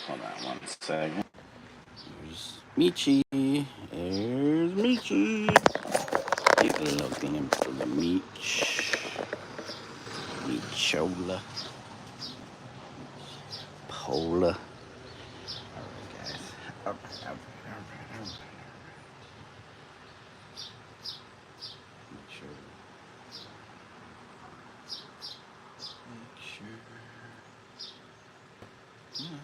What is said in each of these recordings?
Hold on 1 second. There's Michi. There's Michi. Take a look in for the Meech. Meechola. Pola. Alright, guys. Alright. Make sure. Come on.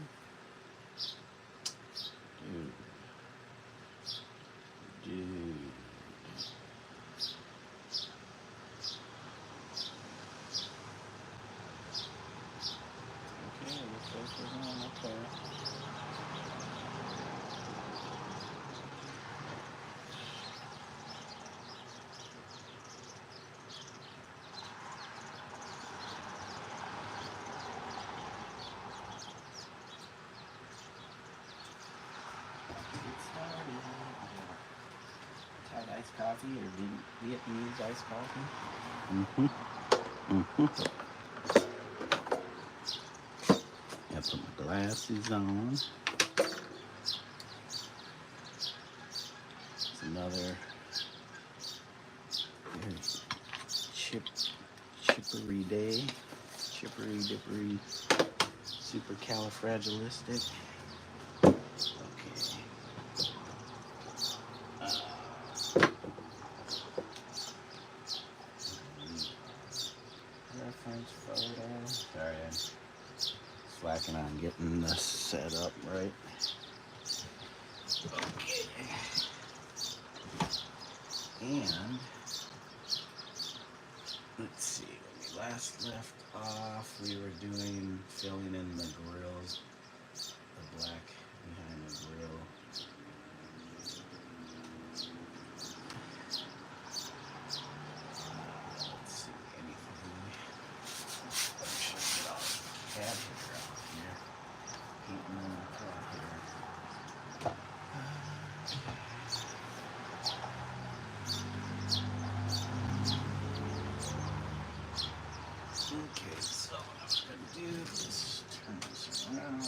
Dude. Okay, looks like we're going up there. Iced coffee or Vietnamese iced coffee. I put my glasses on. It's another chippery day. Chippery dippery supercalifragilistic. Okay. Reference photo. Sorry, I'm slacking on getting this set up right. Okay. And let's see, when we last left off, we were filling in the grills, the black behind the grill. Let's see, anything. I should get all the cat hair out here. Painting on the cat hair. Okay, so what I'm going to do is turn this around,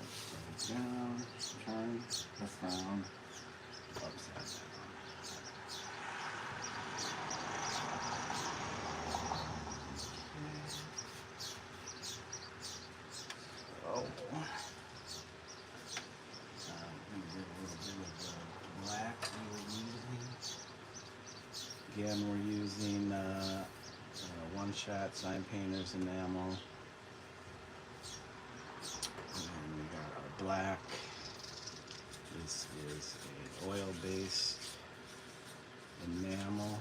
upside down, turn this round, upside down. So, we did a little bit of the black we were using. Again, we're using one-shot sign painter's enamel. And we got our black. This is an oil-based enamel.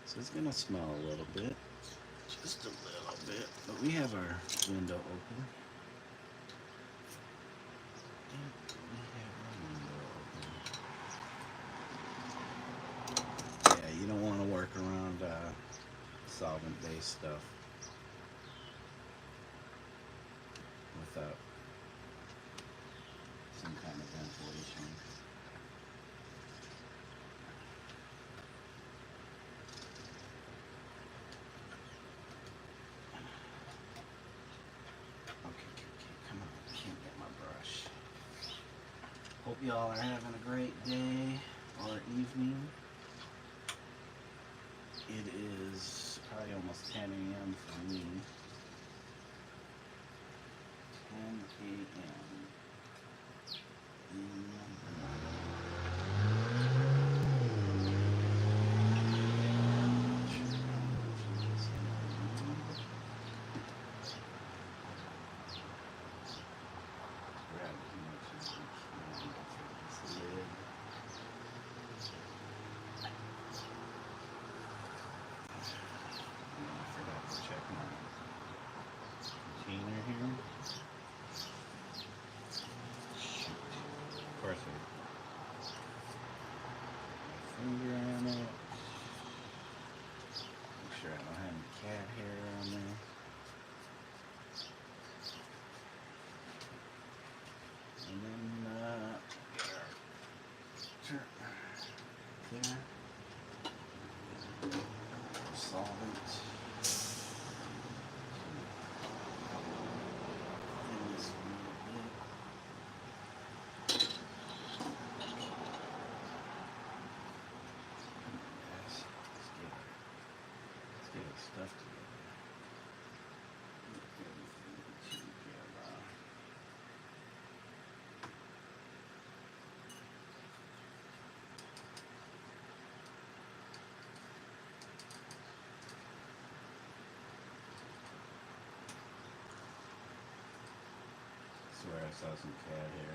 So it's gonna smell a little bit, just a little bit. But we have our window open. Yeah, you don't want to work around solvent-based stuff without some kind of ventilation. Okay, come on, I can't get my brush. Hope y'all are having a great day or evening. It is probably almost 10 a.m. for me. 10 a.m. in the morning. swear I saw some cat hair.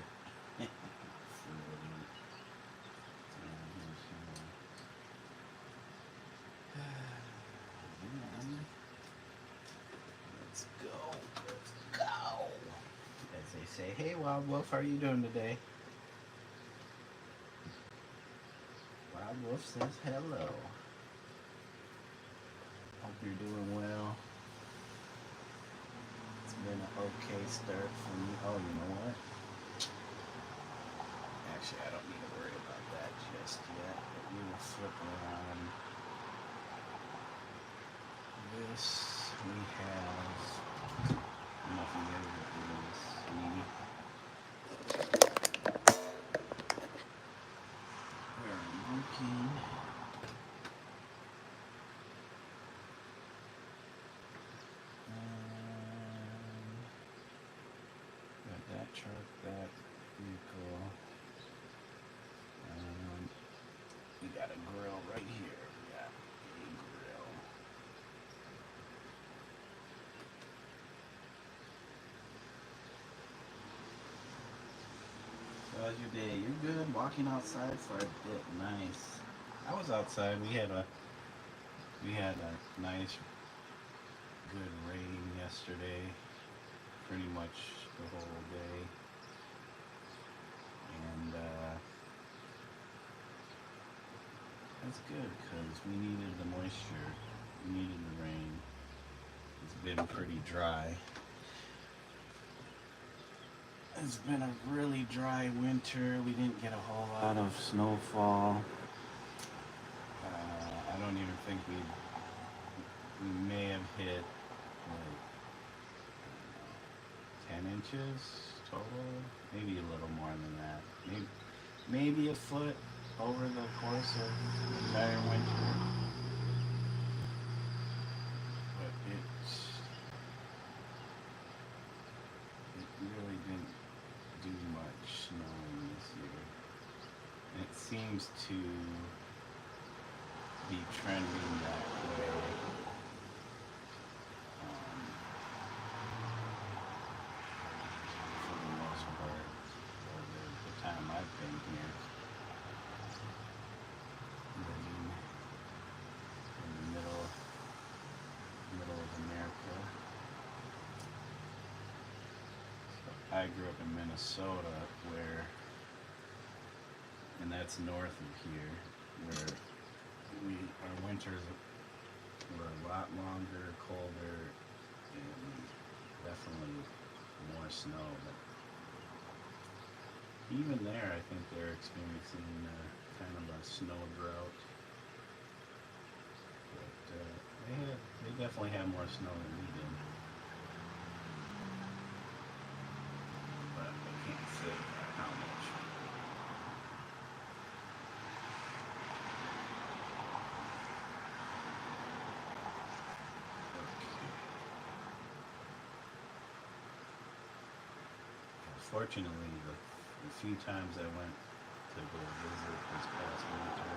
Let's go. Let's go. As they say, hey Wild Wolf, how are you doing today? Wild Wolf says hello. Hope you're doing well. It's been an okay start for me. Oh, you know what? Actually, I don't need to worry about that just yet. But we will flip around this. We have, I don't know if you guys are doing this. Where I'm working. Got that truck, that vehicle. We got a grill right here. We got a grill. So how's your day? You're good? Walking outside for a bit. Nice. I was outside. We had a nice, good rain yesterday. Pretty much the whole day. And that's good because we needed the moisture. We needed the rain. It's been pretty dry. It's been a really dry winter. We didn't get a whole lot of snowfall. I don't even think we may have hit like 10 inches total, maybe a little more than that. Maybe a foot over the course of the entire winter. But it really didn't do much snowing this year. It seems to be trending that way. For the most part, for the time I've been here, living in the middle of America. So I grew up in Minnesota, and that's north of here, where our winters were a lot longer, colder, and definitely more snow. But even there, I think they're experiencing kind of a snow drought. But they definitely have more snow than we did. But I can't say how much. Fortunately, the few times I went to go visit this past winter,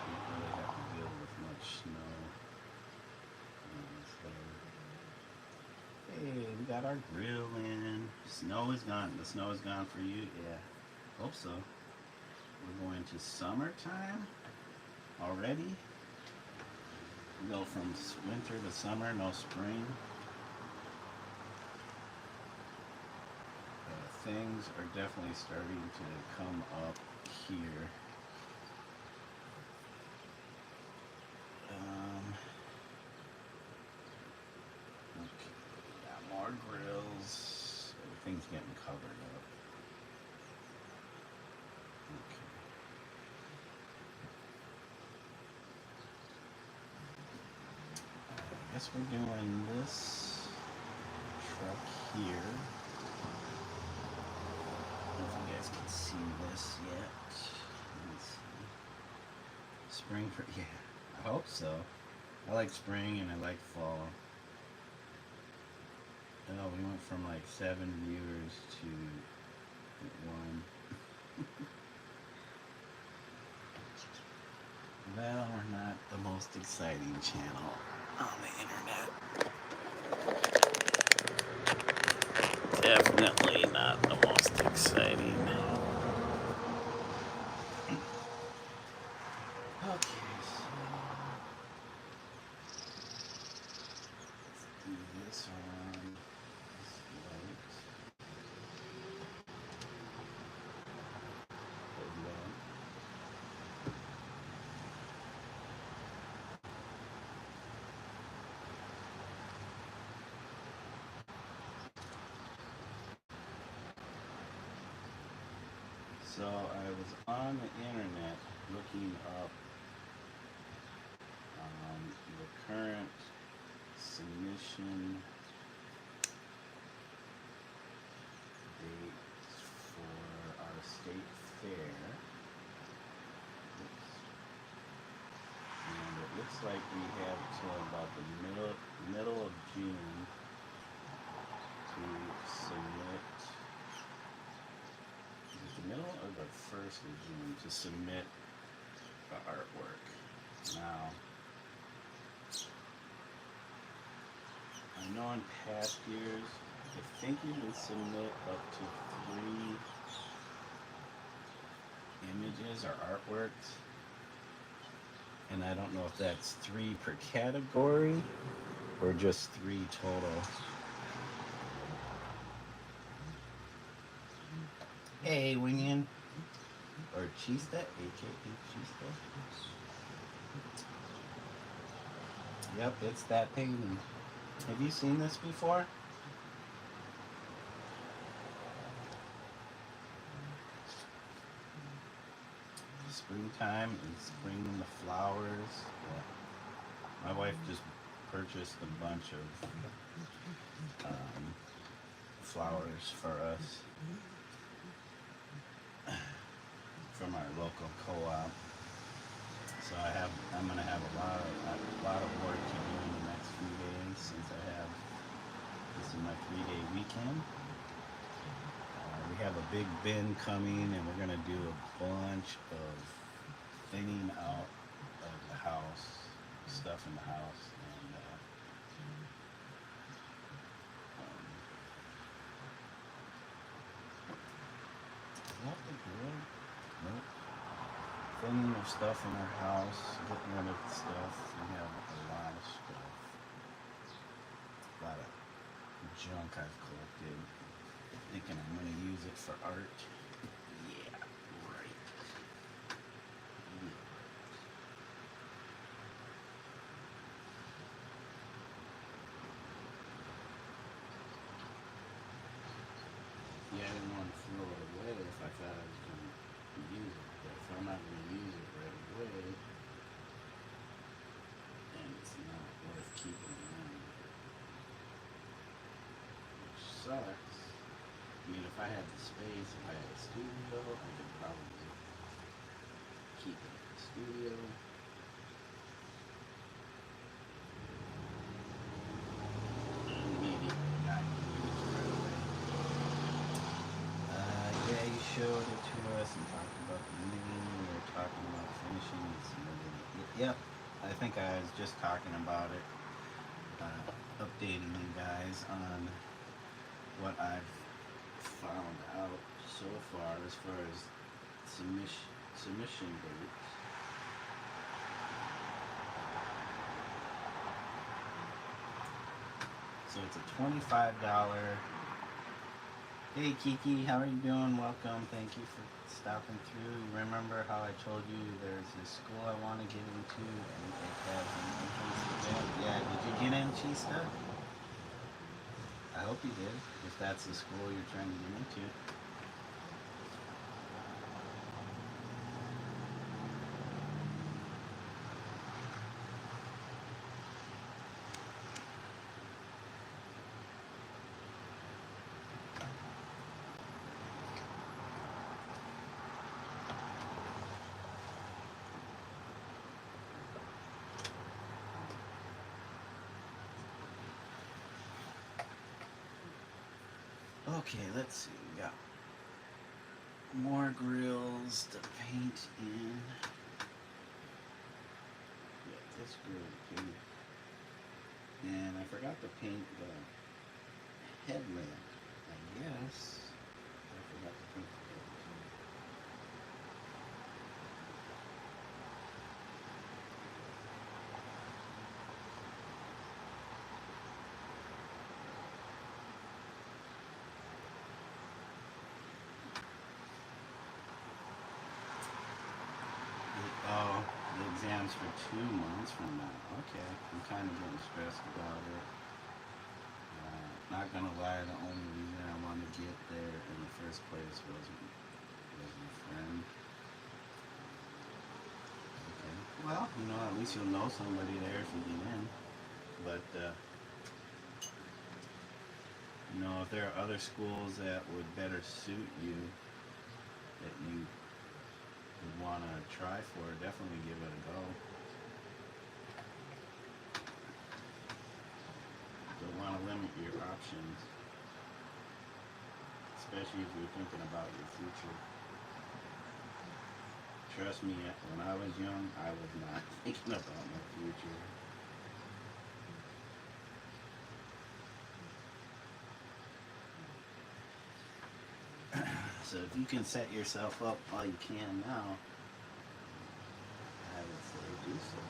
didn't really have to deal with much snow. So, hey, we got our grill in. Snow is gone. The snow is gone for you? Yeah, hope so. We're going to summertime already. We go from winter to summer, no spring. Things are definitely starting to come up here. Okay, got more grills. Everything's getting covered up. Okay. I guess we're doing this truck here. I don't know if you guys can see this yet. Let me see. Spring for, yeah, I hope so. I like spring and I like fall. Oh, we went from like 7 viewers to 1. Well, we're not the most exciting channel on the internet. definitely not the most exciting. Okay, so let's do this on this light. So I was on the internet looking up the current submission dates for our state fair. Oops. And it looks like we have till about the middle of June to submit. Is it the middle or the first of June to submit the artwork? Now, I know in past years, I think you can submit up to 3 images or artworks. And I don't know if that's 3 per category or just 3 total. Hey, Wingin. Or Chista, aka Chista. Yep, it's that painting. Have you seen this before? Springtime and spring the flowers. Yeah. My wife just purchased a bunch of flowers for us from our local co-op. So I'm gonna have a lot of work to do in the next few days since this is my 3-day weekend. We have a big bin coming and we're gonna do a bunch of thinning out of the house, stuff in the house, and is that the grill? Nope. Thinning of stuff in our house, getting rid of stuff. We have a lot of stuff, a lot of junk I've collected, thinking I'm gonna use it for art. Yeah, right. Yeah, I didn't want to throw it away if I thought I was going to use it. But if I'm not going to use it right away, then it's not worth keeping around. Which sucks. I mean, if I had the space, if I had a studio, I could probably keep it in the studio. Maybe not use it right away. Yeah, you showed it to us and talked about the meeting. We were talking about finishing and submitting it. Yep, I think I was just talking about it, updating you guys on what I've found out so far as submission dates. So it's a $25. Hey Kiki, how are you doing? Welcome. Thank you for stopping through. You remember how I told you there's this school I want to get into and it has an entrance exam? Yeah, did you get in, Chista? I hope you did, if that's the school you're trying to get into. Okay, let's see. We got more grills to paint in. Yeah, this grill to paint. And I forgot to paint the headlamp. I plans for 2 months from now. Okay, I'm kind of getting stressed about it. Not gonna lie, the only reason I wanted to get there in the first place was my friend. Okay, well, at least you'll know somebody there if you get in. But if there are other schools that would better suit you, that you would want to try for, definitely give it a go. Don't want to limit your options, especially if you're thinking about your future. Trust me, when I was young, I was not thinking about my future. So if you can set yourself up while you can now, I would say do so.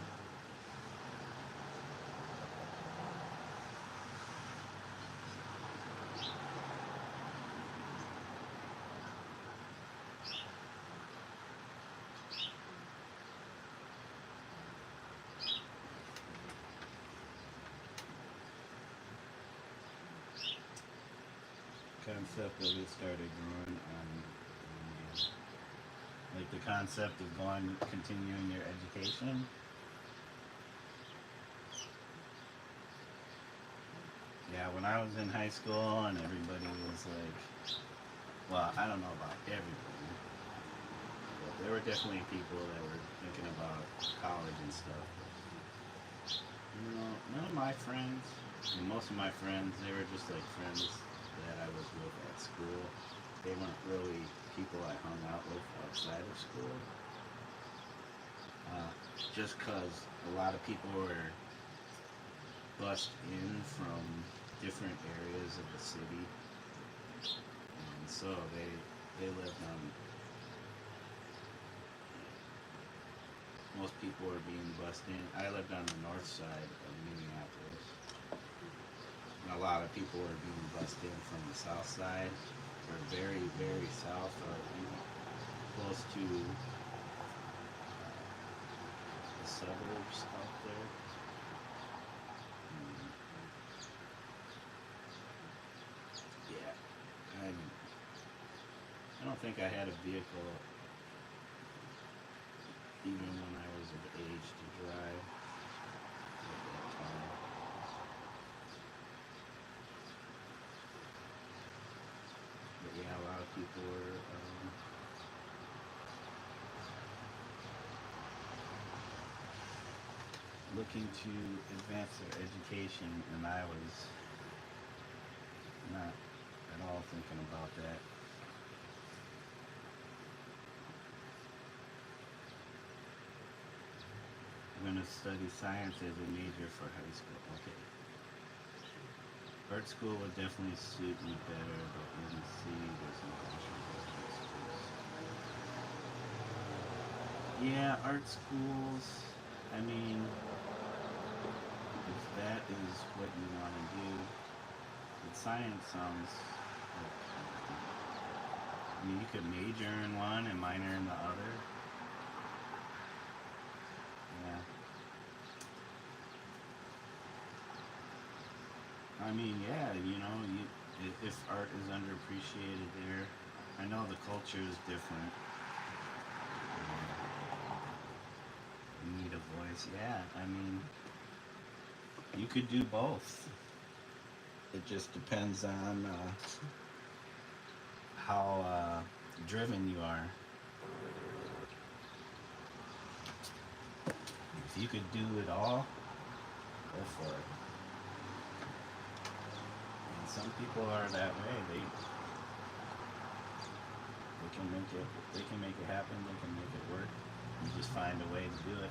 Concept of it started growing on like the concept of continuing your education. Yeah, when I was in high school and everybody was like, well, I don't know about everybody, but there were definitely people that were thinking about college and stuff. None of my friends, and most of my friends, they were just like friends that I was with at school. They weren't really people I hung out with outside of school. Just because a lot of people were bussed in from different areas of the city, and so they lived on. Most people were being bussed in. I lived on the north side of Minneapolis. And a lot of people were being bussed in from the south side, or very, very south, or close to the suburbs out there. Yeah, I don't think I had a vehicle even when I was of age to drive at that time. But yeah, a lot of people were looking to advance their education, and I was not at all thinking about that. I'm going to study science as a major for high school. Okay. Art school would definitely suit me better, but let me see. There's no yeah, art schools. I mean, if that is what you want to do, but science sounds like, I mean, you could major in one and minor in the other. Yeah. I mean, yeah, if art is underappreciated there, I know the culture is different. You need a voice. Yeah, I mean, you could do both. It just depends on how driven you are. If you could do it all, go for it. And some people are that way. They can make it. They can make it happen. They can make it work. You just find a way to do it.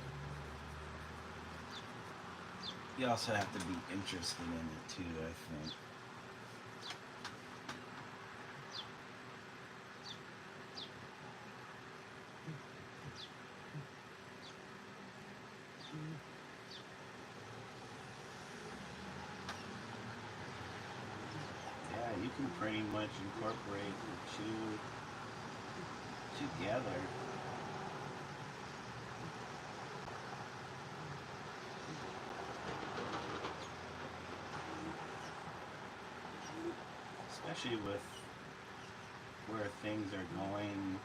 You also have to be interested in it too, I think. Yeah, you can pretty much incorporate the two together. especially with where things are going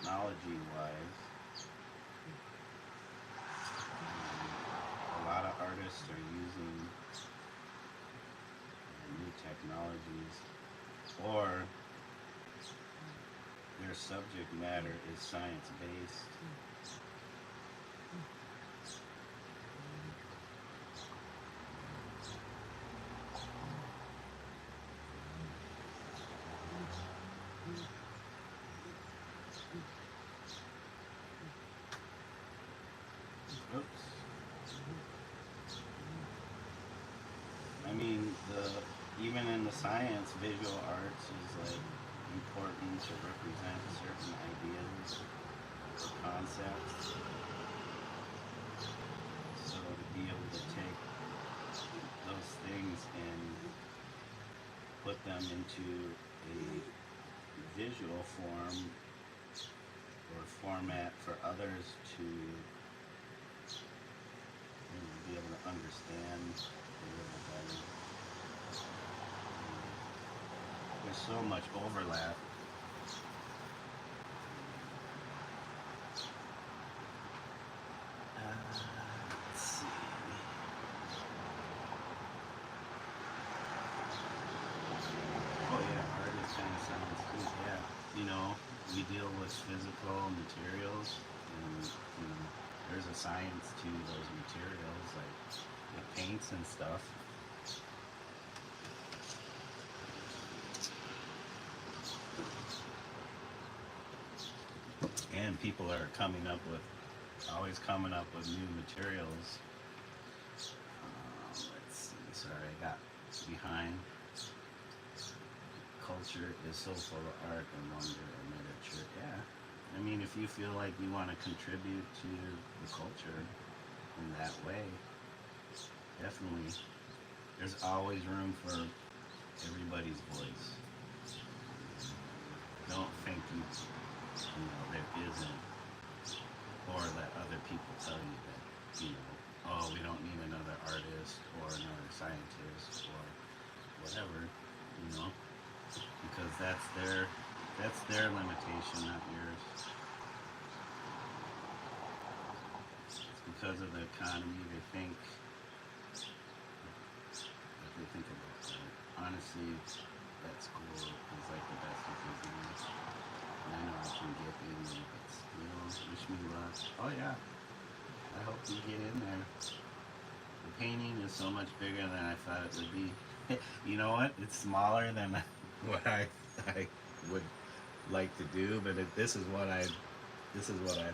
technology-wise. A lot of artists are using new technologies, or their subject matter is science-based. Oops. I mean, even in the science, visual arts is like important to represent certain ideas or concepts. So to be able to take those things and put them into a visual form or format for others to be able to understand a little better. There's so much overlap. Let's see. Oh yeah, art is kind of sounds good. Yeah, you know, we deal with physical materials, and there's a science to those materials, like the paints and stuff. And people are always coming up with new materials. Let's see, sorry, I got behind. Culture is so full of art and wonder and literature. Yeah, I mean, if you feel like you want to contribute to the culture in that way, definitely. There's always room for everybody's voice. Don't think there isn't, or that other people tell you that, oh, we don't need another artist or another scientist or whatever, because that's their limitation, not yours. It's because of the economy they think about that. Honestly, that school is like the best you can do. And I know I can get in there, but wish me luck. Oh yeah, I hope you get in there. The painting is so much bigger than I thought it would be. You know what? It's smaller than what I would like to do, but this is what I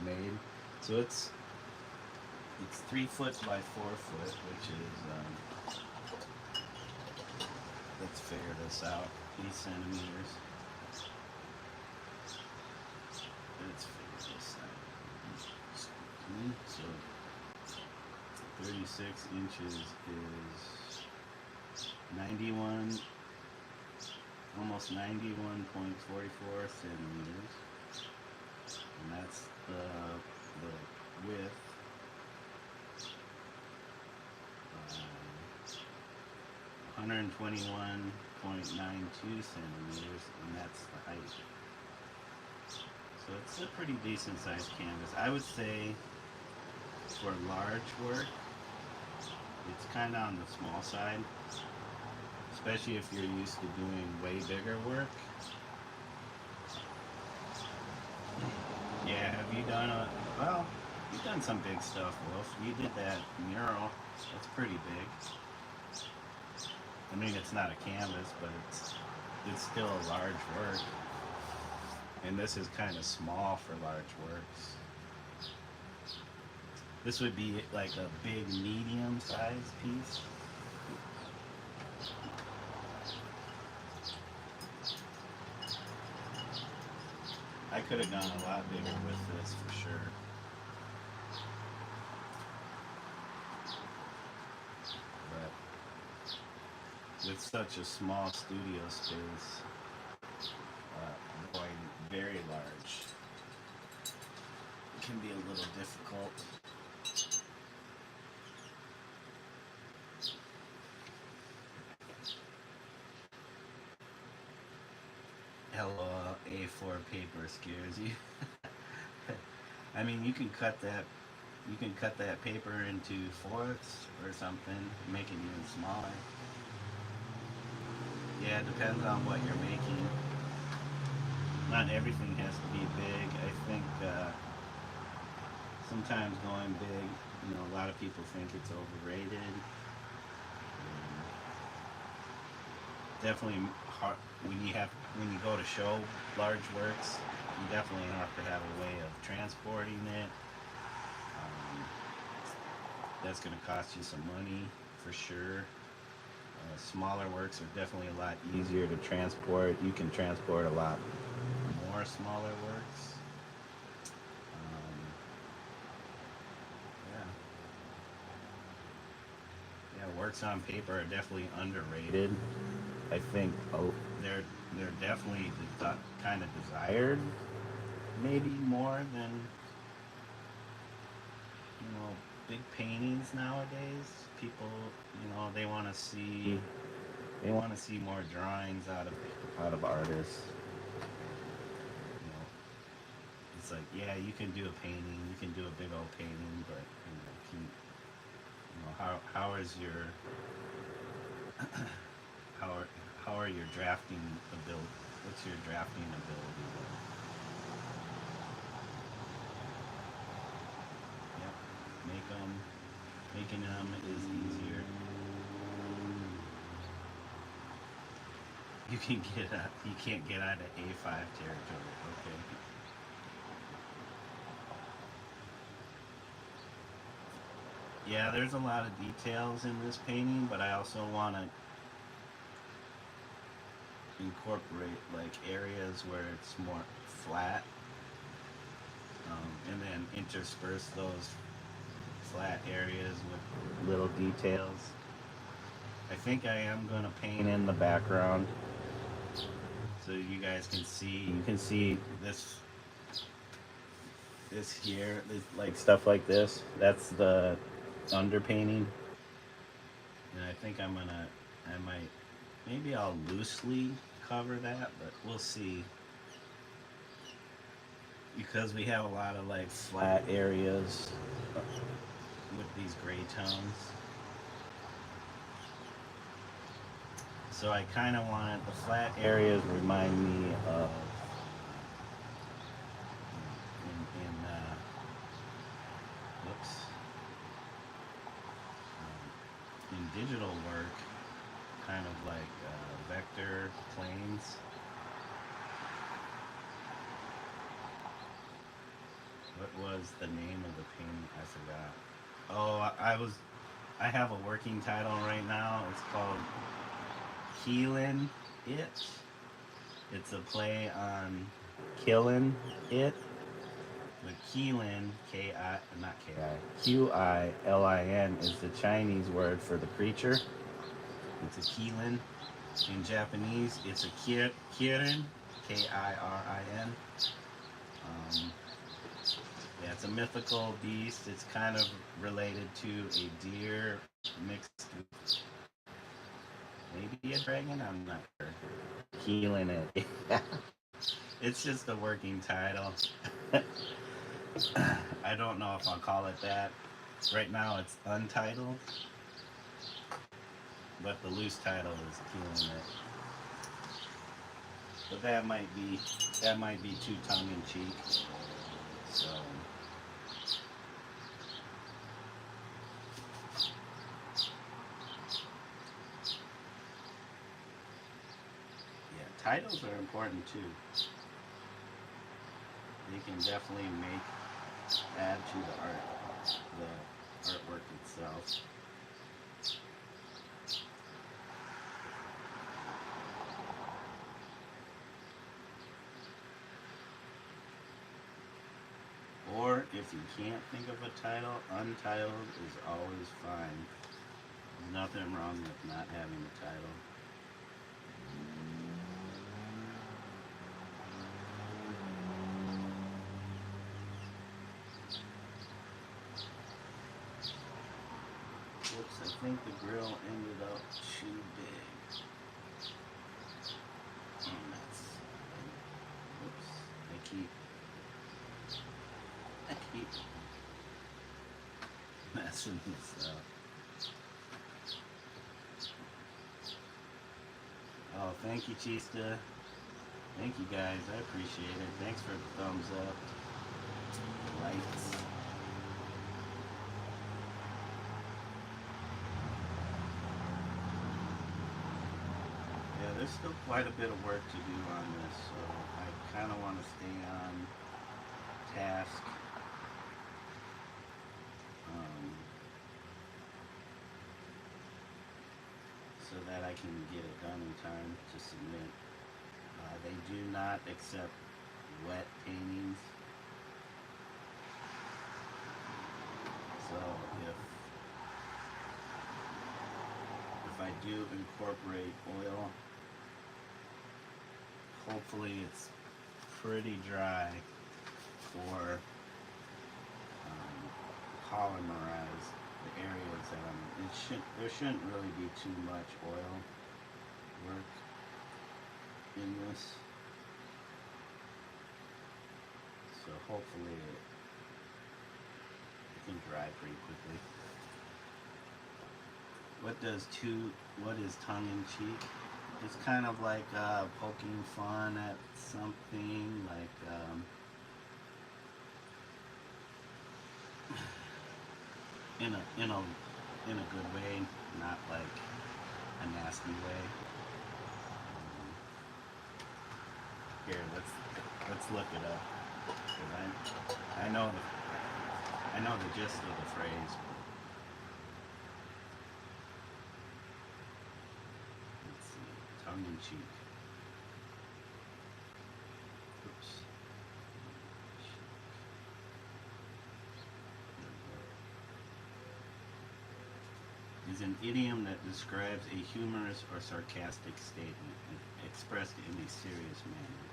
made. So it's 3 foot by 4 foot, which is let's figure this out. 8 centimeters. Let's figure this out. So 36 inches is 91, almost 91.44 centimeters, and that's the width. 121.92 centimeters, and that's the height. So it's a pretty decent sized canvas. I would say for large work, it's kind of on the small side, especially if you're used to doing way bigger work. Yeah, have you done you've done some big stuff, Wolf. You did that mural. That's pretty big. I mean, it's not a canvas, but it's still a large work. And this is kind of small for large works. This would be like a big medium-sized piece. I could have gone a lot bigger with this for sure. But with such a small studio space, going very large can be a little difficult. LOL, A4 paper scares you. I mean, you can cut that. You can cut that paper into fourths or something, make it even smaller. Yeah, it depends on what you're making. Not everything has to be big. I think sometimes going big, a lot of people think it's overrated. Definitely hard when you go to show large works. You definitely have to have a way of transporting it. Um, that's going to cost you some money for sure. Smaller works are definitely a lot easier to transport. You can transport a lot more smaller works. Yeah, yeah. Works on paper are definitely underrated. I think they're definitely kind of desired, maybe more than big paintings nowadays. People, they want to see more drawings out of artists. You know, it's like, yeah, you can do a painting, you can do a big old painting, but how is your how are, how are your drafting ability? What's your drafting ability? Yep, making them is easier. You can't get out of A5 territory. Okay. Yeah, there's a lot of details in this painting, but I also want to incorporate like areas where it's more flat, and then intersperse those flat areas with little details. I think I am going to paint in the background so you guys can see. You can see this here, like stuff like this. That's the underpainting, and I think I might, maybe I'll loosely cover that, but we'll see. Because we have a lot of like flat areas with these gray tones. So I kind of wanted the flat areas remind me of in whoops in digital work, kind of like vector planes. What was the name of the painting? I forgot. Oh, I have a working title right now. It's called Qilin It. It's a play on Qilin It. The Qilin, not K-I, Qilin is the Chinese word for the creature. It's a Qilin. In Japanese, it's a Kirin, Kirin. Yeah, it's a mythical beast. It's kind of related to a deer mixed with maybe a dragon. I'm not sure. Healing it. It's just a working title. I don't know if I'll call it that. Right now it's untitled, but the loose title is Healing It. But that might be too tongue in cheek. So yeah, titles are important too. They can definitely add to the artwork itself. Or if you can't think of a title, untitled is always fine. There's nothing wrong with not having a title. Whoops, I think the grill ended up too big. And that's messing this up. Oh, thank you, Chista. Thank you, guys. I appreciate it. Thanks for the thumbs up, likes. Yeah, there's still quite a bit of work to do on this, so I kind of want to stay on task. So that I can get it done in time to submit. They do not accept wet paintings. So if I do incorporate oil, hopefully it's pretty dry for polymerize the areas that I'm in. There shouldn't really be too much oil work in this. So hopefully it can dry pretty quickly. What is tongue in cheek? It's kind of like poking fun at something, like in a good way, not like a nasty way. Here, let's look it up. 'Cause I know the gist of the phrase. Let's see, tongue in cheek. Oops. Is an idiom that describes a humorous or sarcastic statement expressed in a serious manner.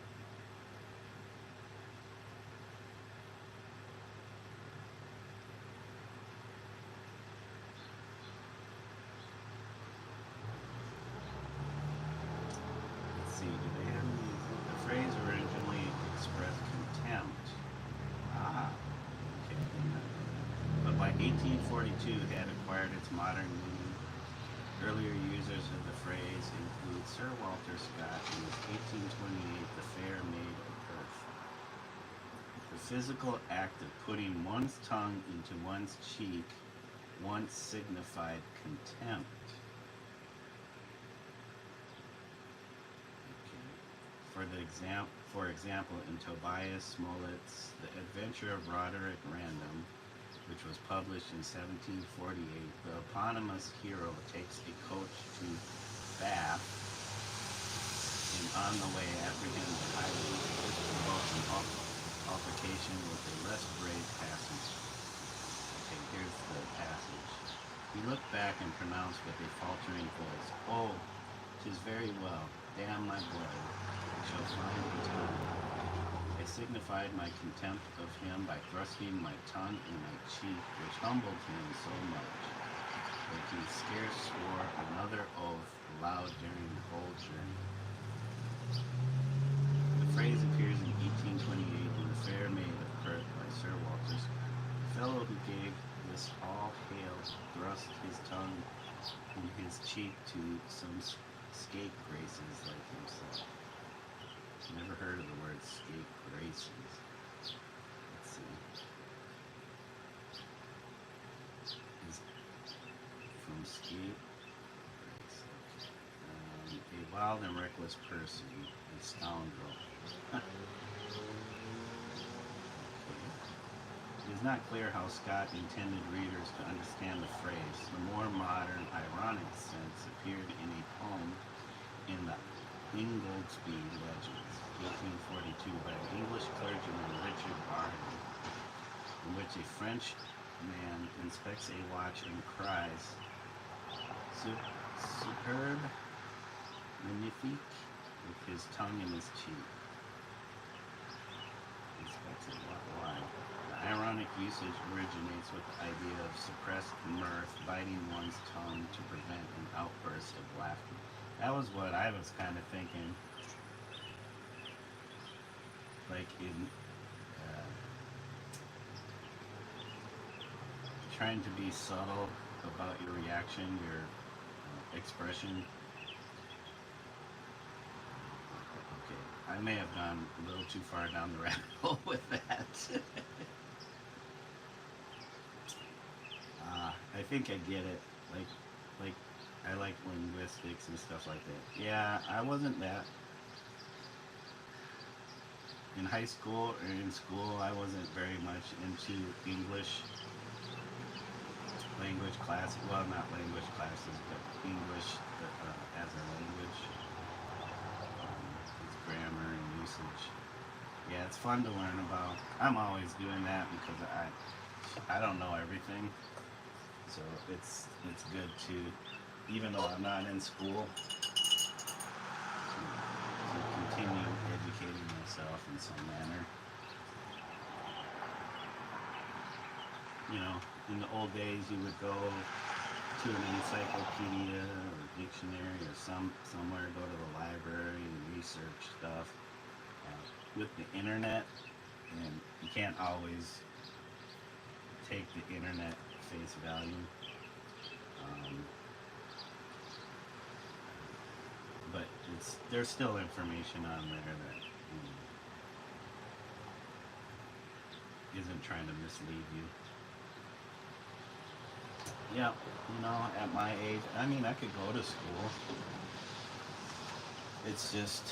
Let's see, do they have these? The phrase originally expressed contempt. Ah, okay. But by 1842 had acquired its modern meaning. Earlier users of the phrase include Sir Walter Scott in his 1828 The Fair Maid of Perth. The physical act of putting one's tongue into one's cheek once signified contempt. For example, in Tobias Smollett's The Adventure of Roderick Random, which was published in 1748, the eponymous hero takes a coach to Bath and on the way apprehends a highly provoked altercation with a less brave passenger. Okay, here's the passage. He looked back and pronounced with a faltering voice, "Oh, 'tis very well. Damn my blood. I shall find the tongue." I signified my contempt of him by thrusting my tongue in my cheek, which humbled him so much that he scarce swore another oath aloud during the whole journey. The phrase appears in 1828 in The Fair Maid of Perth by Sir Walter Scott. The fellow who gave this all hail thrust his tongue in his cheek to some scapegraces like himself. Never heard of the word scapegraces. Let's see. Is from scapegrace. A wild and reckless person, a scoundrel. It is not clear how Scott intended readers to understand the phrase. The more modern, ironic sense appeared in a poem in the Ingoldsby Legends, 1842, by English clergyman Richard Barton, in which a French man inspects a watch and cries, "Superbe, magnifique," with his tongue in his cheek. Inspects it, why? The ironic usage originates with the idea of suppressed mirth, biting one's tongue to prevent an outburst of laughter. That was what I was kind of thinking, like in trying to be subtle about your reaction, your expression. Okay, I may have gone a little too far down the rabbit hole with that. I think I get it. Like I like linguistics and stuff like that. Yeah, I wasn't that. In high school or in school, I wasn't very much into English language classes. Well, not language classes, but English as a language. It's grammar and usage. Yeah, it's fun to learn about. I'm always doing that because I don't know everything, so it's good to, even though I'm not in school, to continue educating myself in some manner. You know, in the old days, you would go to an encyclopedia or dictionary or somewhere, go to the library and research stuff. With the internet, and you can't always take the internet face value. But there's still information on there that isn't trying to mislead you. Yeah, you know, at my age, I mean, I could go to school. It's just,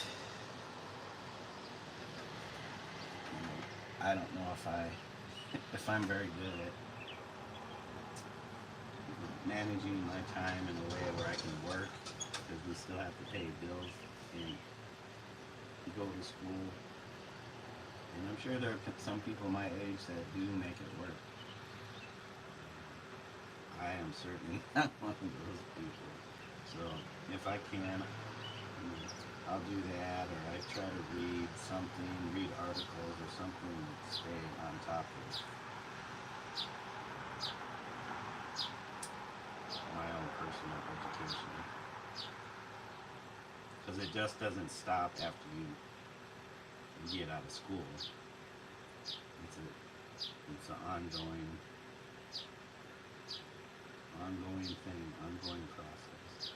you know, I don't know if I'm very good at managing my time in a way where I can work, because we still have to pay bills and go to school. And I'm sure there are some people my age that do make it work. I am certainly not one of those people. So if I can, I'll do that, or I try to read something, read articles or something to stay on top of my own personal education. Because it just doesn't stop after you get out of school. It's an ongoing thing, ongoing process.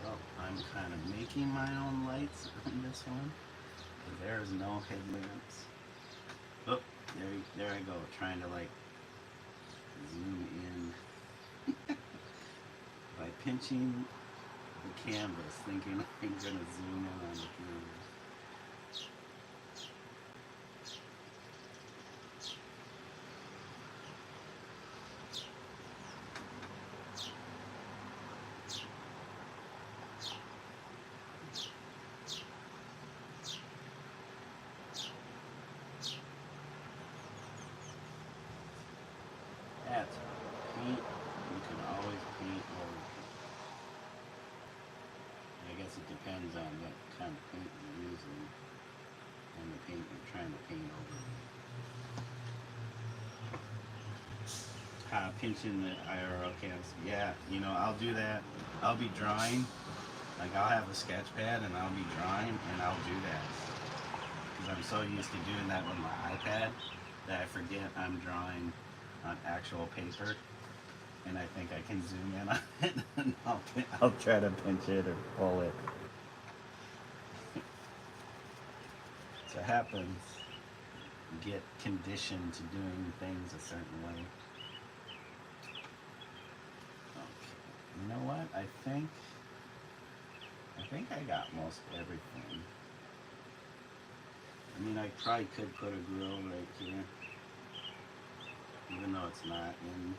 Well, I'm kind of making my own lights on this one. There's no headlamps. Oh, there I go, trying to like zoom in by pinching the canvas, thinking I'm gonna zoom in on the canvas. That's paint. You can always paint over. I guess it depends on what kind of paint you're using and the paint you're trying to paint over. Pinching the IRL canvas. Yeah, you know, I'll do that. I'll be drawing. Like, I'll have a sketch pad and I'll be drawing and I'll do that. Because I'm so used to doing that with my iPad that I forget I'm drawing on actual paper. And I think I can zoom in on it and I'll try to pinch it or pull it. So it happens. You get conditioned to doing things a certain way. Okay. You know what? I think I got most everything. I mean, I probably could put a grill right here, even though it's not in.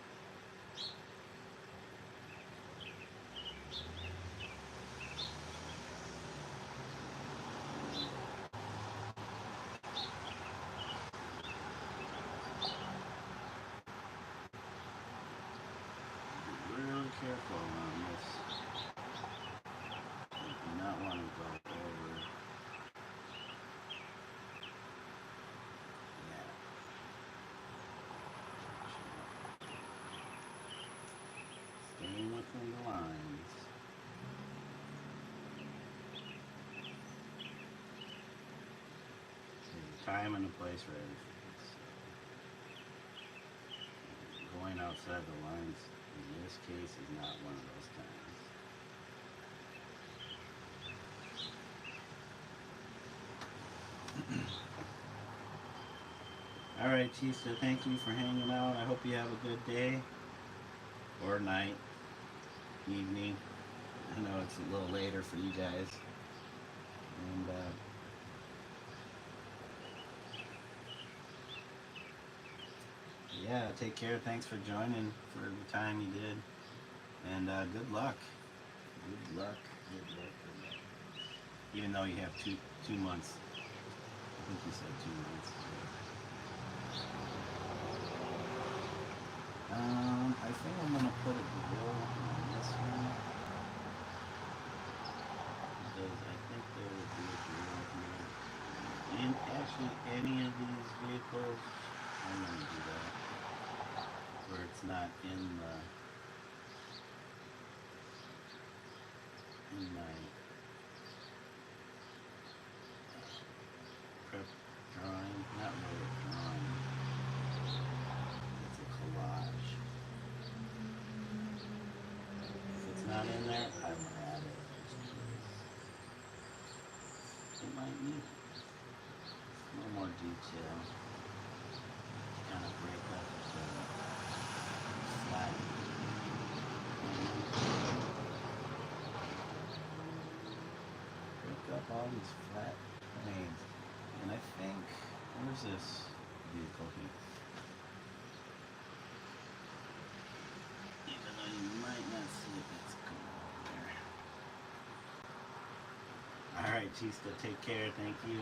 Really careful on this. You do not want to go over. Yeah. time and a place ready for this. Going outside the lines in this case is not one of those times. Alright, Chista, thank you for hanging out. I hope you have a good day or night, evening. I know it's a little later for you guys. And yeah, take care. Thanks for joining for the time you did. And good luck. Good luck. Good luck. Good luck. Even though you have two months. I think you said 2 months. I think I'm gonna put a grill on this one because I think there would be a grill here. In actually any of these vehicles, I'm gonna do that where it's not in my prep drawing, not really a drawing. It's a collage. If it's not in there, I will add it. It might need a little more detail. Kind of break up the flat. Break up all these flat planes. And I think, where's this vehicle here? Even though you might not see it, it's going over there. Alright, Chista, take care. Thank you.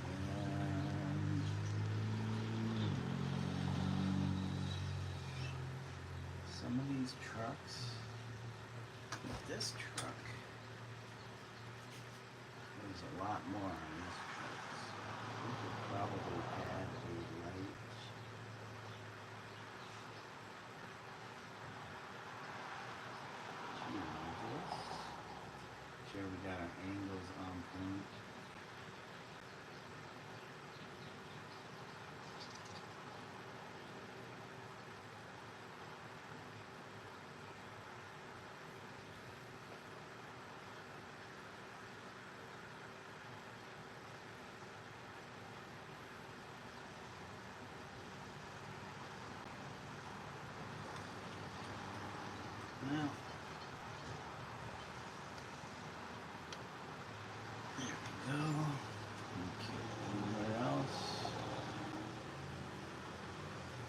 And some of these trucks, like this truck, there's a lot more on this truck. So we could probably add a light. Sure, we got our angles on point. Now, there we go. Okay, anywhere else?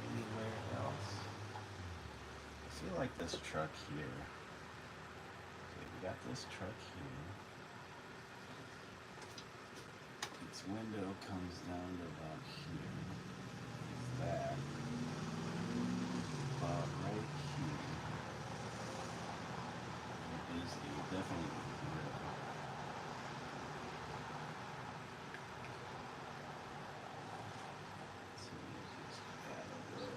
Anywhere else? I feel like this truck here. Okay, we got this truck here. Its window comes down to about here. That. About right here. Is a definitely grill. So just add a little.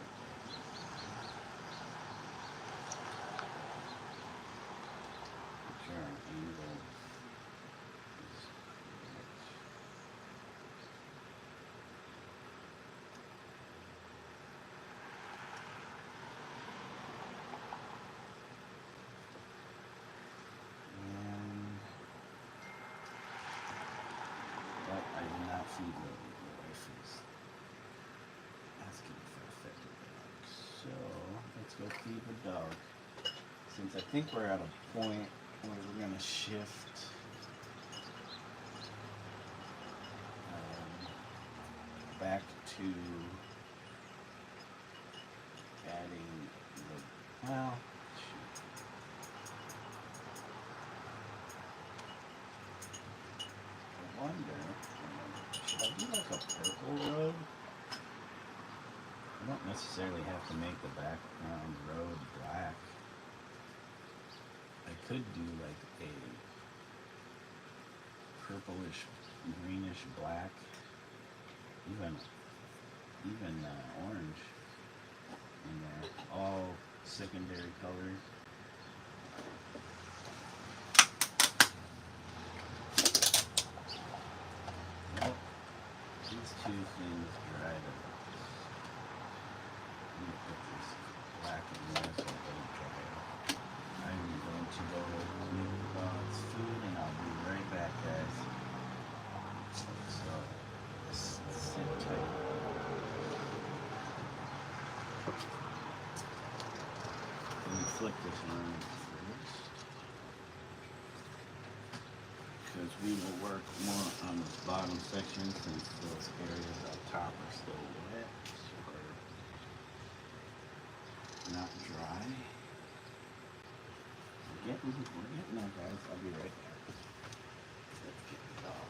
Make sure our angle is but I did not feed the wife is asking for a fed dog. So let's go feed the dog. Since I think we're at a point where we're gonna shift back to adding the, well, shoot. I wonder, should I do like a purple road? I don't necessarily have to make the background road black. I could do like a purplish, greenish black, even orange in there, all secondary colors. two things dry the most. Let me put this black in there so it doesn't dry out. I'm going to go make God's food and I'll be right back, guys. So, just sit tight. Let me flip this around first. Because we will work more on the bottom section since those areas up top are still wet or not dry. We're getting there, guys. I'll be right back. Let's get the dog.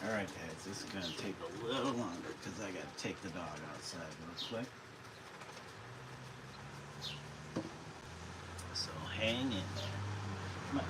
Alright guys, this is going to take a little longer because I got to take the dog outside real quick. So hang in there. Come on.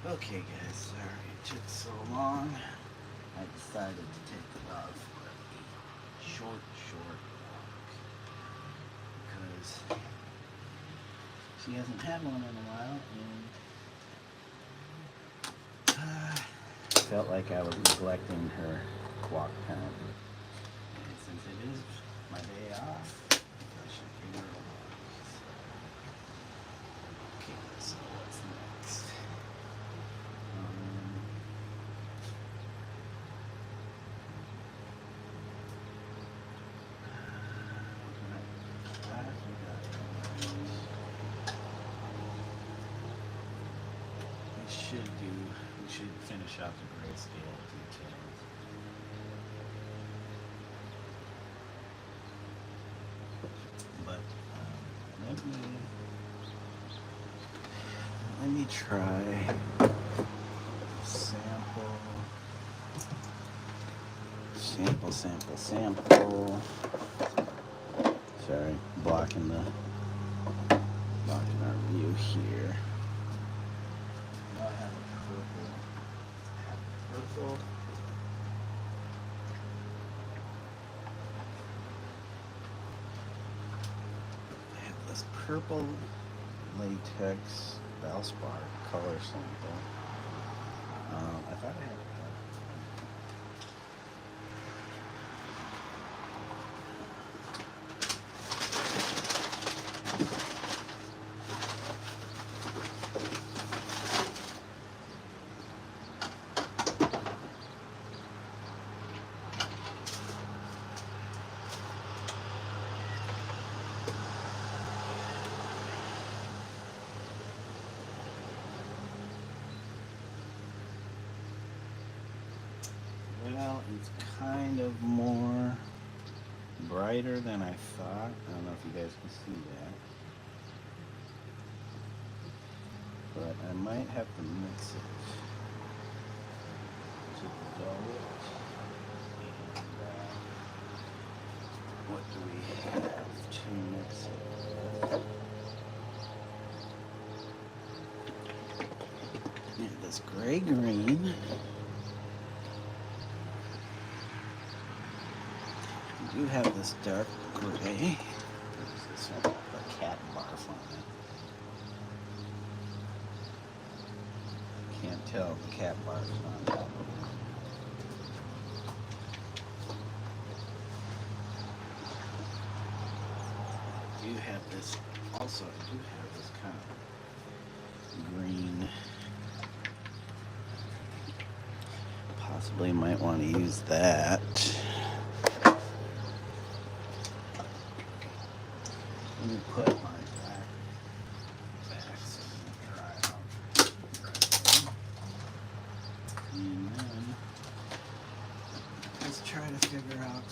Okay, guys, sorry it took so long. I decided to take the dog for a short walk because she hasn't had one in a while, and I felt like I was neglecting her walk time. And since it is my day off, I should give her a walk. Okay, so what's next? should finish out the grayscale details. But let me try sample. Sorry, blocking our view here. Now I have purple. I have this purple latex Valspar color sample. I thought I had. Well, it's kind of more brighter than I thought. I don't know if you guys can see that. But I might have to mix it to dull it. And what do we have to mix it with? Yeah, this gray-green. We do have this dark gray. What is this one? A cat barf on it. Can't tell the cat barf's on top of it. I do have this, also I do have this kind of green. Possibly might want to use that. Let me put my back so it can dry out. And then let's try to figure out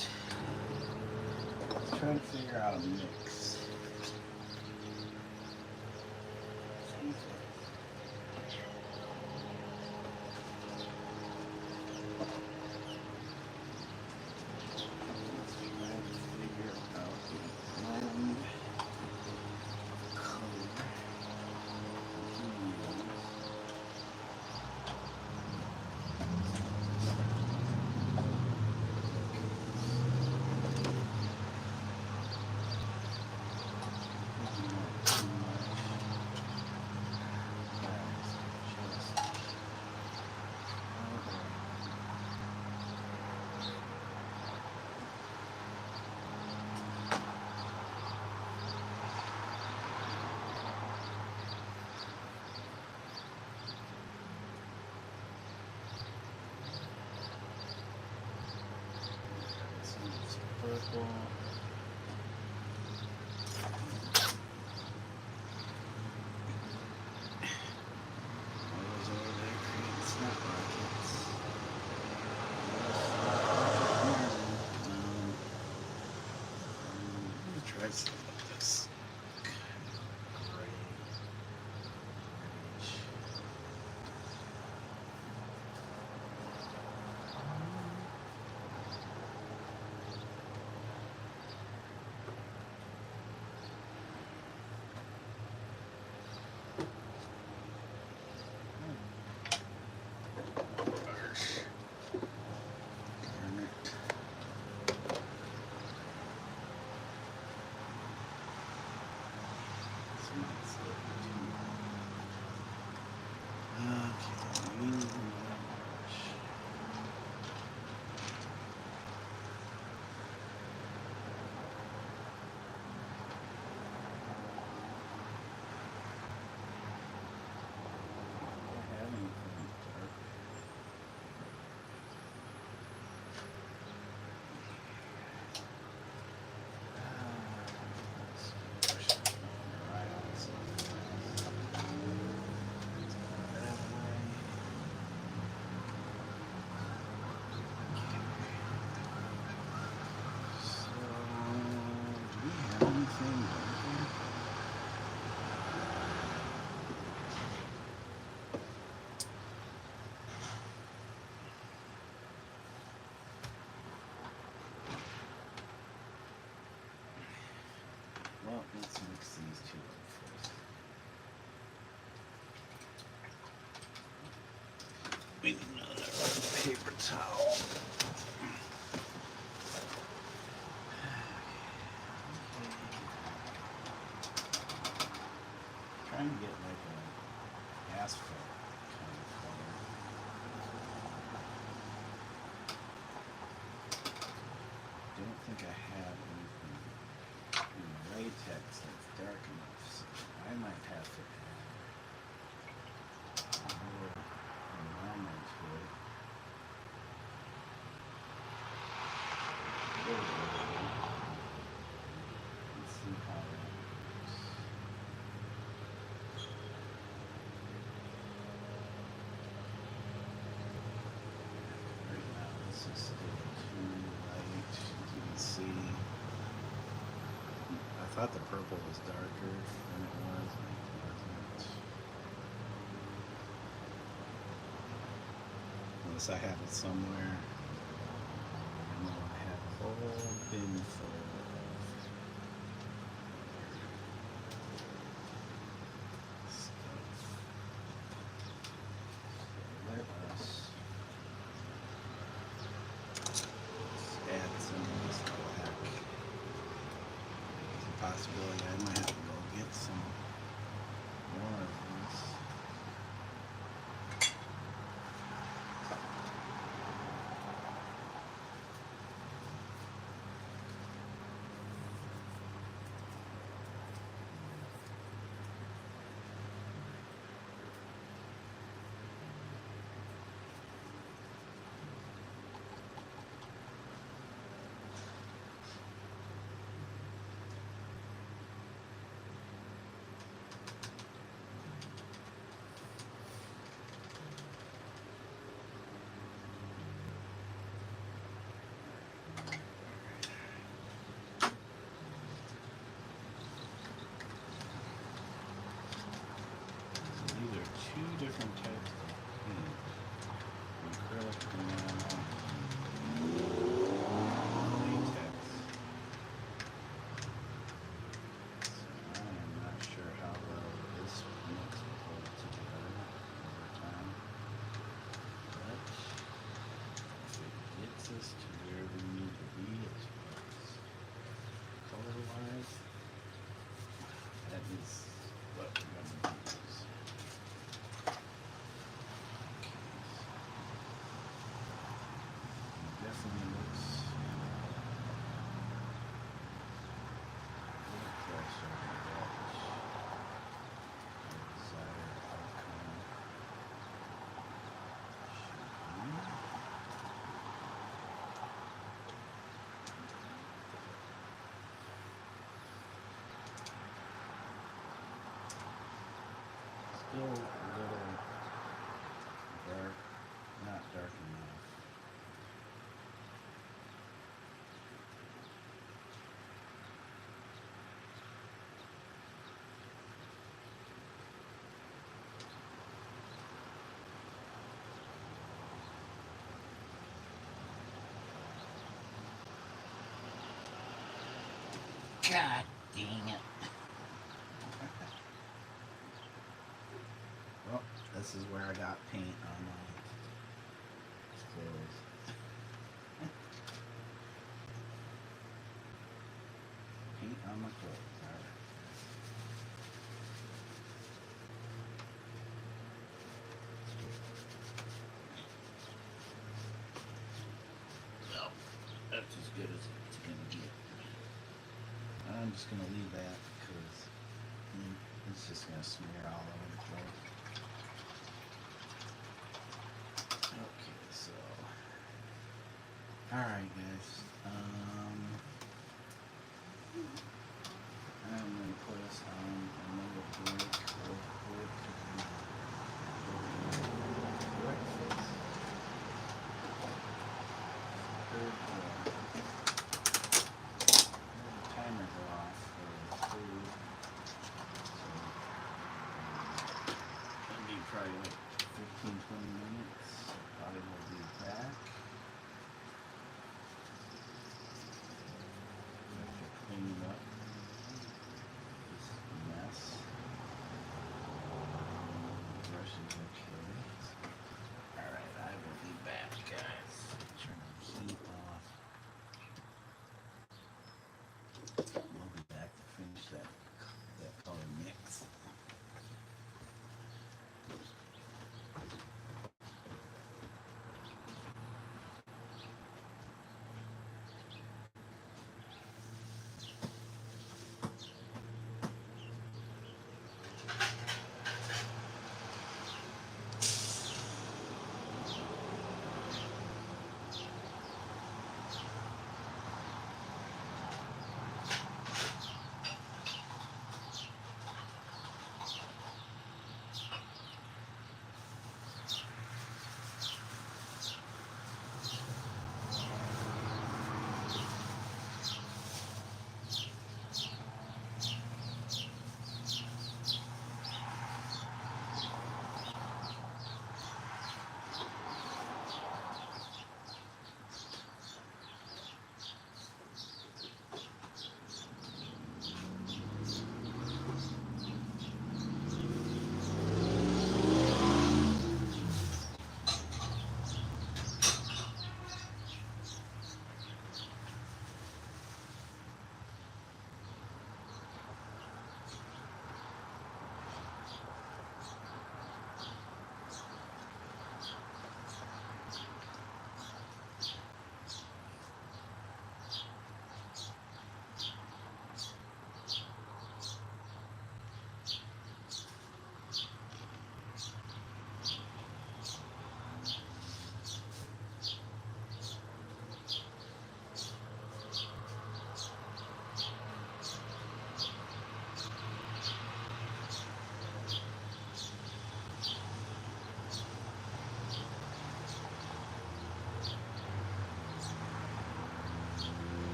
a mix. Purple. Try some of this gray. let's mix these two up first. We need another paper towel. Trying to get like a asphalt kind of color. Don't think I have anything in latex that's dark enough, so I might have to add more enamel to it. Let's see how that works. Right now, this is still too light, as you can see. I thought the purple was darker than it was, but it wasn't. Unless I have it somewhere. And then I have a whole bin full of stuff. Let us add some of this black. There's a possibility I might have to go get some more of this. These are two different types of paint. Acrylic enamel and latex. So I am not sure how well this mix will hold together over time. But if it gets us to where we need to be as far as color-wise, that is what we're going to use. Definitely looks a little closer to that desired outcome should be. Still a little dark, not dark enough. God dang it. Well, this is where I got paint on my clothes. Paint on my clothes, alright. Well, that's as good as it's gonna get. I'm just gonna leave that because it's just gonna smear all over the place. Okay, so alright guys. I'm gonna put us on another break real quick. Breakfast. Third floor. Timers are off for food. So it'll be probably like 15-20 minutes. Probably will be back.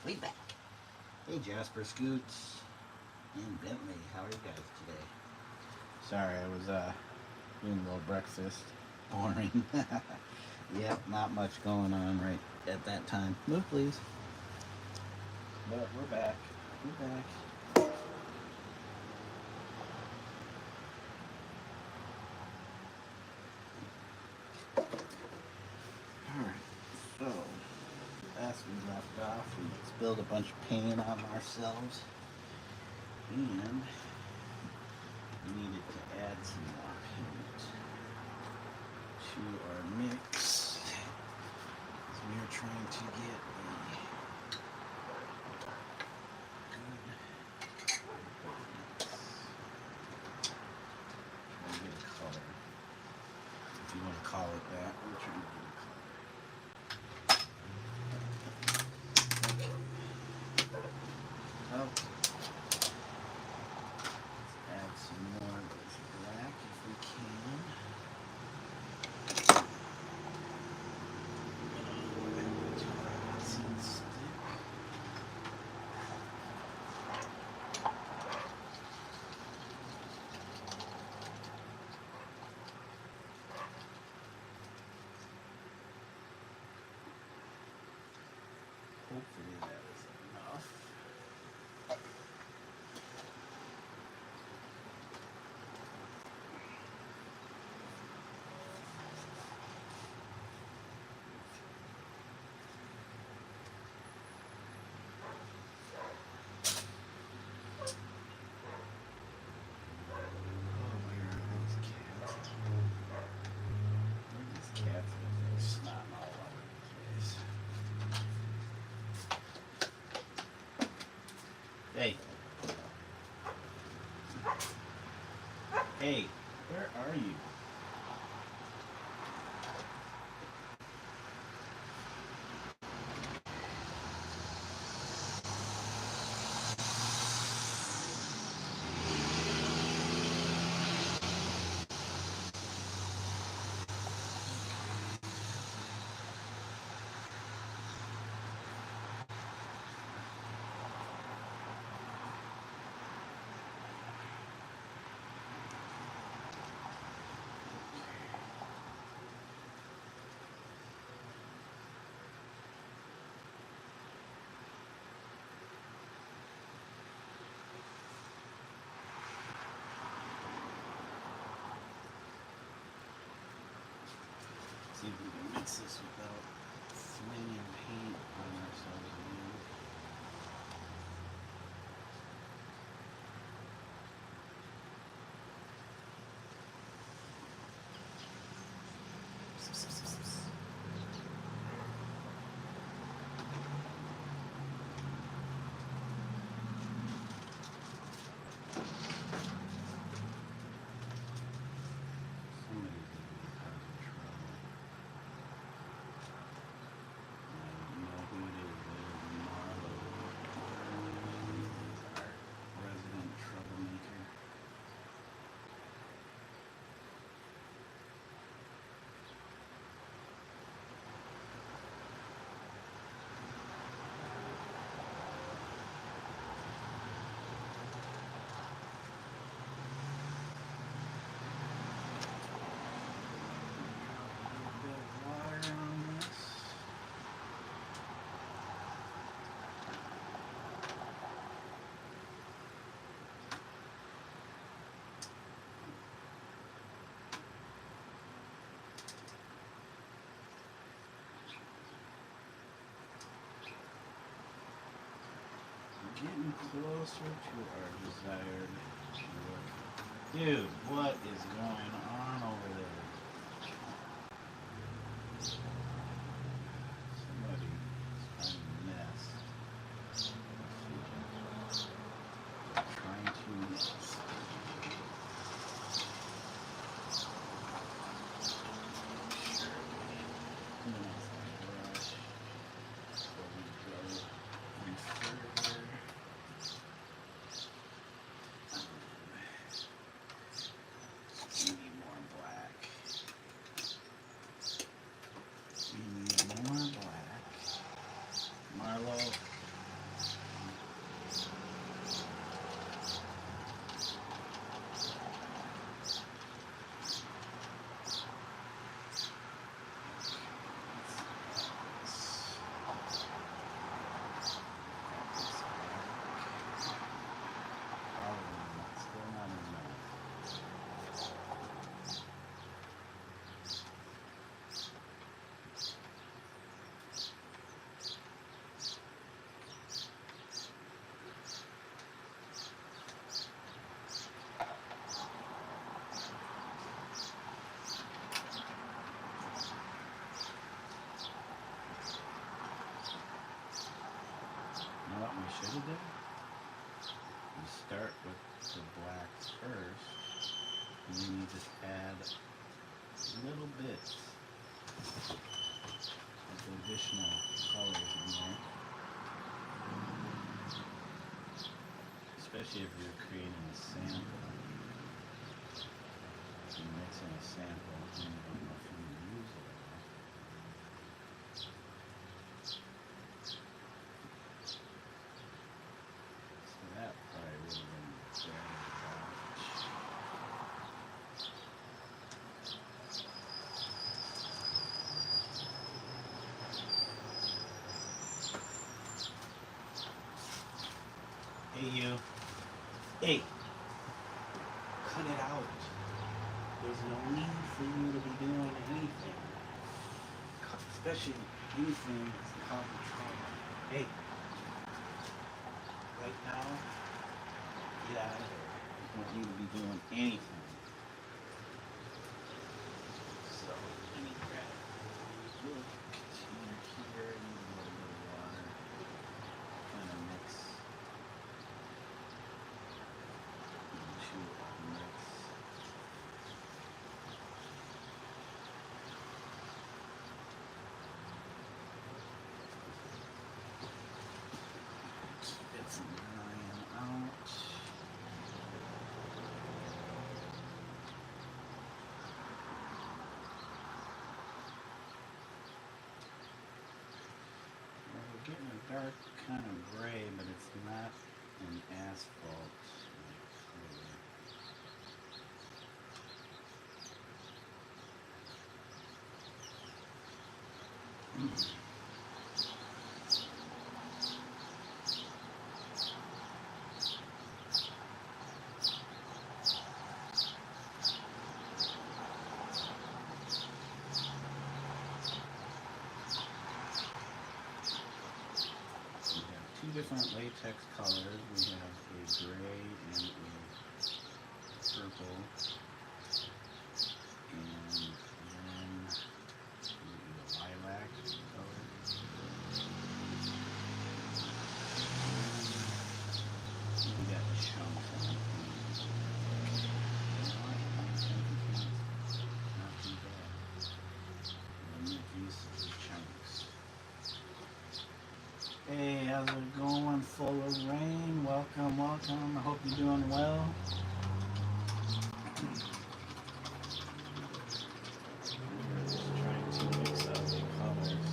way back. Hey Jasper, Scoots, and Bentley. How are you guys today? Sorry, I was doing a little breakfast. Boring. Yep, not much going on right at that time. Move, please. But we're back. We're back. Alright, so last we left off, we spilled a bunch of paint on ourselves, and we needed to add some more paint to our mix. So we are trying to get a color, if you want to call it that. We're trying to get a color. Okay. Oh. Let's add some more of this black if we can. Hopefully that is enough. Oh, where are these cats? Where are these cats with their snot all over the place? Hey. Hey, where are you? See if we can mix this without flinging paint on ourselves again. Somebody's giving me causing trouble. I don't know who it is, but it is Marlo. He's our resident troublemaker. A bit of water on this. We're getting closer to our desired look. Dude, what is going on over there? Somebody is trying to mess. Trying to mess. Before we go any further. We need more black. good. You start with the blacks first, and then you just add little bits of the additional colors in there. Especially if you're creating a sample. If you're mixing a sample, and you don't know if you can use it or not. So that probably would have been better. Hey you. Hey! Cut it out. There's no need for you to be doing anything. Especially anything that's causing trouble. Hey! Right now, get out of there. I don't want you to be doing anything. So, let me grab a little container here and a little bit of water. Kind of mix. Get some drying out. Well, we're getting a dark kind of gray, but it's not an asphalt color. Two different latex colors. We have a gray and a purple. And then a lilac color. We got chunks on it. Not too bad. We'll make use of the chunks. Hey, how's it going? Full of rain. Welcome, welcome. I hope you're doing well. We're just trying to mix up the colors.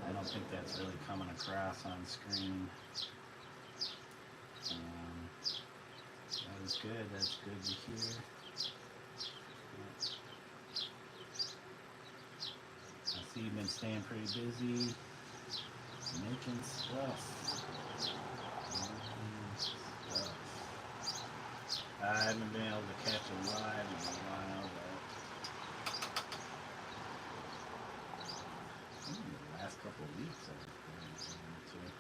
I don't think that's really coming across on screen. That is good. That's good to hear. I see you've been staying pretty busy, making stuff. I haven't been able to catch a live in a while, but I think the last couple of weeks I've been into it.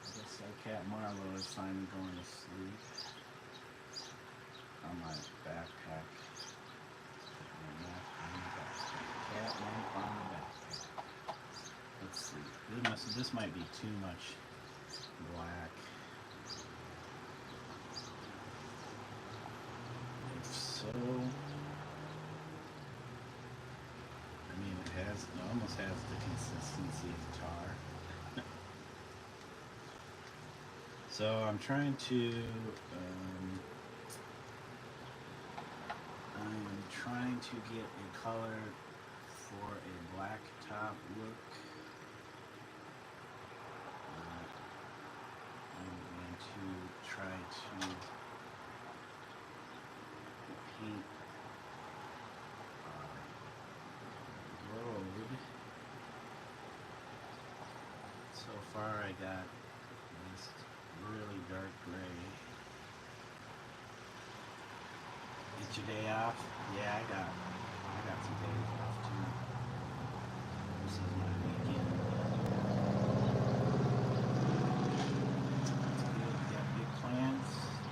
I guess our cat Marlo is finally going to sleep on my backpack. Cat lamp on the backpack. Let's see. This might be too much black. If so, I mean it almost has the consistency of tar. So I'm trying to get a color for a black top look. I'm going to try to paint road. So far I got this really dark gray. It's your day off? Yeah, I got some days off too. This is my weekend. That's good. You got big plans?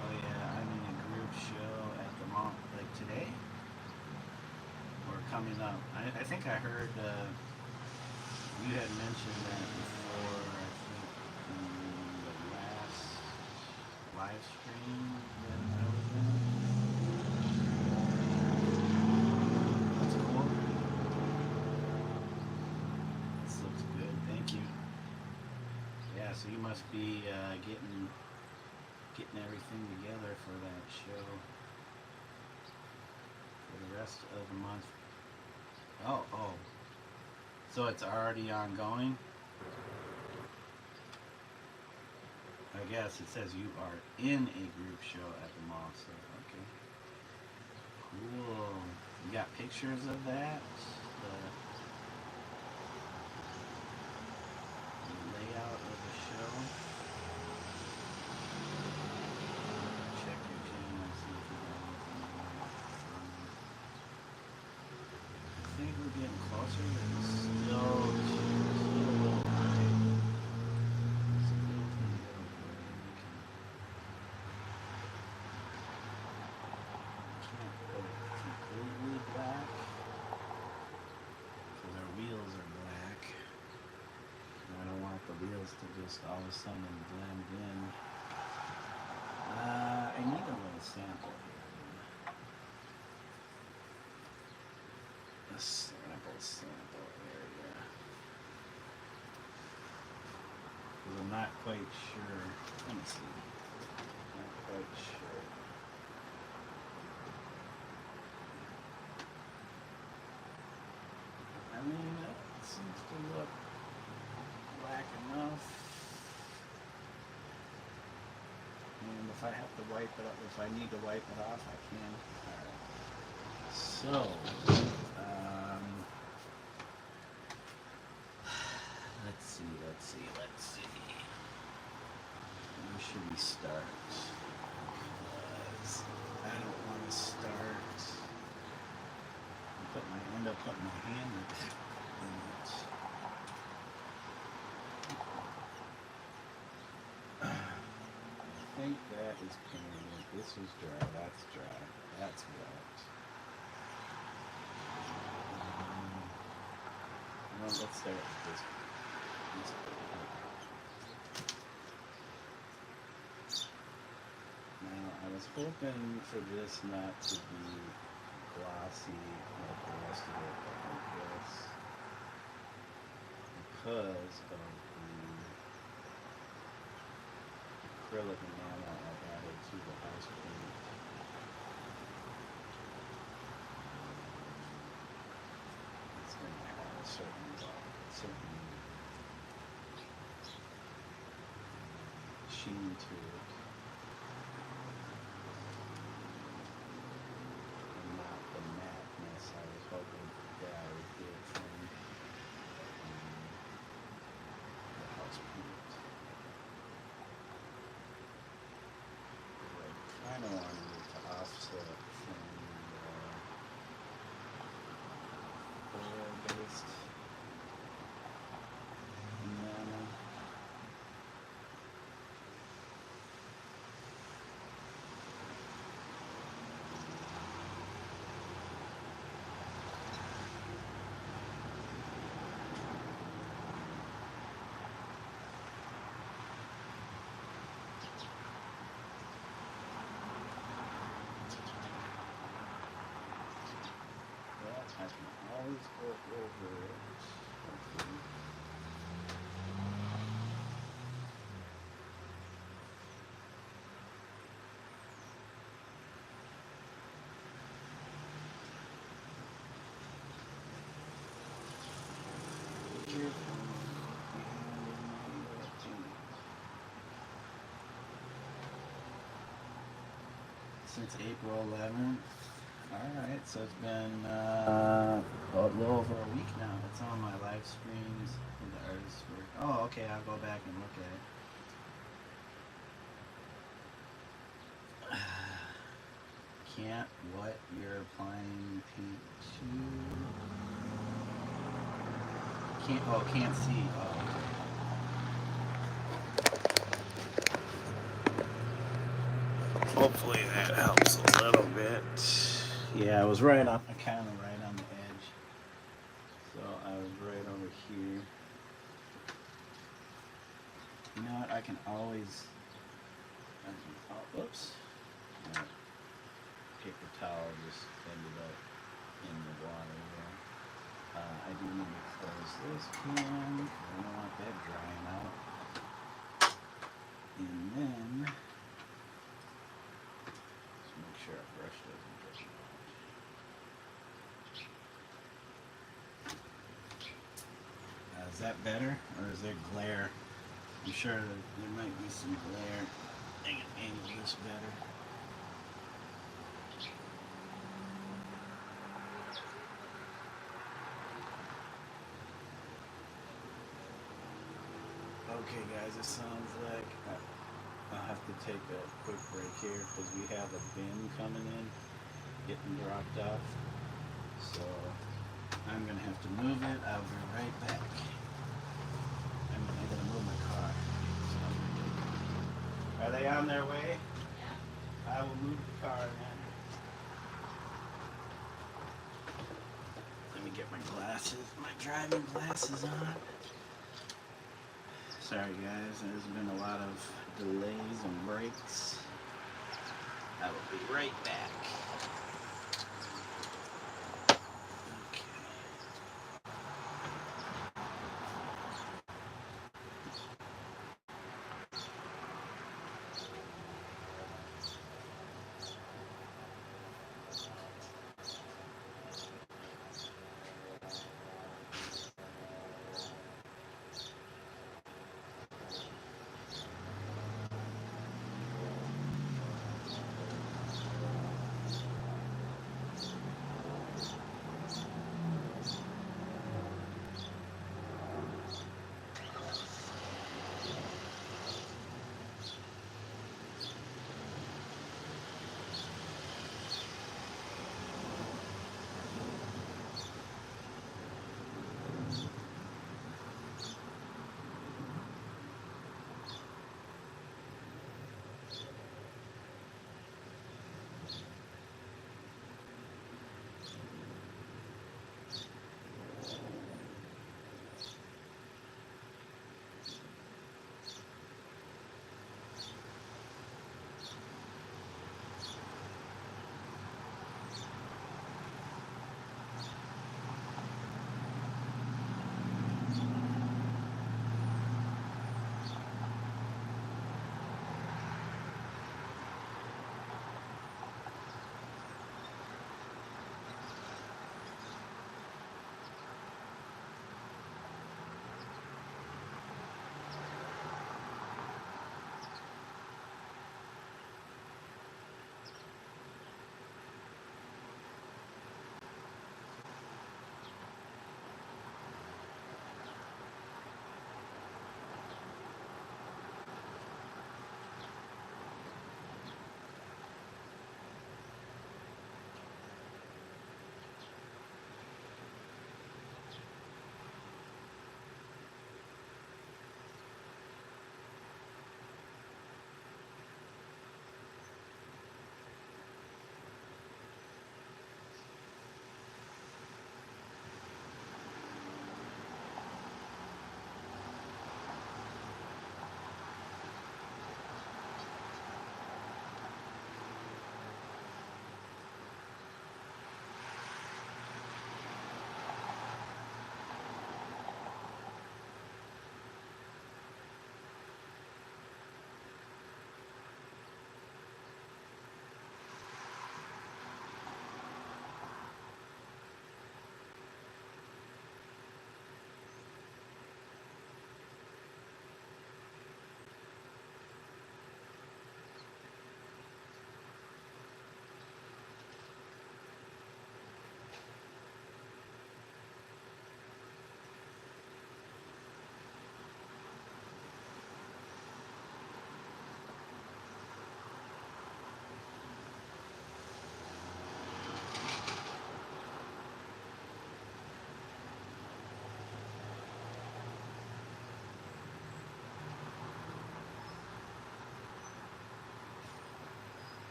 Oh yeah, I'm in a group show at the mall, like today? Or coming up. I think I heard You had mentioned that before, I think, in the last live stream that I was in. That's cool. This looks good. Thank you. Yeah, so you must be getting everything together for that show for the rest of the month. Oh. So it's already ongoing? I guess it says you are in a group show at the mall, so okay. Cool. You got pictures of that? The layout of the show? Check your channel, see if you got anything there. I think we're getting closer, but it's still a little high. Still a little break. Can't put it completely black because our wheels are black. I don't want the wheels to just all of a sudden blend in. I need a little sample here. A sample area. Because I'm not quite sure. Let me see. Not quite sure. I mean, that seems to look black enough. And if I have to wipe it up, if I need to wipe it off, I can. Alright. So, let's see. Where should we start? Because I don't want to start. End up putting my hand in it. I think that is painted. This is dry. That's dry. That's wet. Well, let's start with this. Now, I was hoping for this not to be glossy like the rest of it, but I guess because of the acrylic enamel I added to the house paint. It's going to have a certain sheen to it. And not the matteness I was hoping that I would get from the house paint. I kind of wanted it to offset from the oil-based enamel. I can always go over it. Okay. Since April 11th. Alright, so it's been a little over a week now. It's on my live streams in the artist's work. Oh, okay, I'll go back and look at it. Can't what you're applying paint to? Can't see. Oh, okay. Hopefully that helps a little bit. Yeah, I was kind of right on the edge. So I was right over here. I can always, oops, paper towel just ended up in the water here. I do need to close this can. I don't want that drying out. And then, let's make sure our brush doesn't get involved. Is that better, or is there glare? I'm sure that there might be some glare. I can angle this better. Okay guys, it sounds like I'll have to take a quick break here because we have a bin coming in, getting dropped off. So I'm going to have to move it. I'll be right back. I'm going to move my car. So, are they on their way? Yeah. I will move the car then. Let me get my glasses, my driving glasses on. Sorry guys, there's been a lot of delays and breaks. I will be right back.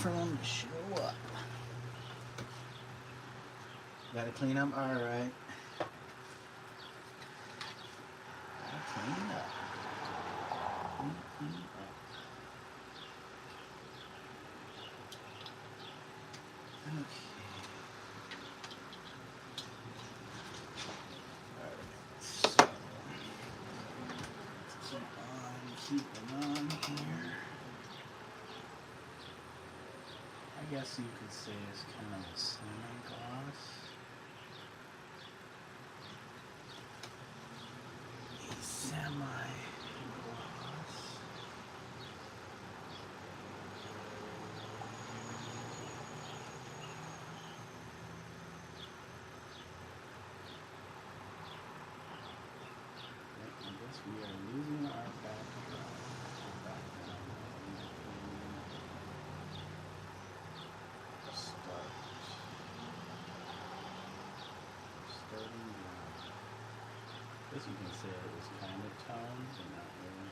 for them to show up. Gotta clean up, alright. Gotta clean up. Clean up. Okay. Alright, so let's keep on here. I guess you could say it's kind of a semi-gloss. A semi-gloss. I guess we are losing our background. Starting ground. I guess you can say it was kind of toned, but not really.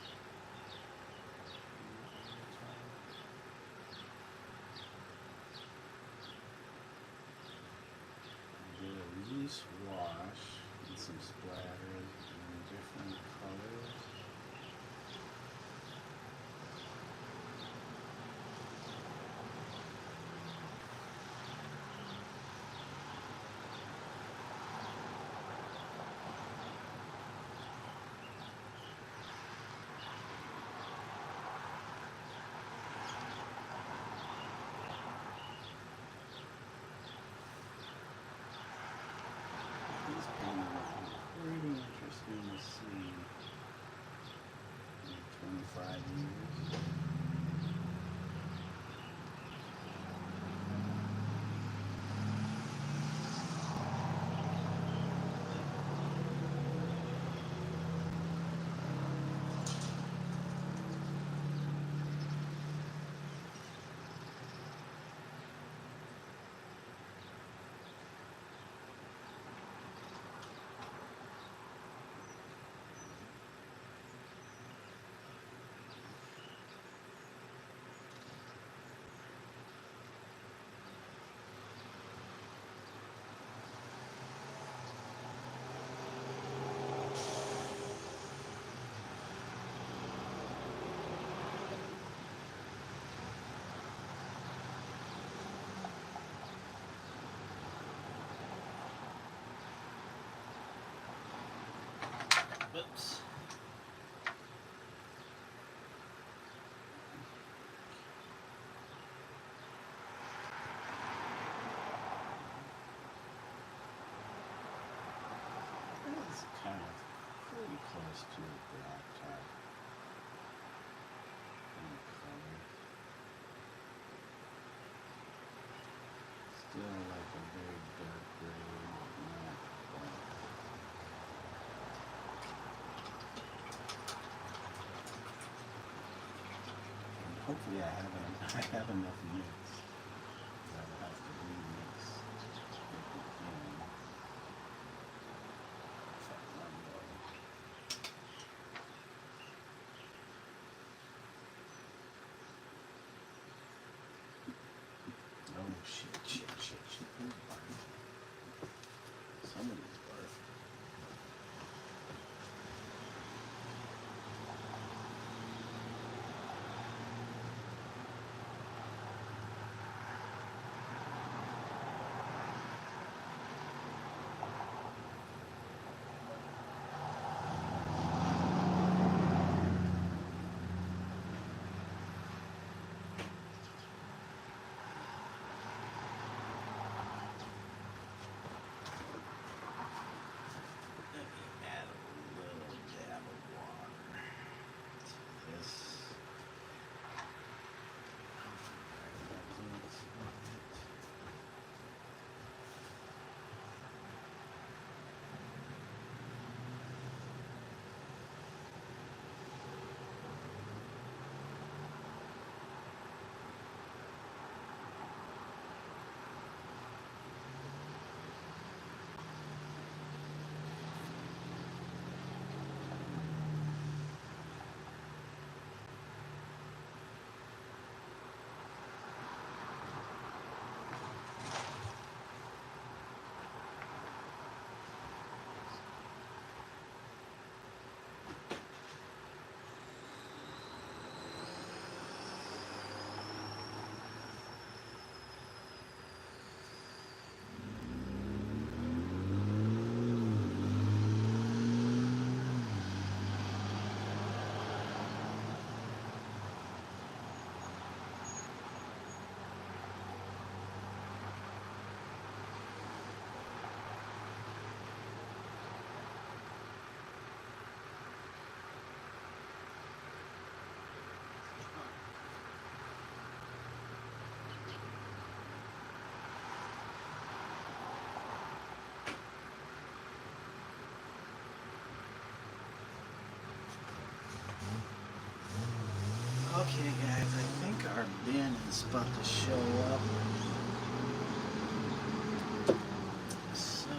I did a loose wash and some splatters in different colors. These paintings are pretty interesting to see in 25 years. Oops. It's kind of pretty close to a black top in color. Still like a very dark gray, but not black. And hopefully I have enough mix. I will have to remix at the end. Oh shit. Who's barf? Somebody's barf. It's about to show up. So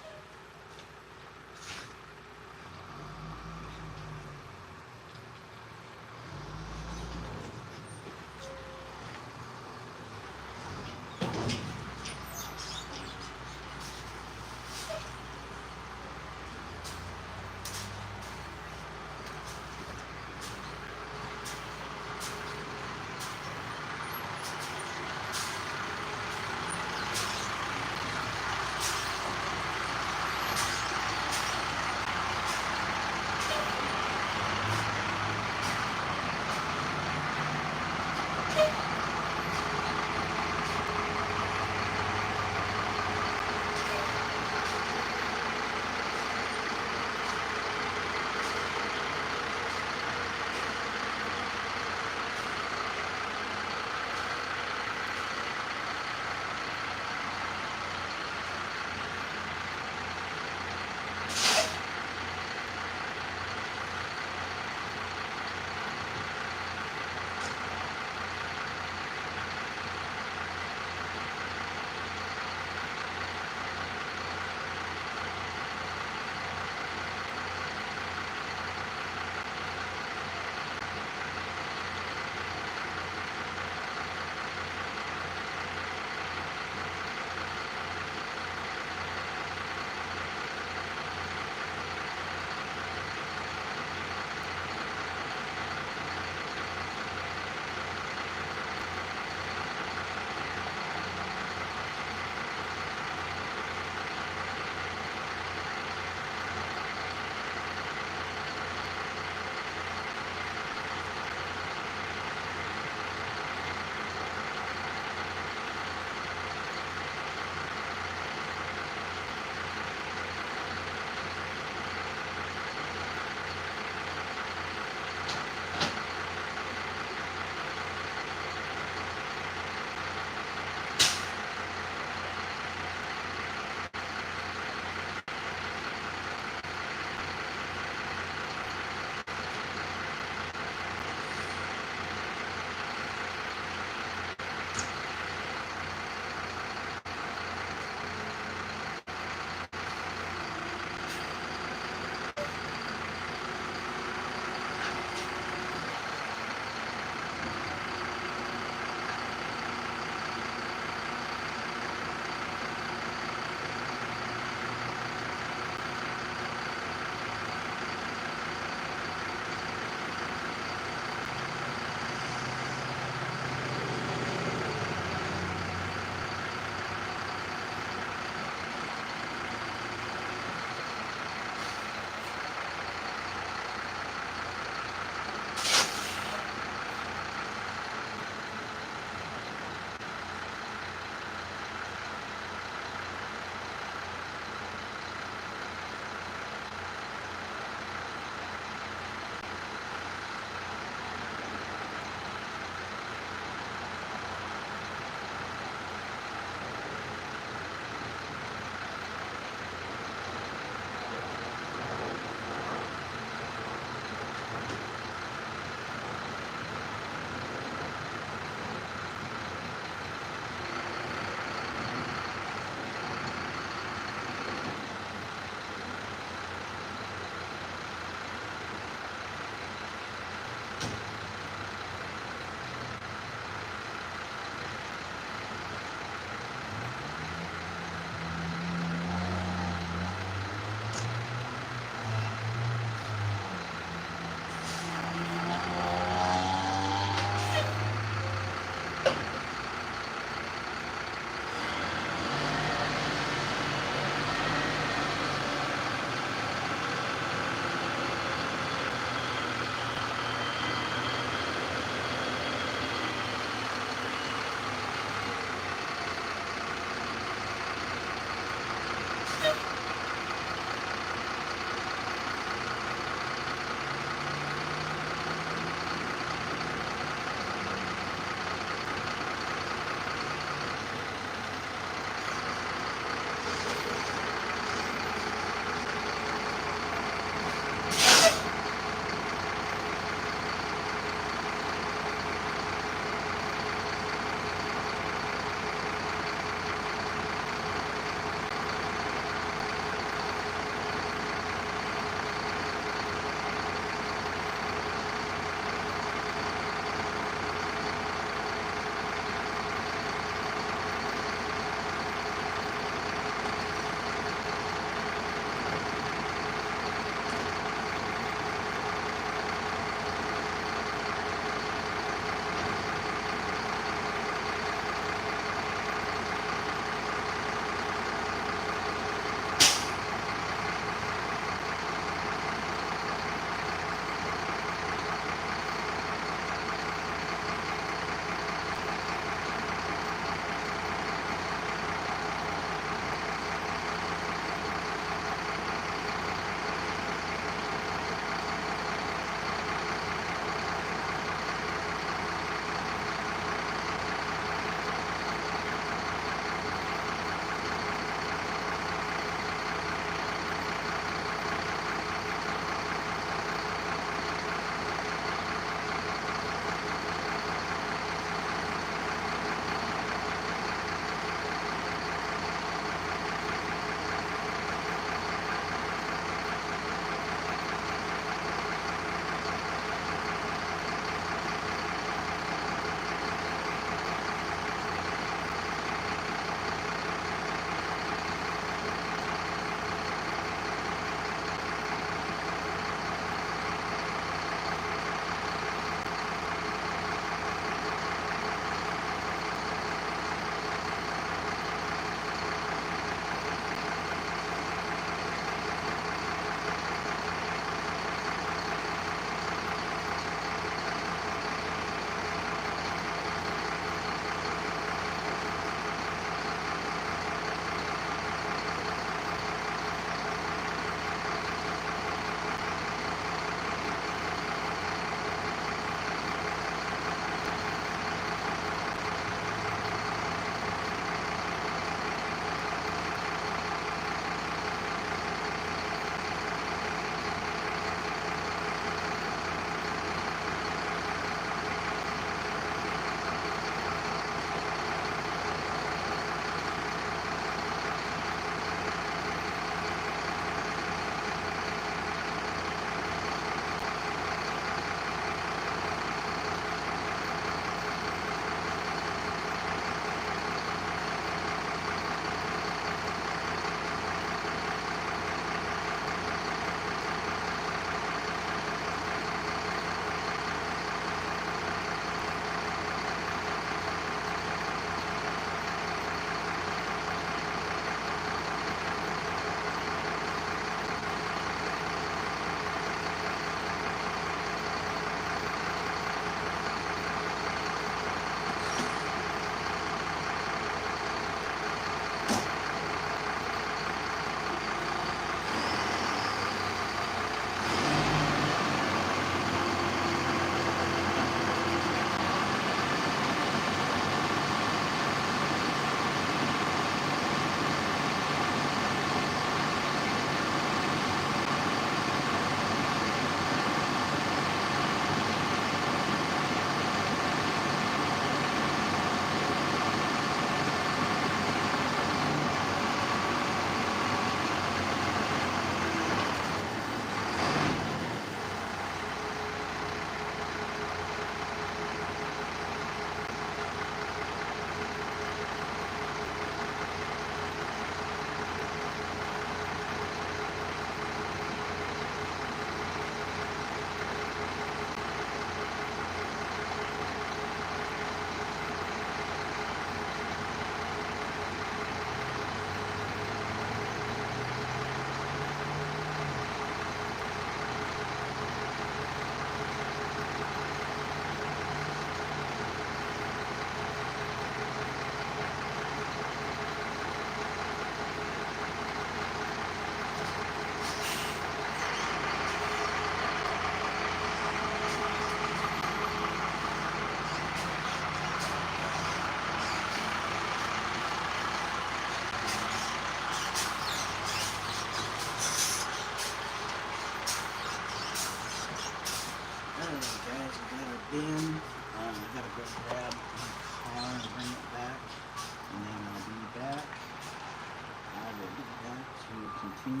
continue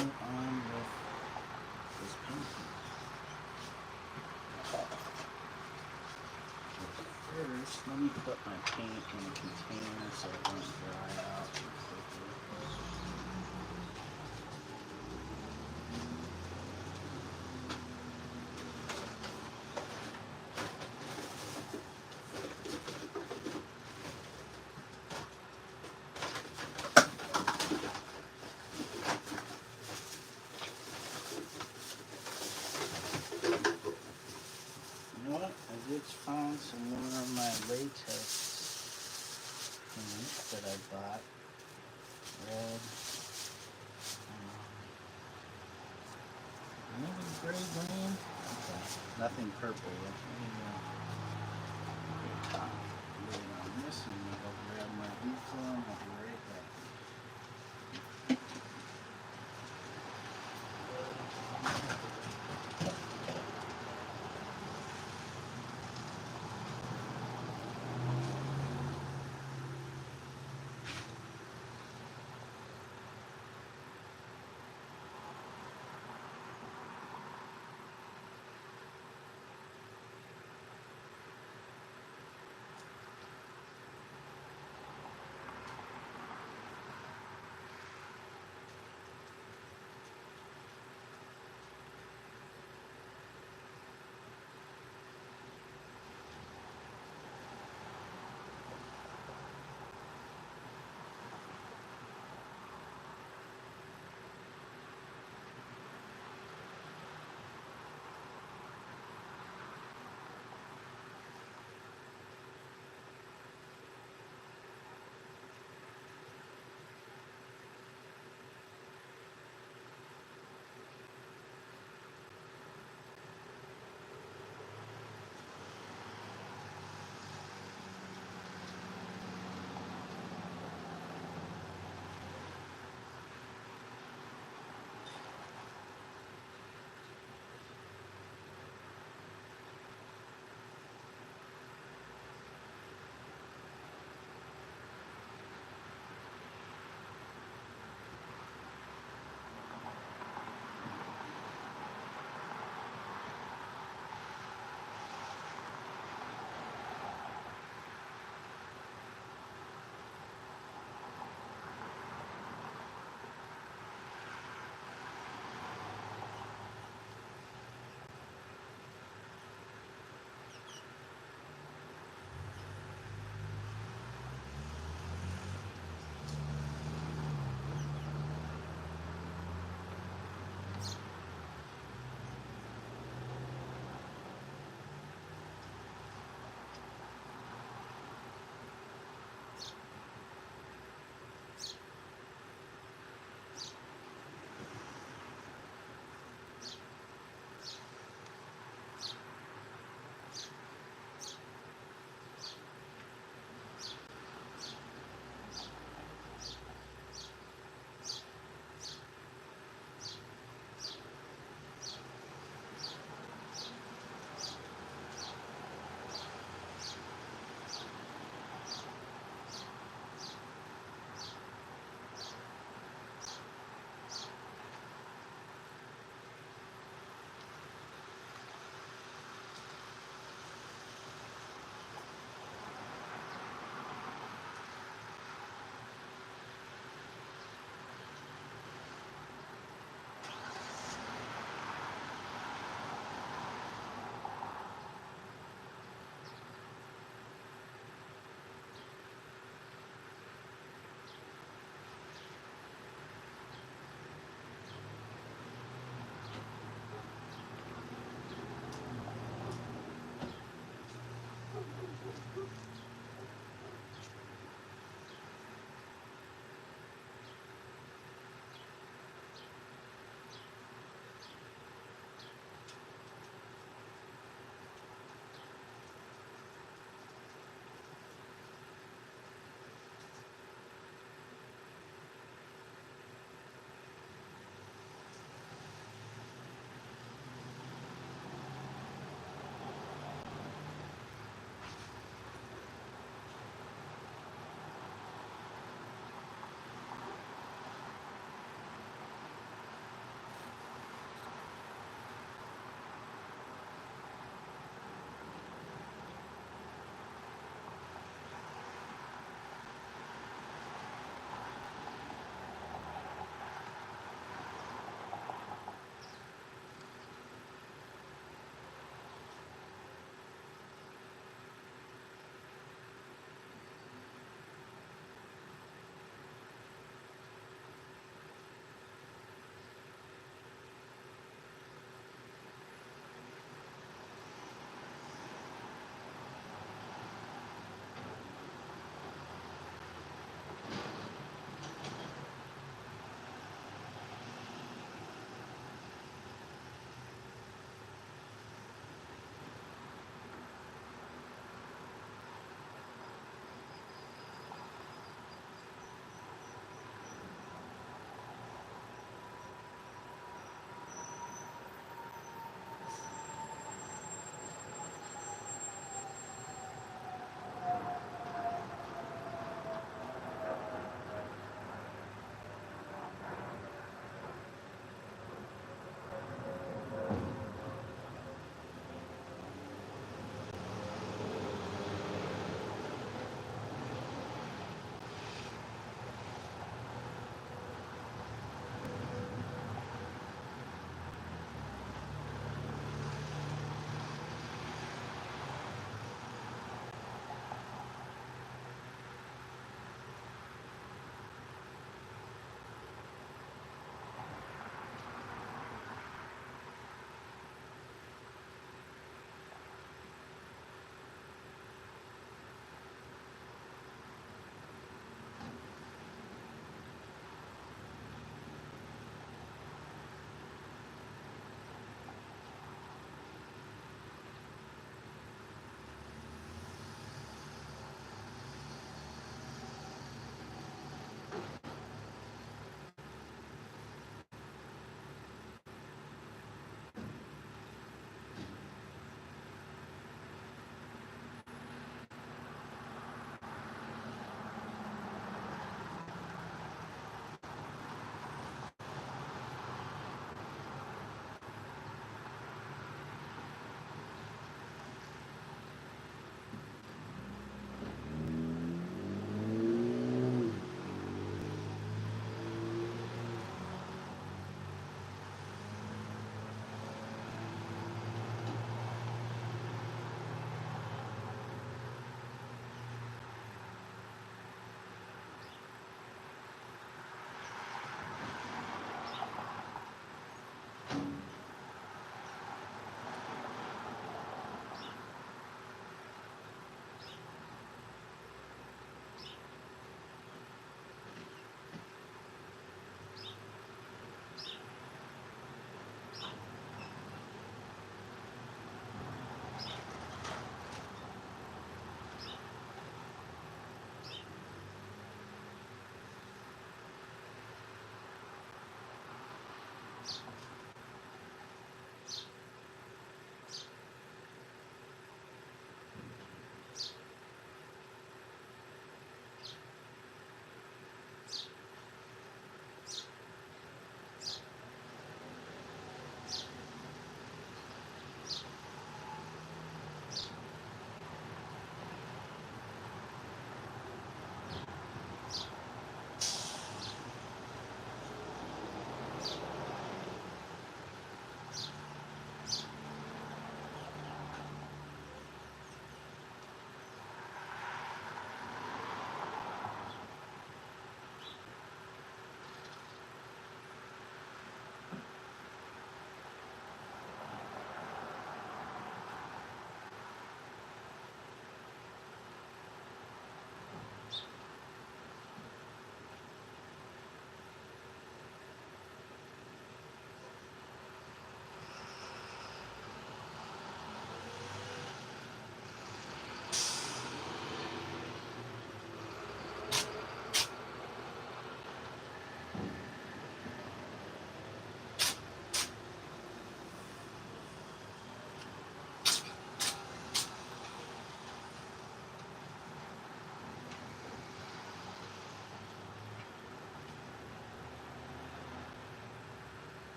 on with this painting. But first, let me put my paint in a container so it won't dry out too quickly. You know what? I just found some more of my latex paint that I bought. Red. Maybe gray green. Okay. Nothing purple yet. Let me put top lid on this and then I'll grab my refill and I'll be right back.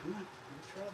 Come on, no trouble.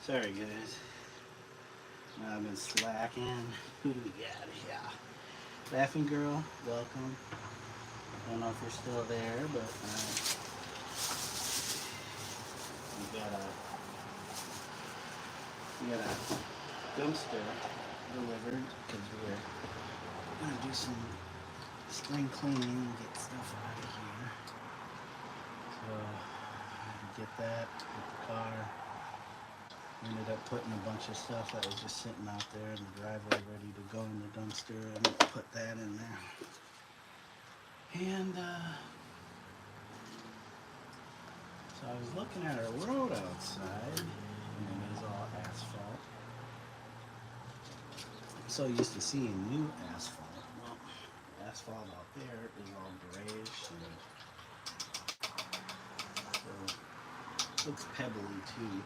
Sorry guys, I've been slacking. Who do we got here? Laughing Girl, welcome. I don't know if you're still there, but we got a dumpster delivered because we're gonna do some spring cleaning and get stuff out of here. So get that, get the car. Ended up putting a bunch of stuff that was just sitting out there in the driveway ready to go in the dumpster and put that in there. And so I was looking at our road outside and it is all asphalt. I'm so used to seeing new asphalt. Well, asphalt out there is all grayish and so looks pebbly too.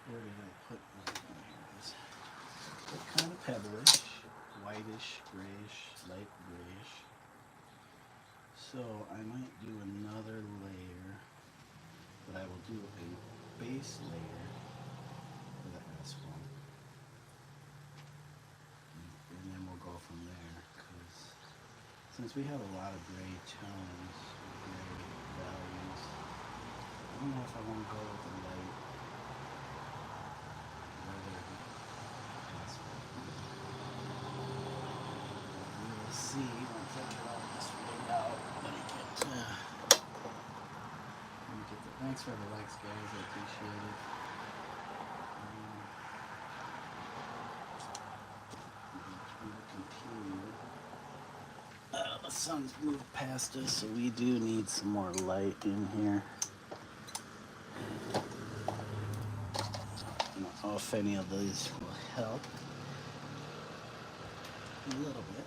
Where did I put my here? Look kind of pebbleish, whitish, grayish, light grayish. So I might do another layer, but I will do a base layer for the asphalt. And then we'll go from there, because Since we have a lot of gray tones, gray values, I don't know if I want to go with the light weather aspect. We will see once I get all this figured out. Let me get the thanks for the likes, guys. I appreciate it. The sun's moved past us, so we do need some more light in here. I don't know if any of these will help a little bit.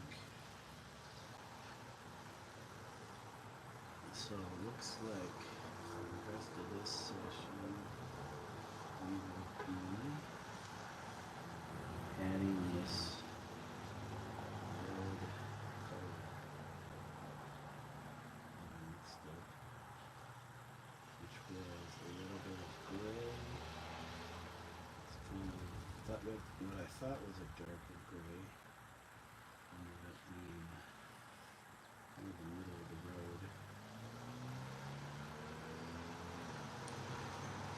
Okay. So it looks like for the rest of this session, we will be adding this red color stuff, which was a little bit of gray. It's kind of what I thought was a darker gray, ended up being kind of the middle of the road.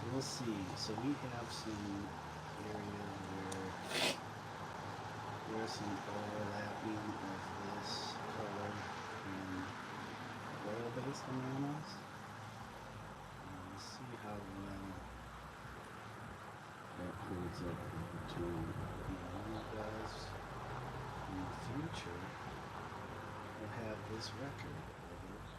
So we'll see. So we have some areas where there's some overlapping of this color and oil-based enamel's. Let's see how well that holds up to guys. In the future, we'll have this record of it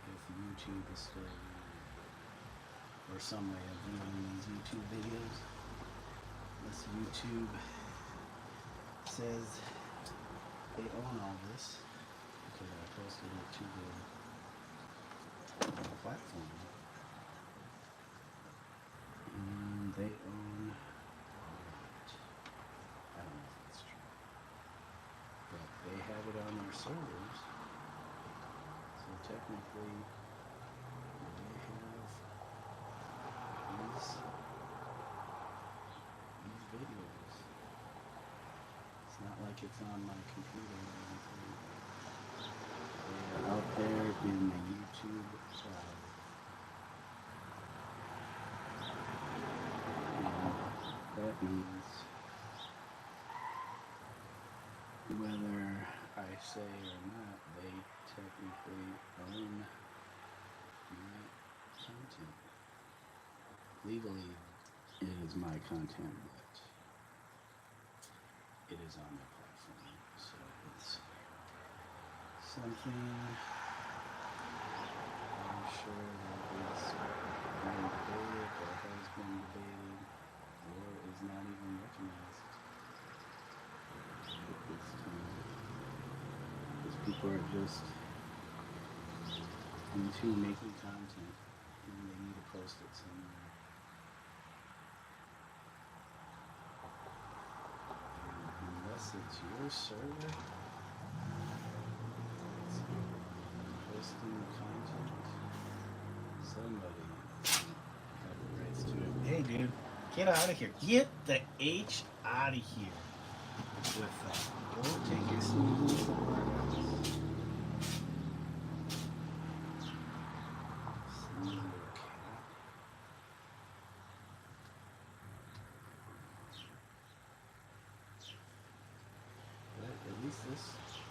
if YouTube is still around, or some way of viewing these YouTube videos. Unless YouTube says they own all this, because I posted it to the platform, and they own all of it. I don't know if that's true, but they have it on their servers, so technically they have these videos. It's not like it's on my computer or anything. They are out there in the YouTube cloud. And that means whether I say or not, they technically own my content. Legally, it is my content, but it is on the platform, so it's something I'm sure that is being debated or has been debated or is not even recognized at this time, because people are just into making content and they need to post it somewhere. Unless it's your server that's posting content, somebody has the rights to it. Hey dude, get out of here. Get the H out of here with that. Go take your snooze somewhere else. Snooze little cat. But at least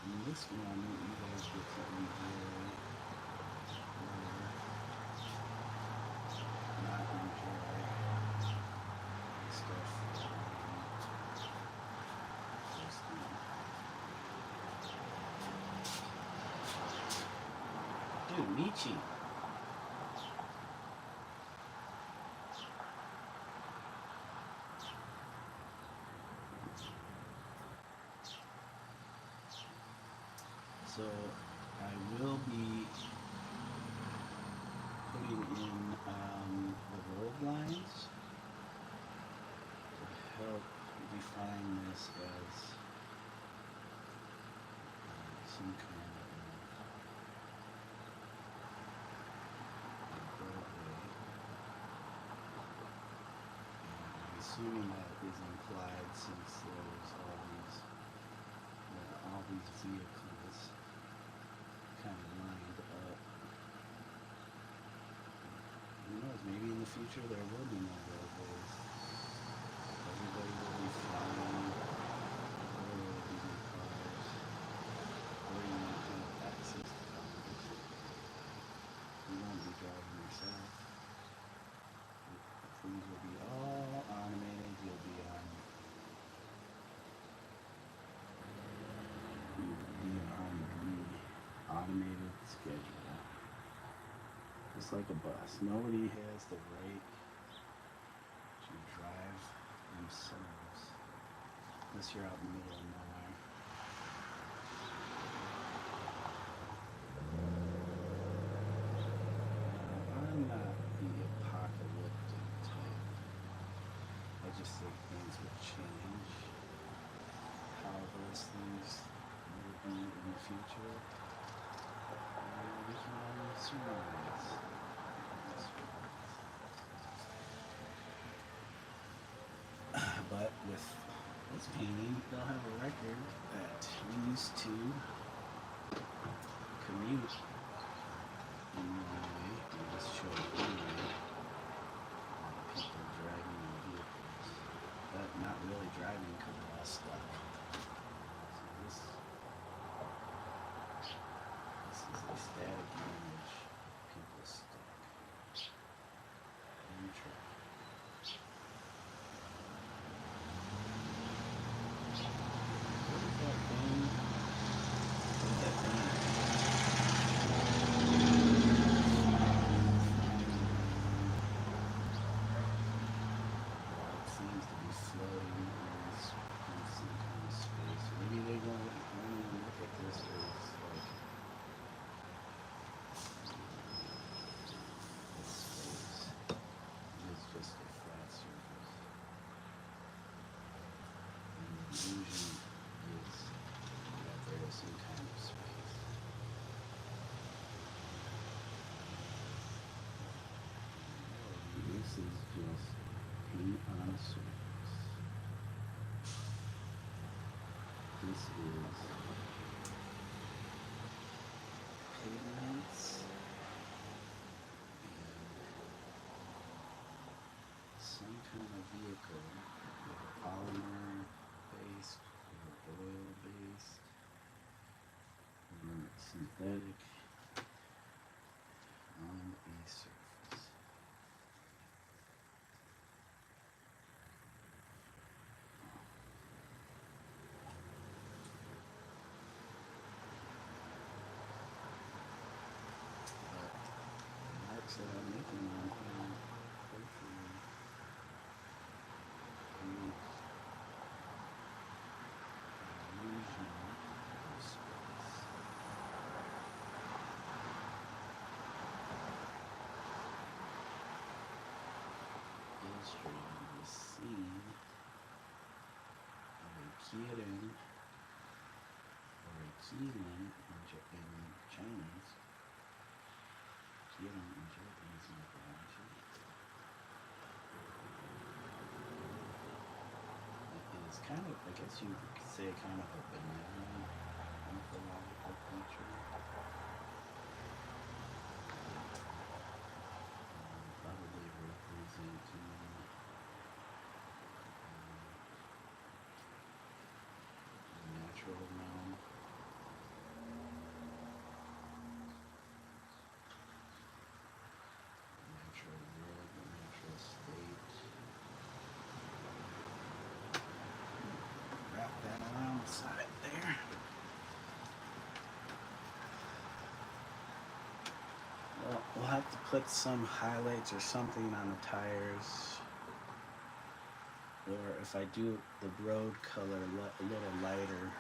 in this moment, you guys get to enjoy or not enjoy stuff. Dude, Michi. So I will be putting in the road lines to help define this as some kind of roadway. I'm assuming that is implied since there's all these vehicles kind of lined up. Who knows, maybe in the future there will be no roadways. Everybody will be flying, there will be no cars, or you might have access to cars. You won't be driving yourself. Things will be all automated, you'll be on the automated schedule. Just like a bus. Nobody has the right to drive themselves unless you're out in the middle of nowhere. I'm not the apocalyptic type. I just think things will change. How those things will be in the future. We can only surmise. But with this painting, they'll have a record that we used to commute in Norway. We just showed Norway. People driving in vehicles, but not really driving because they're all stuck. So this is a static image. People stuck in traffic. This is just paint on a surface. This is pigments and some kind of vehicle, either polymer based or oil based, and then it's synthetic on a surface. That I'm making on here, hopefully use illusion of space. Illustrating the scene of a Qilin or a Qilin in Chinese. Qilin in Japanese mythology. It is kind of, I guess you could say, kind of a benevolent mythological creature. Probably representing the natural realm. Side there. Well, we'll have to put some highlights or something on the tires, or if I do the road color a little lighter,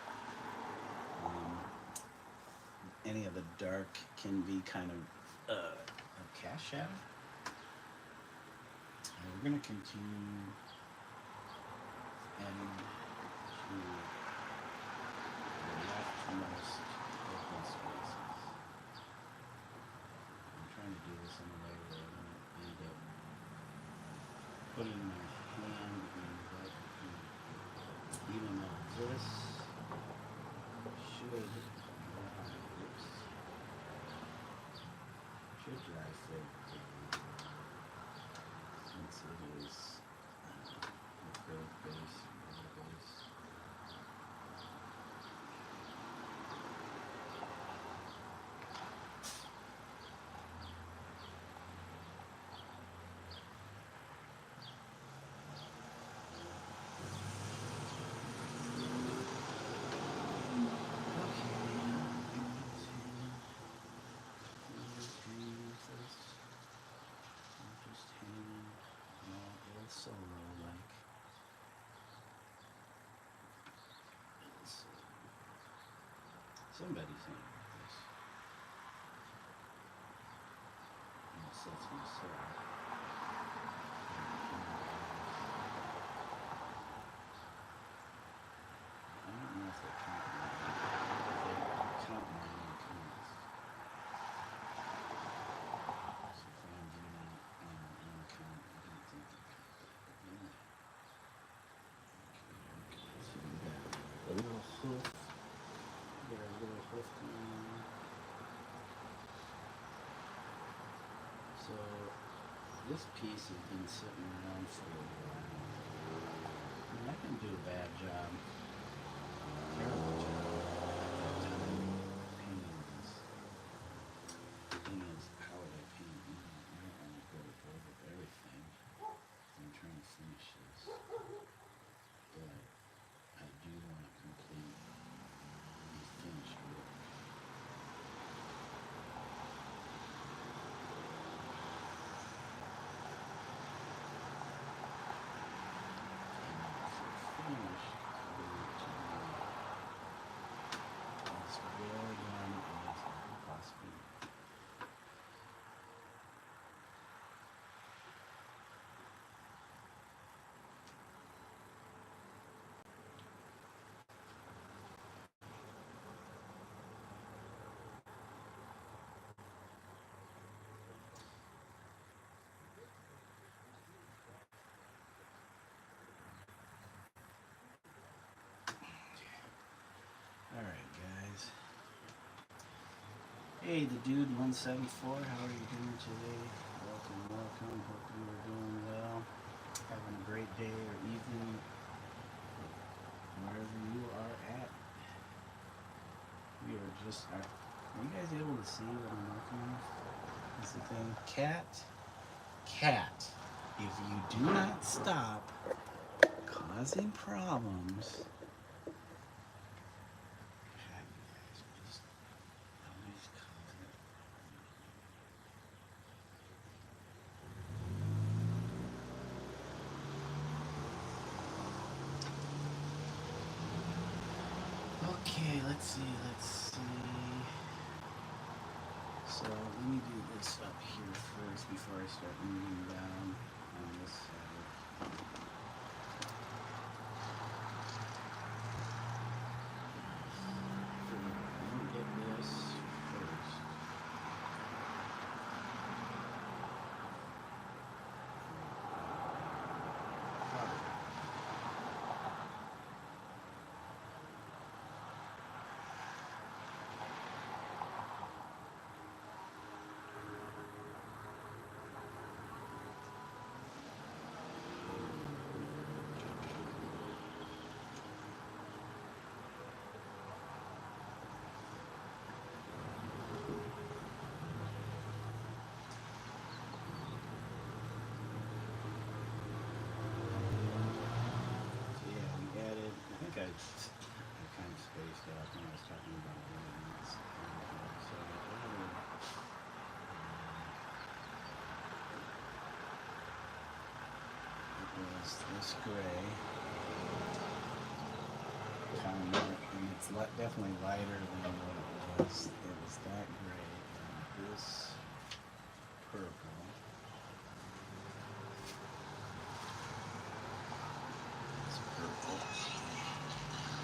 any of the dark can be kind of a cast shadow. And we're going to continue and leftmost open spaces. I'm trying to do this in a way where I don't end up putting my hand in that, even though this should Somebody's name this. And it sets myself. I don't know if they count my comments. So if I'm doing an count, I don't think they count that. But yeah. Okay. So we got a little hoof. Get our little hoof going on. So this piece has been sitting around for a while. And I can do a bad job, terrible job at painting this. The thing is, how would I paint? I don't want to go over everything. I'm trying to finish this. But I do want to complete the finished work. Finished as well done as I could possibly. Alright guys. Hey the dude 174, how are you doing today? Welcome, welcome. Hope you are doing well. Having a great day or evening wherever you are at. We are just are you guys able to see what I'm working on? Is the thing cat. If you do not stop causing problems. Okay, let's see. So let me do this up here first before I start moving down on this side. I'm gonna get this first. I kind of spaced out when I was talking about this. So it was this gray, kind of more, and it's definitely lighter than what it was. It was that gray, and this purple. This purple.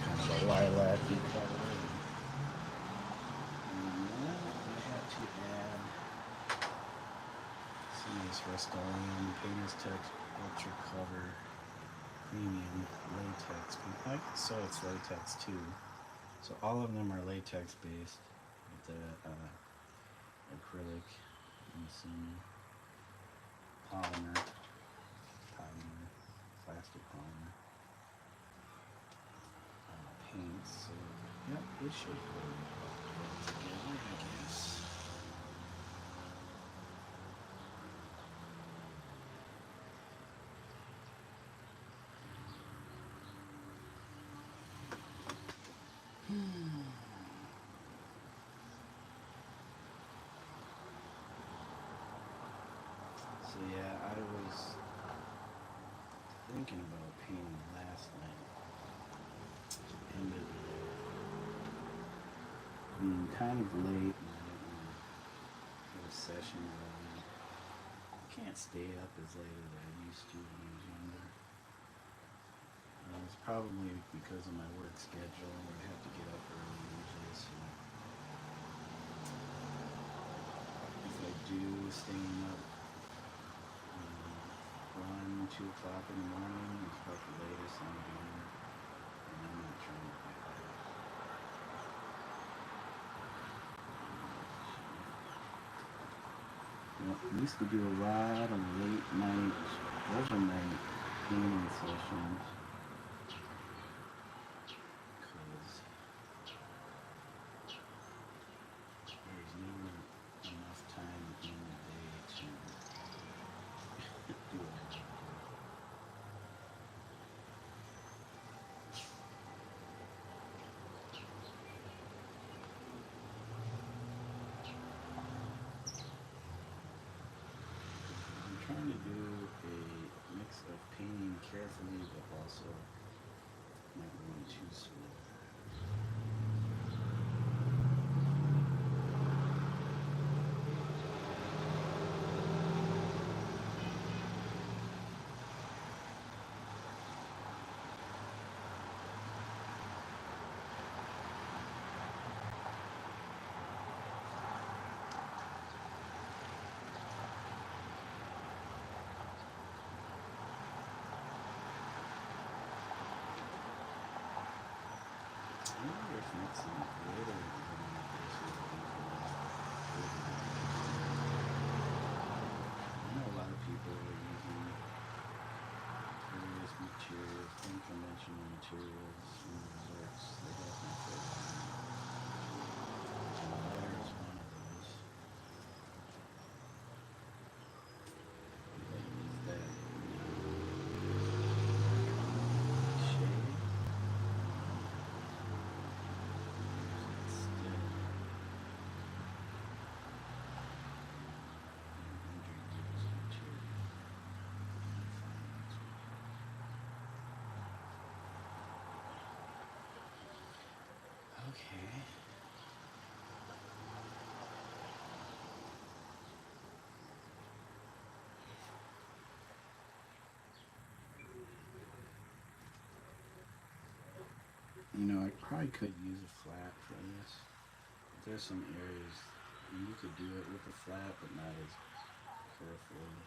Kind of a lilac-y color. And then I had to add some of this Rust-Oleum Painter's Touch Ultra Cover Premium Latex. So it's latex too. So all of them are latex based with the acrylic and some plastic polymer. Paints, so yep, it should hold together, I guess. So yeah, I was thinking about painting last night. Ended being kind of late, and I didn't want to get a session going. I can't stay up as late as I used to when I was younger. It's probably because of my work schedule, where I have to get up early usually, so if I do stay up 1, 2 o'clock in the morning, it's about the latest I'm doing, and I'm not trying to do that. Well, I used to do a lot of late night, overnight painting sessions. There's never enough time in the day to do it. I'm trying to do a mix of painting carefully, but also not going too slow. I wonder if mixing glitter is I know a lot of people are using various materials, unconventional materials in their works. They have methods. Glitter is one of those. They use that shade. Okay. You know, I probably could use a flat for this. There's some areas you could do it with a flat, but not as carefully.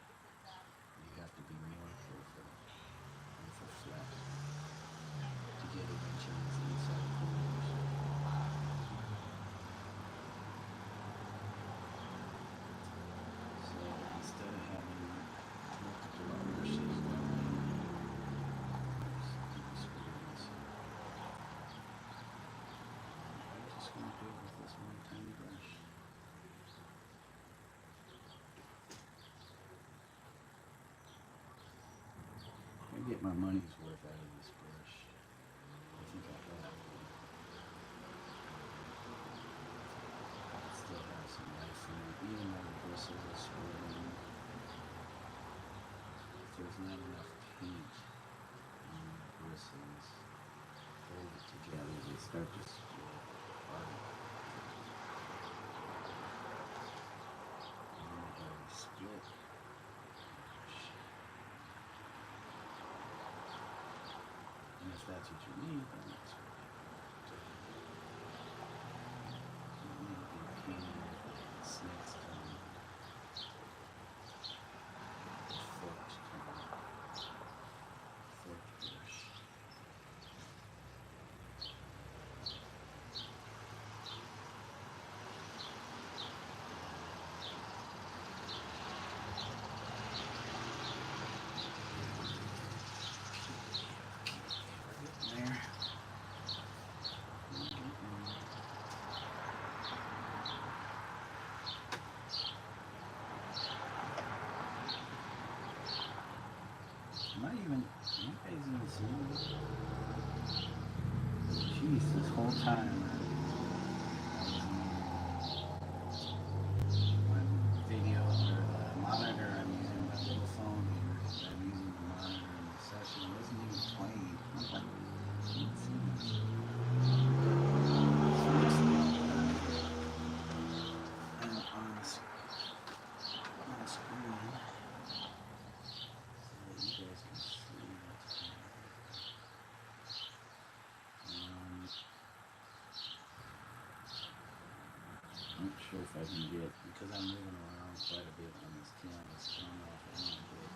You have to be more careful with a flat to get it into these inside corners. So instead of having multiple brushes going, I'm just going to do it with this one tiny brush. I get my money's worth out of this brush. I think I have. It still has some life in it, even though the bristles are swirling. If there's not enough paint on the bristles, hold it together, they start to swirl apart. And then I got a split. And if that's what you need, then that's what you need to be painting with a snake's tongue. Forked tongue. Forked brush. There. Am I you guys even seeing this? Jeez, this whole time my video or the monitor I'm using, my little phone here, I'm using the monitor in the session, it wasn't even playing. I'm like, I can't see this. sure if I can get, because I'm moving around quite a bit on this canvas. I don't know if I want to get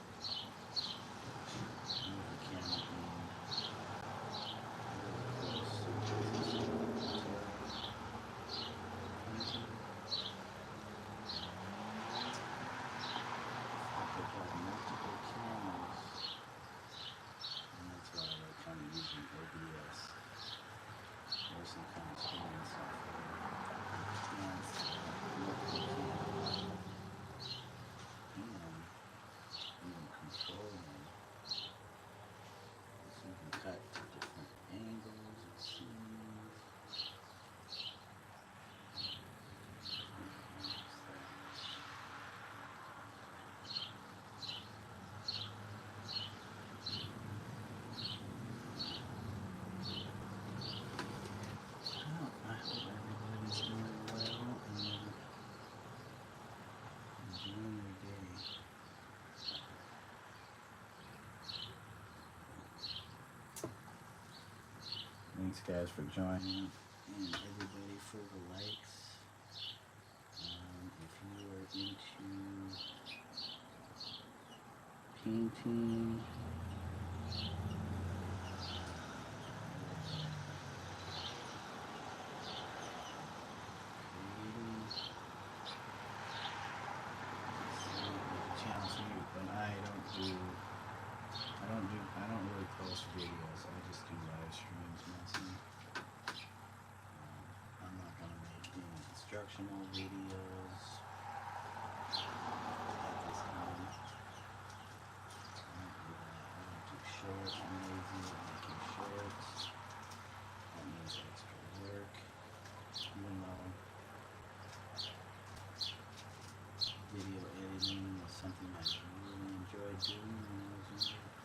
move the camera in really close. I could have multiple cameras, and that's why I like kind of using OBS or some kind of streaming software. Yes, multiple cameras, and even control them. So you can cut to different angles and scenes. Well, I hope everybody's doing well and enjoying their day. Thanks guys for joining and everybody for the likes. If you are into painting, channel's new, but I don't really post videos. I just do live streams mostly. I'm not gonna make any instructional videos at this time. I don't do shorts. I'm lazy at making shorts. That means extra work, even though video editing was something I really enjoyed doing when I was younger.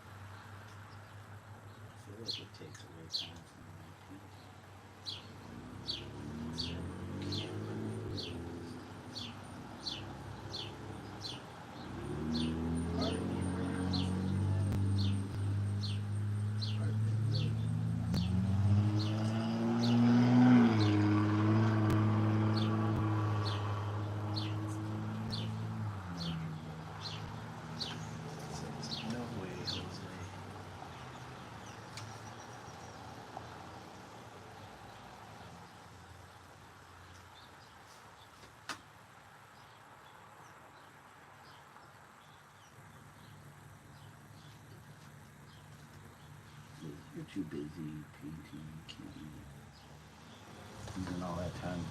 I feel like it takes away time from my painting. No way, Jose. You're too busy painting, you can't be using all that time.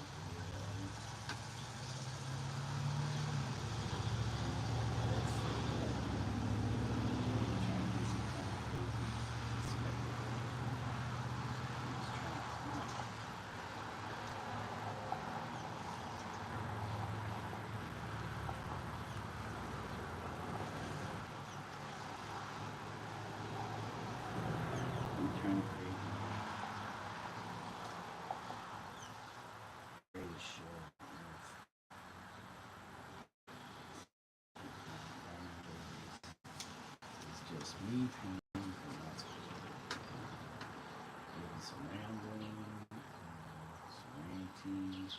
Turn crazy. Very short. It's just me painting, and that's doing some rambling, some ranting.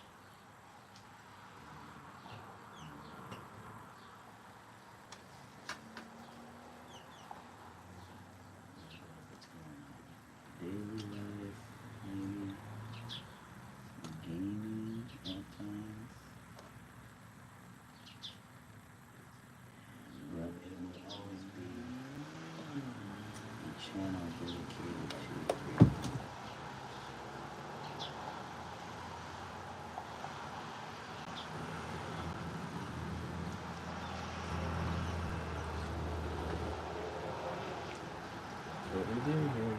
What's going on? Daily life, maybe. Gaming at times. But it will always be a channel dedicated to creativity. What we do here.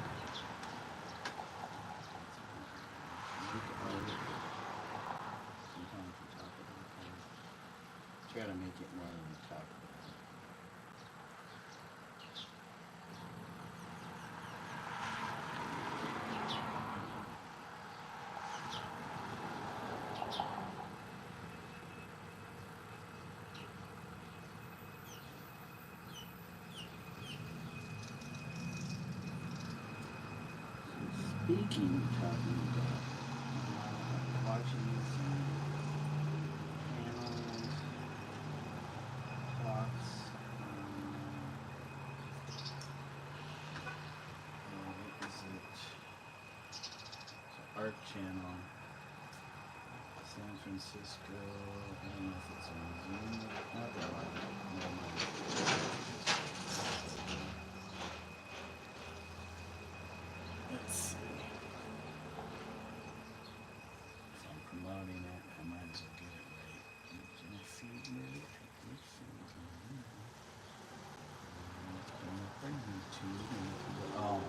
Sometimes you talk about things. Try to make it more than you talk about. Speaking of talking about watching this art channel. San Francisco. I don't know if it's a museum. Not that one. No, no. Let's see. If I'm promoting it, I might as well get it right. Can I feed me? It's gonna bring me to. Oh,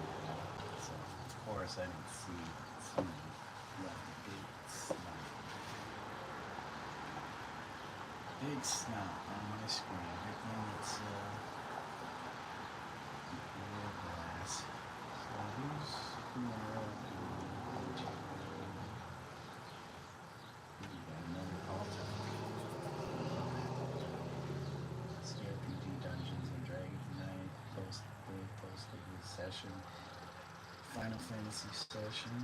so of course I didn't see some left dates. Big snot on my screen. Everything that's real glass. So who's tomorrow? We got another all-time CRPG Dungeons and Dragons night. Posted this session. Final Fantasy session.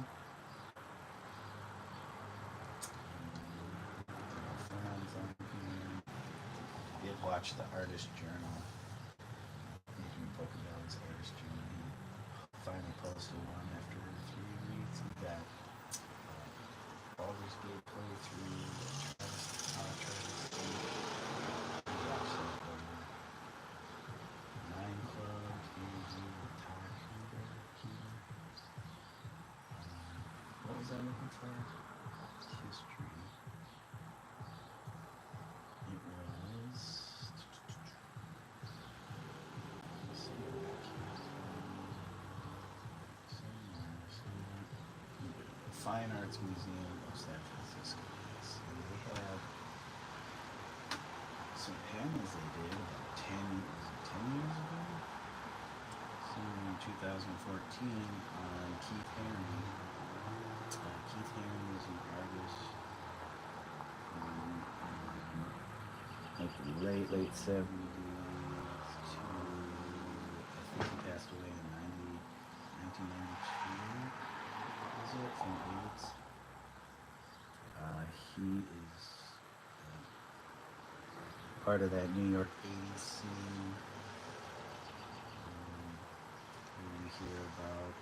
Friends on here. Did watch the artist journal. Adrian Polkadot's artist journal. He finally posted one after 3 weeks. We got Baldur's Gate playthrough. Watch that later. Nine Club, Easy, Todd Heater. What was I looking for? History. It was. Fine Arts Museum of San Francisco. And they have some panels they did about 10 years ago. Somewhere in 2014 on Keith Haring. Keith Haring was an artist from like the late 70s to, I think he passed away in 1992. Is it from AIDS? He is part of that New York 80s scene. We hear about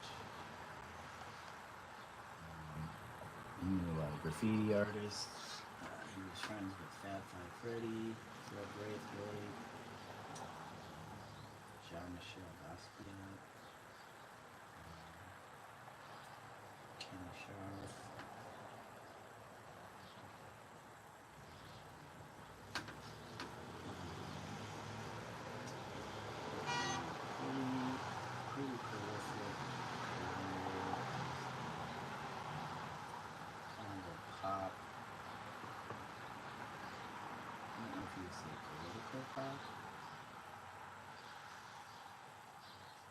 he knew a lot of graffiti artists. He was friends with Fat Five Freddy, Fred Braithwaite, Jean-Michel Basquiat, Kenny Scharf. Pretty prolific. Kind of pop. I don't know if you'd say political pop.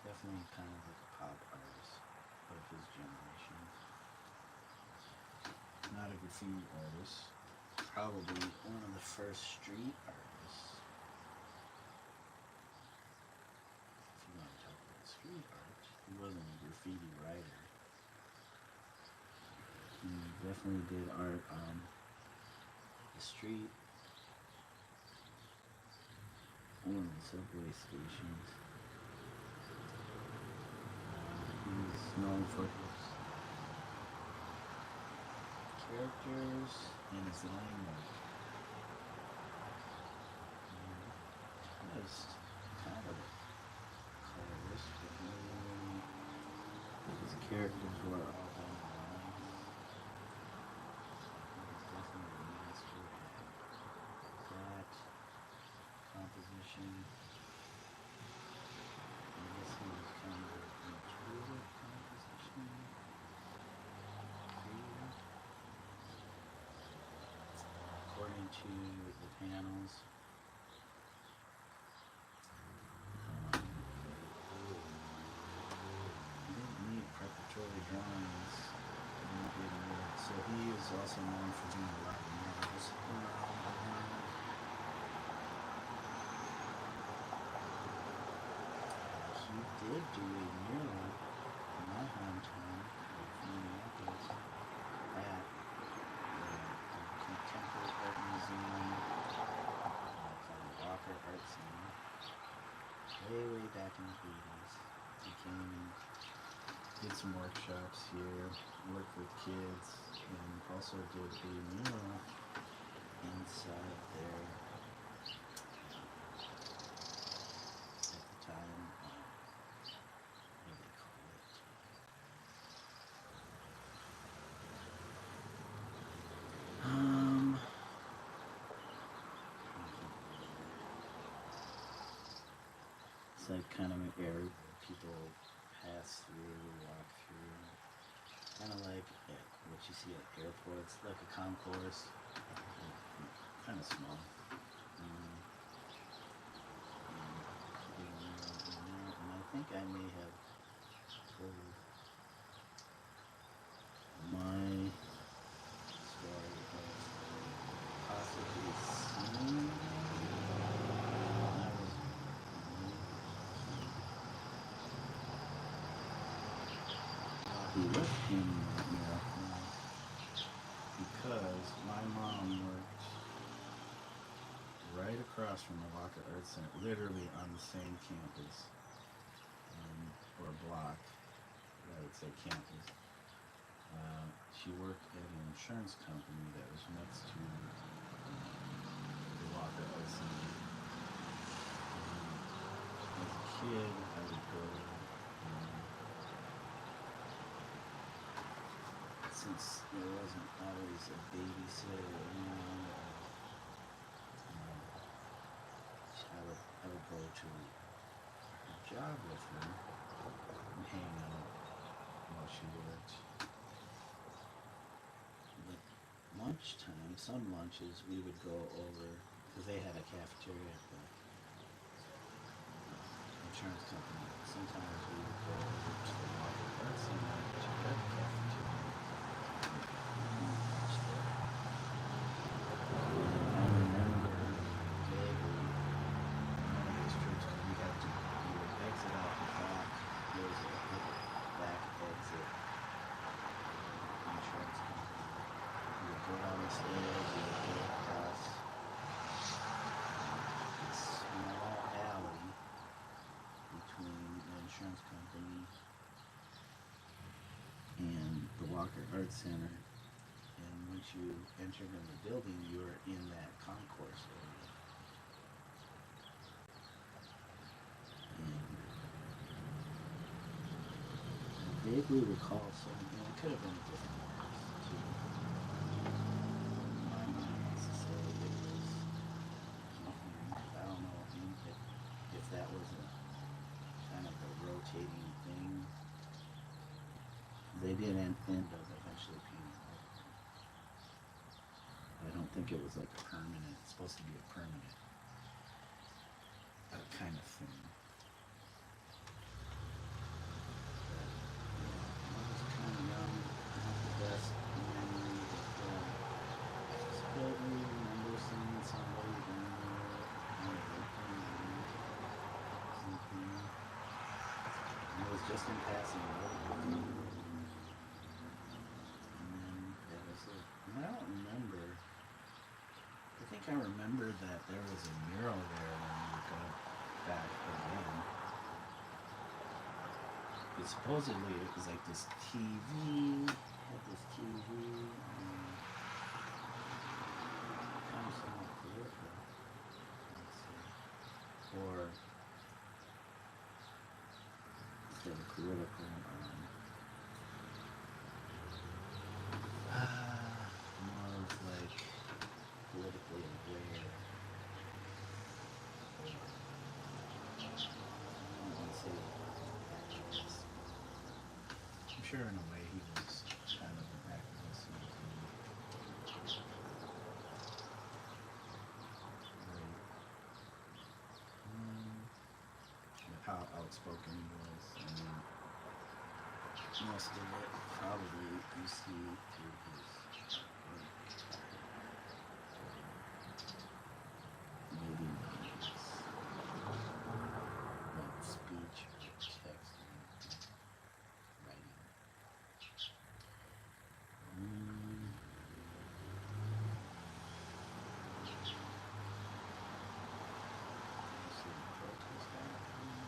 Definitely kind of like a pop artist of his generation. Not a graffiti artist. Probably one of the first street artists. If you want to talk about street art, he wasn't a graffiti writer. He definitely did art on the street or the subway stations. He's known for his characters and his line work. Just kind of colorist, but really his characters were all done by lines. He's definitely a master at that composition. I guess he was kind of an intuitive composition creator. According to the panels, he didn't need preparatory drawings. So he is also known for doing a lot of murals. He did do a mural in my hometown of Minneapolis at the Contemporary Art Museum called Walker Art Center way back in the 80s. He came and did some workshops here, worked with kids, and also did a mural inside there at the time. What do they call it? It's like kind of an area people pass through, walk through. Kind of like what you see at airports, like a concourse. Kind of small. And I think I may have told my story of possibly seeing him. He lived in America because my mom worked right across from the Walker Art Center, literally on the same campus, or block, I would say campus. She worked at an insurance company that was next to the Walker Art Center. As a kid, I would go, since there wasn't always a babysitter around, I would go to a job with her and hang out while she worked. But lunchtime, some lunches, we would go over, because they had a cafeteria at the insurance company. Sometimes we would go over to the Walker Art Center to their cafeteria. I remember vaguely one of those trips when we would exit out the back. There was a back exit insurance company. We would go down the stairs, we would go across this small alley between the insurance company and the Walker Art Center. And once you entered in the building, you were in that concourse area. And I vaguely recall something, it could have been a different place too. My mom wants to say it was something, I don't know if that was a kind of a rotating thing. They did end up eventually painting it. I don't think it was like a permanent, it's supposed to be a permanent kind of thing. But, I was kind of young, not the best memory of just vaguely remember seeing somebody down there, kind of looking at something. And it was just in passing, right? And then that was it. And I don't remember. I think I remember that there was a mural there when we got back again. But supposedly it was like this TV, had this TV, kind of somewhat political, let's say. Or instead of political, more of like politically aware. I don't want to say activist. I'm sure in a way he was kind of an activist. Right. How outspoken he was. I mean, most of it probably you see through his work. Maybe like speech or text or writing. See the protest happening.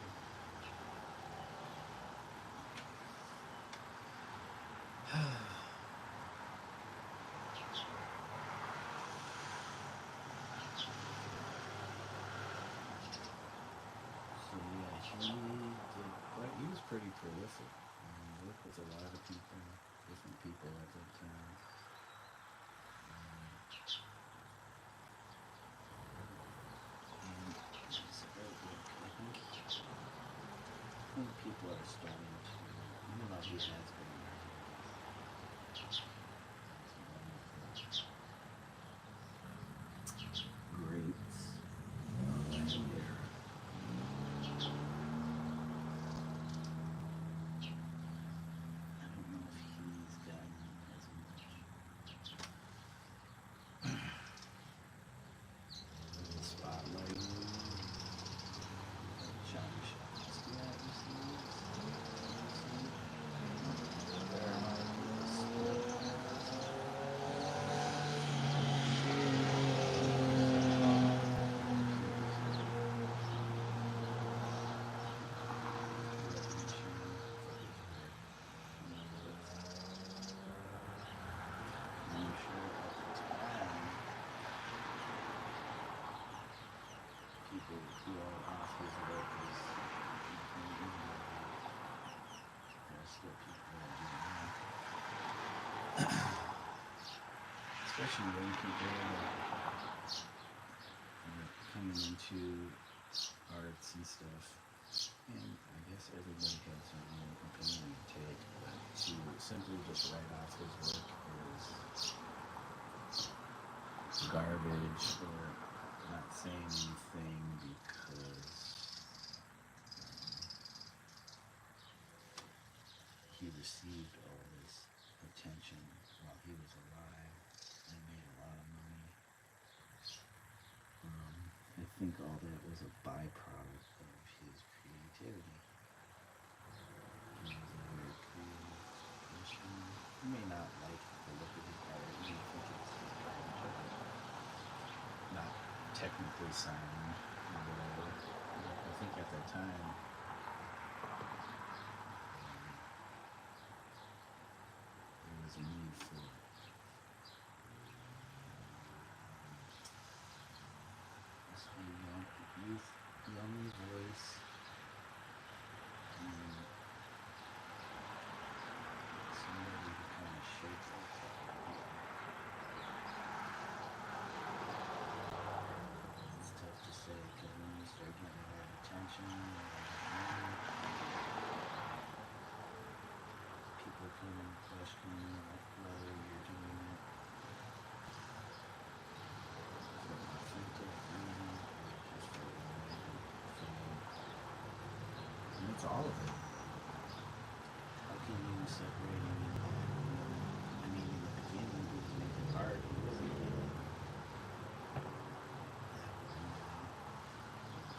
he was pretty prolific. He worked with a lot of people, different people at that time. And it's a great book. I think people are starting to, even though he has been greats of that era. I don't know if he's gotten as much of the spotlight. Shiny shots. Yeah, you see this? People who are off his work is there's still people that do that. Especially young people coming into arts and stuff. And I guess everybody has their own opinion and take, but to simply just write off his work is garbage or not saying anything because he received all this attention while he was alive and made a lot of money. I think all that was a byproduct of his creativity. He was a very creative person. You may not like the look of his art, you may think it's not technically sound or whatever. But I think at that time, there was a need for this young voice. And somebody to kind of shape that. It's tough to say because when you start getting a lot of attention, people come and question you whether you're doing it for authentic reason or just for fame. And it's all of it. How can you separate any of that? I mean, in the beginning, he was making art. He wasn't getting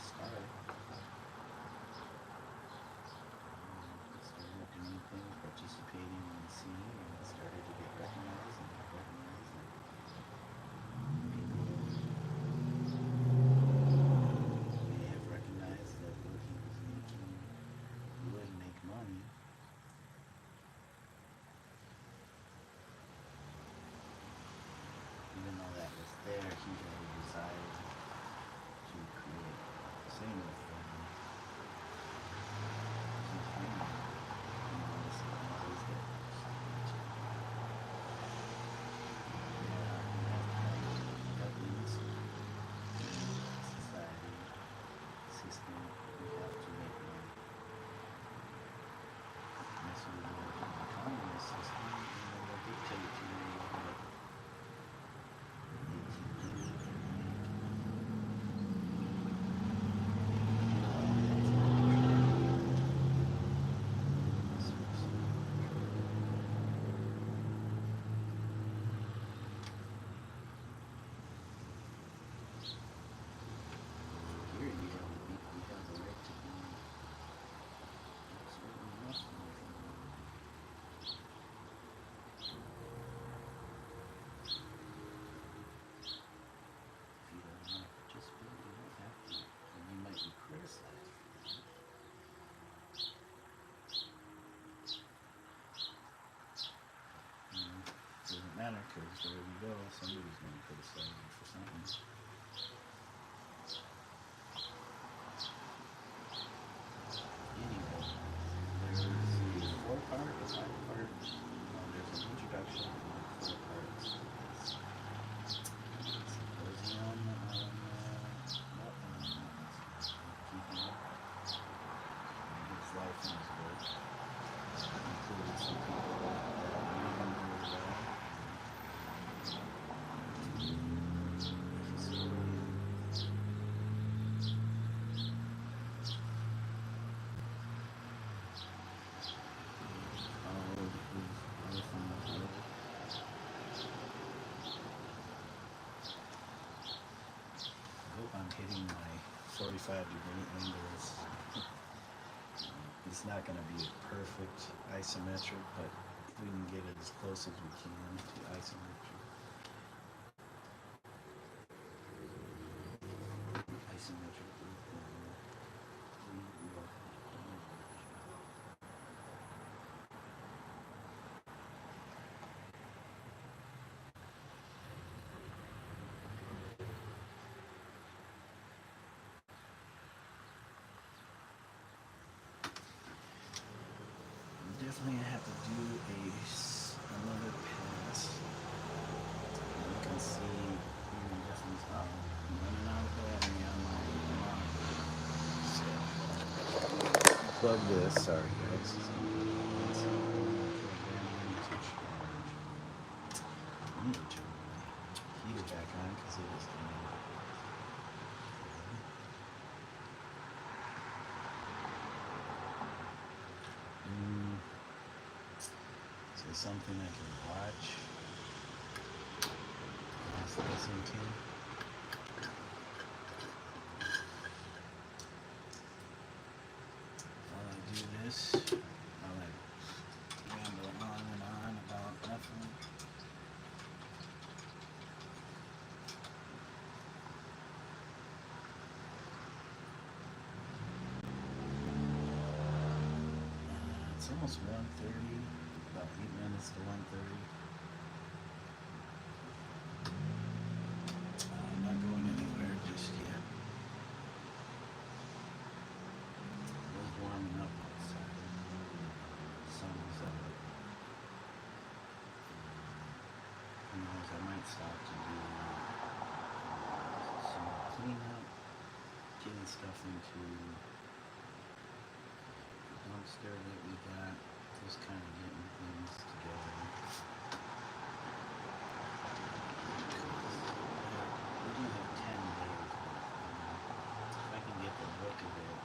start. Started doing things, participating in the scene, and started to get recognized and get recognized. And people may have recognized that what he was making would make money. Even though that was there, he had a desire to create. Same with his family. Society system, we have to make money. Unless we go to the communist system, and they'll dictate to you what you can do and here you have the people who have the right to be absolutely nothing. If you don't want to participate, you don't have to. And you might be criticized for that. Doesn't matter because there we go, somebody's going to criticize you for something. hitting my 45-degree angles. It's not going to be perfect isometric, but we can get it as close as we can to isometric. Definitely have to do another pass. You can see definitely running out of battery on my plug this. Sorry guys. I need to turn my heater back on because it is something I can watch, just listen to. While I do this, while I ramble on and on about nothing. It's almost 1:30. About 8 minutes to 1:30. I'm not going anywhere just yet. It was warming up outside. The sun was out. Who knows, I might stop to do some cleanup, getting stuff into the dumpster that we got. Just kind of getting things together. We do have 10 days, but if I can get the look of it,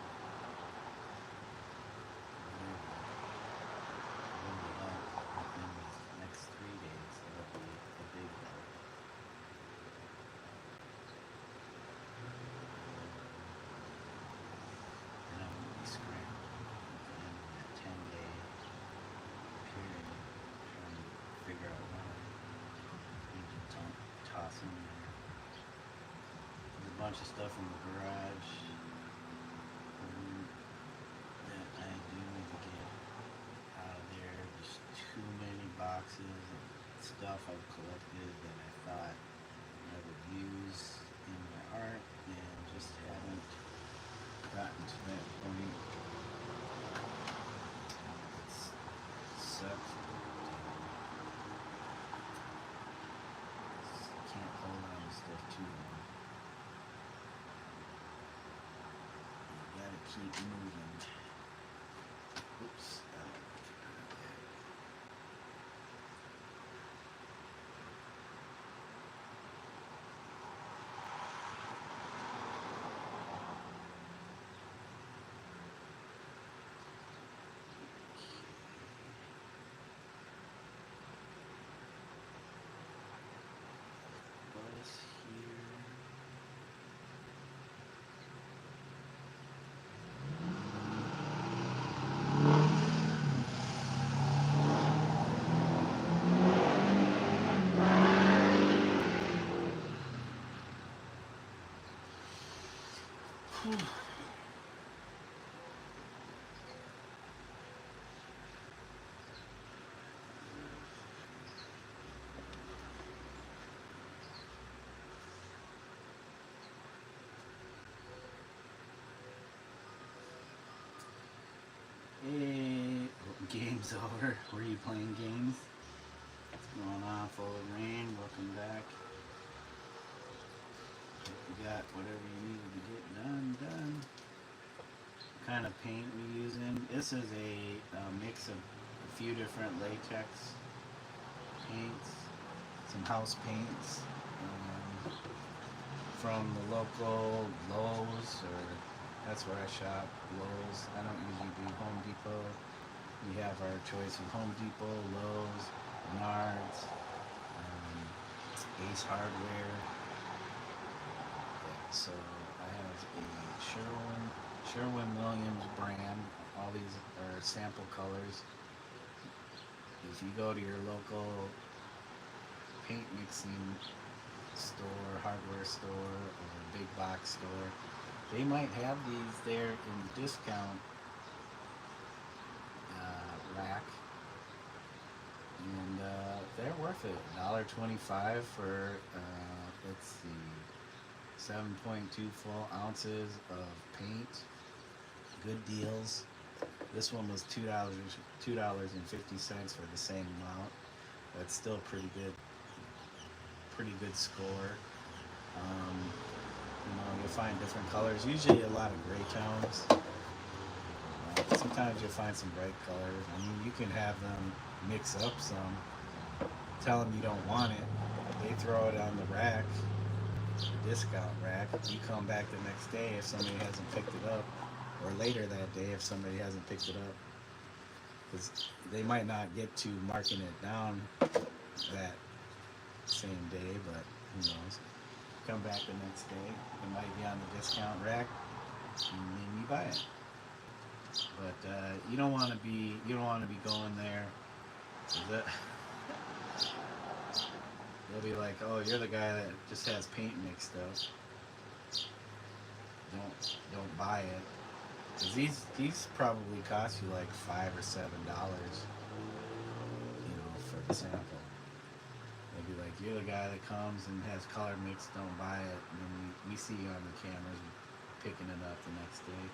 roll it up within the next 3 days, that'll be a big help. And I won't be scrambling at the end of that 10-day period, trying to figure out what I need to toss in there. There's a bunch of stuff in the garage that I do need to get out of there. There's too many boxes of stuff I've collected that I thought I would use in my art and just haven't gotten to that point. Sucks. Can't hold on to stuff too long. You gotta keep moving. Oops. Hey, game's over. Were you playing games? What's going on, full of rain? Welcome back. Hope you got whatever you needed to get done. What kind of paint we using? This is a mix of a few different latex paints, some house paints from the local Lowe's, or that's where I shop, Lowe's. I don't usually do Home Depot. We have our choice of Home Depot, Lowe's, Menards, Ace Hardware. So I is a Sherwin-Williams brand. All these are sample colors. If you go to your local paint mixing store, hardware store, or big box store, they might have these there in the discount rack, and they're worth it. $1.25 for let's see, 7.2 full ounces of paint. Good deals. This one was $2.50 for the same amount. That's still pretty good score. You'll find different colors. Usually a lot of gray tones. Sometimes you'll find some bright colors. I mean, you can have them mix up some. Tell them you don't want it. They throw it on the rack, the discount rack. You come back the next day if somebody hasn't picked it up, or later that day if somebody hasn't picked it up. Because they might not get to marking it down that same day, but who knows. Come back the next day, it might be on the discount rack, and then you buy it. But you don't want to be going there. They'll be like, "Oh, you're the guy that just has paint mixed up. Don't buy it." Because these probably cost you like $5 or $7, for the sample. They'll be like, "You're the guy that comes and has color mixed. Don't buy it." And then we see you on the cameras picking it up the next day.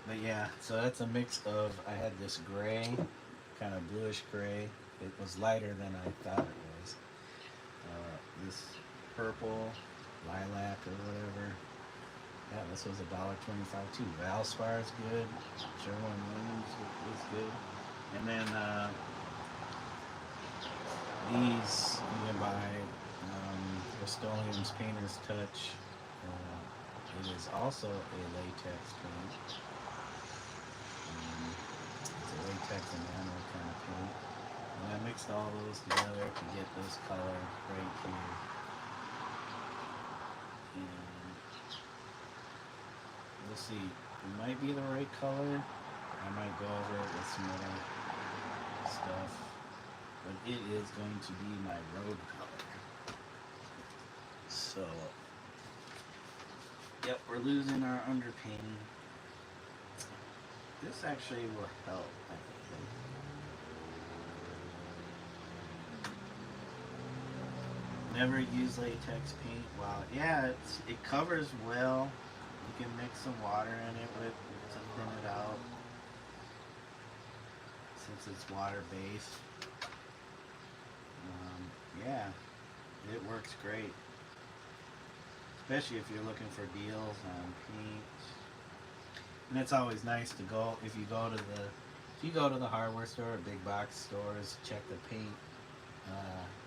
But yeah, so that's a mix of, I had this gray, kind of bluish gray. It was lighter than I thought it was. This purple, lilac or whatever. Yeah, this was $1.25 too. Valspar is good. Sherwin-Williams is good. And then these you can buy. Rust-Oleum's Painter's Touch. It is also a latex paint. It's a latex enamel kind of paint. And I mixed all those together to get this color right here. And we'll see. It might be the right color. I might go over it with some other stuff. But it is going to be my road color. So, yep, we're losing our underpainting. This actually will help, I think. Never use latex paint. Wow, yeah, it covers well. You can mix some water in it to thin it out, since it's water based. Yeah, it works great. Especially if you're looking for deals on paint. And it's always nice to go, if you go to the hardware store or big box stores, check the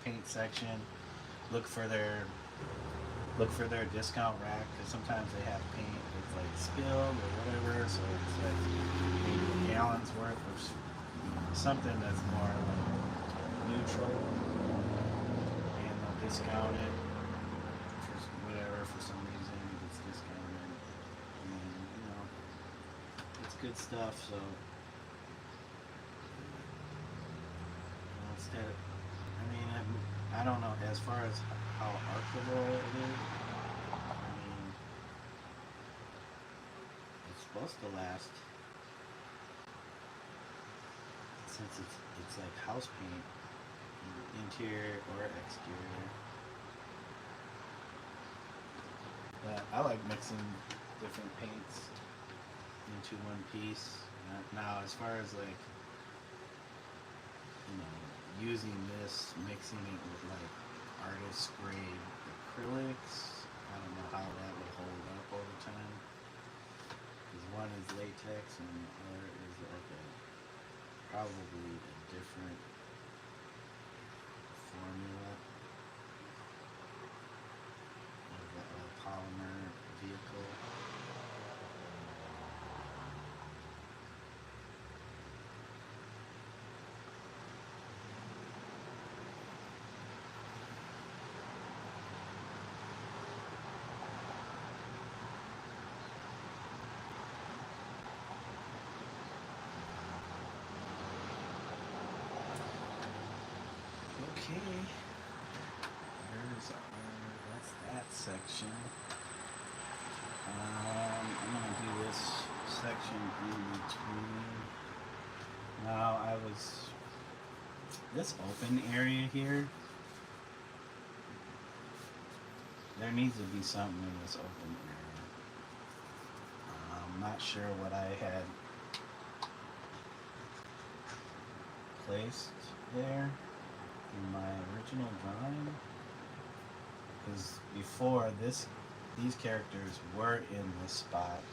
paint section, look for their discount rack, because sometimes they have paint that's like spilled or whatever, so it's like maybe a gallon's worth of something that's more like neutral, and they'll discount it for some reason. It's discounted, and it's good stuff. So instead of, I don't know as far as how archivable it is. It's supposed to last, since it's like house paint, interior or exterior. But I like mixing different paints into one piece. Now, as far as like, using this, mixing it with like artist grade acrylics, I don't know how that would hold up over time. Because one is latex and the other is like probably a different formula. A polymer vehicle. Okay. That's that section. I'm gonna do this section in between. Now this open area here, there needs to be something in this open area. I'm not sure what I had placed there in my original drawing, because before these characters were in this spot.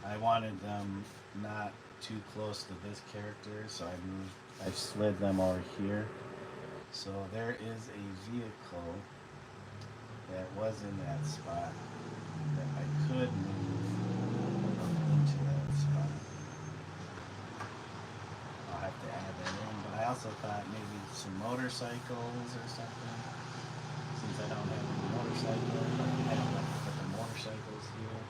I wanted them not too close to this character, so I slid them over here. So there is a vehicle that was in that spot that I could move into that spot. I'll have to add that in, but I also thought maybe some motorcycles or something. Since I don't have any motorcycles, I have to put the motorcycles here.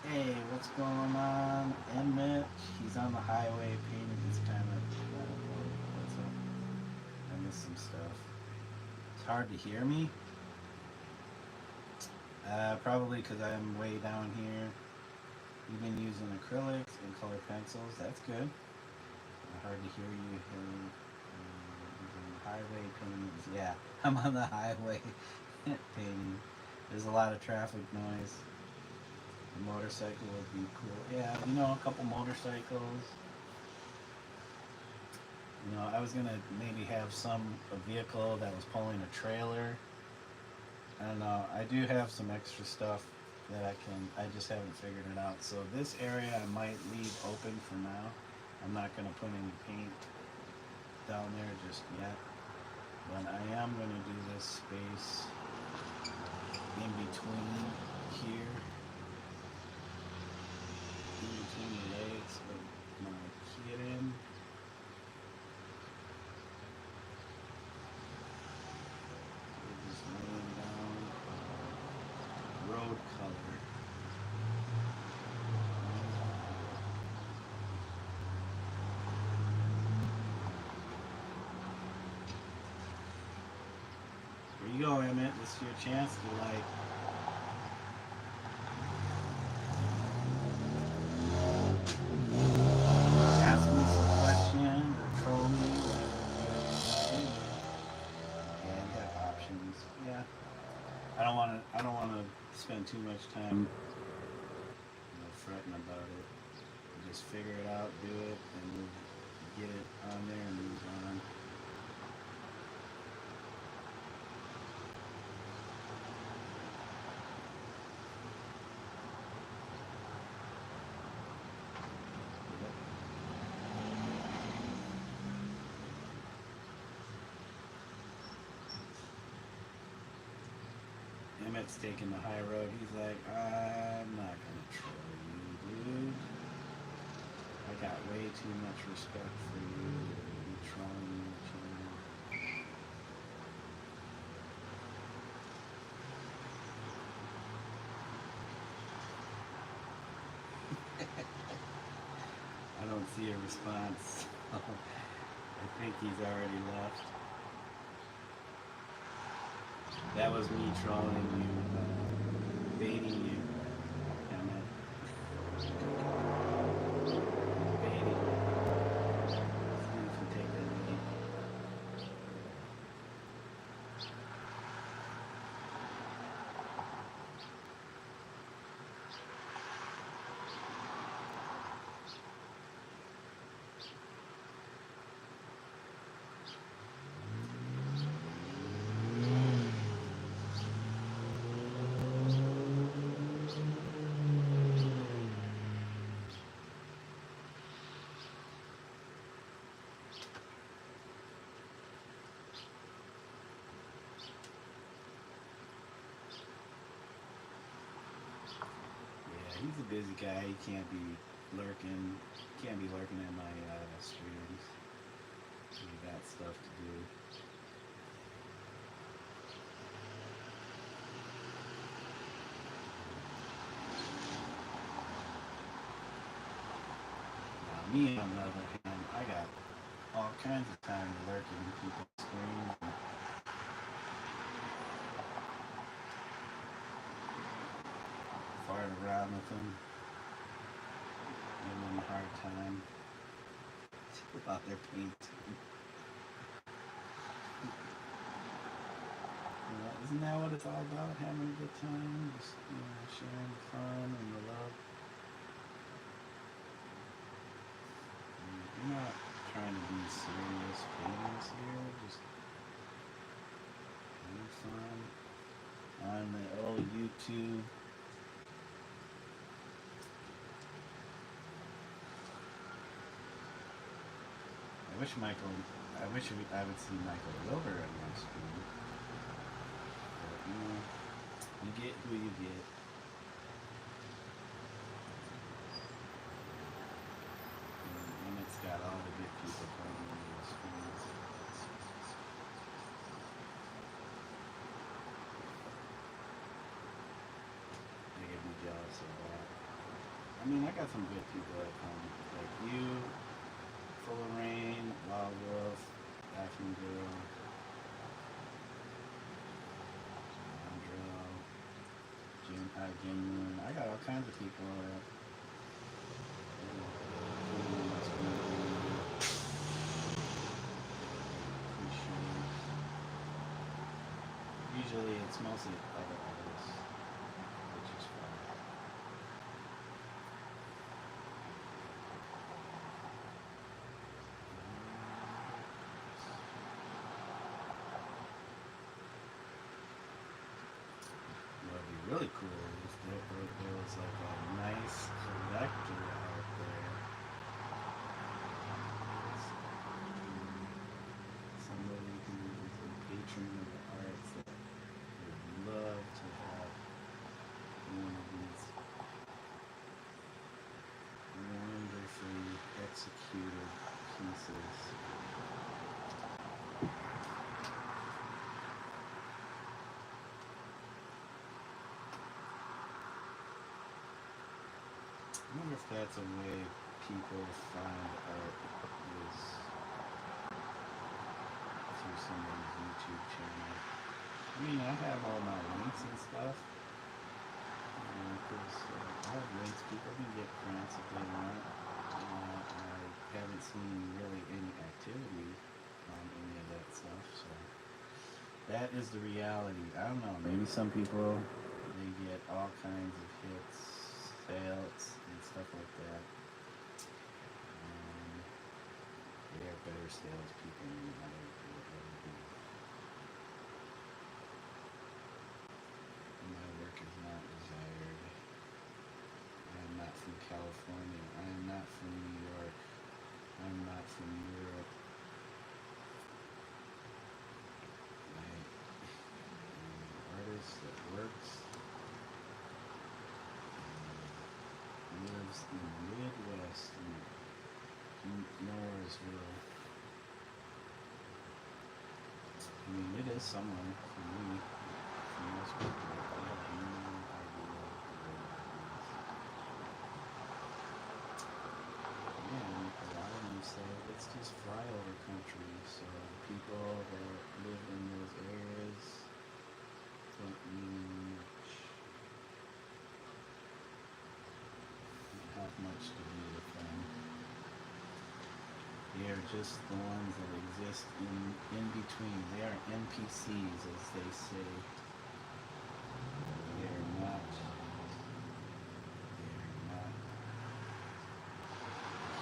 Hey, what's going on? Emmett, he's on the highway painting his kind of, what's up? I missed some stuff. It's hard to hear me. Probably because I'm way down here. You've been using acrylics and colored pencils. That's good. Hard to hear you. Highway paintings. Yeah, I'm on the highway painting. There's a lot of traffic noise. A motorcycle would be cool. Yeah, a couple motorcycles. I was gonna maybe have a vehicle that was pulling a trailer. I don't know. I do have some extra stuff that I just haven't figured it out. So this area I might leave open for now. I'm not gonna put any paint down there just yet. But I am gonna do this space in between here. In between the legs of my Qilin. We're just laying down road color. Here you go, Emmett. This is your chance to ask me some questions or troll me, and have options. Yeah, I don't want to spend too much time, fretting about it. Just figure it out, do it, and we'll get it on there and move on. Emmett's taking the high road. He's like, I'm not gonna troll you, dude. I got way too much respect for you. You trolling me, I don't see a response. I think he's already left. That was me trolling you, baiting you, Emmett. Baiting you. See if you take that lead. He's a busy guy. He can't be lurking. Can't be lurking in my streams. We got stuff to do. Now, me on the other hand, I got all kinds of time lurking in people's screens and farting around with them, giving them a hard time about their painting. Isn't that what it's all about? Having a good time, just sharing the fun and the love. You're not trying to be serious paintings here, just having fun on the old YouTube. I wish I would see Michael Wilbur on my screen. But, you get who you get. And it's got all the good people coming on the screens. They get me jealous of that. I mean, I got some good people that come, like you, Full of Rain, Wild Wolf, Laughing Girl, Andrew, Genuine. I got all kinds of people that usually it's mostly other artists, which is fun. What would be really cool if there was like a nice collector out there. Somebody who is a patron of the arts that would love to have one of these wonderfully executed pieces. I wonder if that's a way people find art is through somebody's YouTube channel. I mean, I have all my links and stuff. Because I have links, people can get grants if they want. I haven't seen really any activity on any of that stuff, so that is the reality. I don't know, maybe some people, they get all kinds of hits, sales, and stuff like that. They are better salespeople than I will ever be. My work is not desired. I am not from California. I am not from New York. I am not from Europe. I am an artist that works and lives in the Midwest in Nowheresville. I mean, it is somewhere for me. For most people, I have no idea where it is. And a lot of them say it's just flyover country, so people that live in those areas don't mean have much to do with them. They are just the ones that exist in between. They are NPCs, as they say. They are not the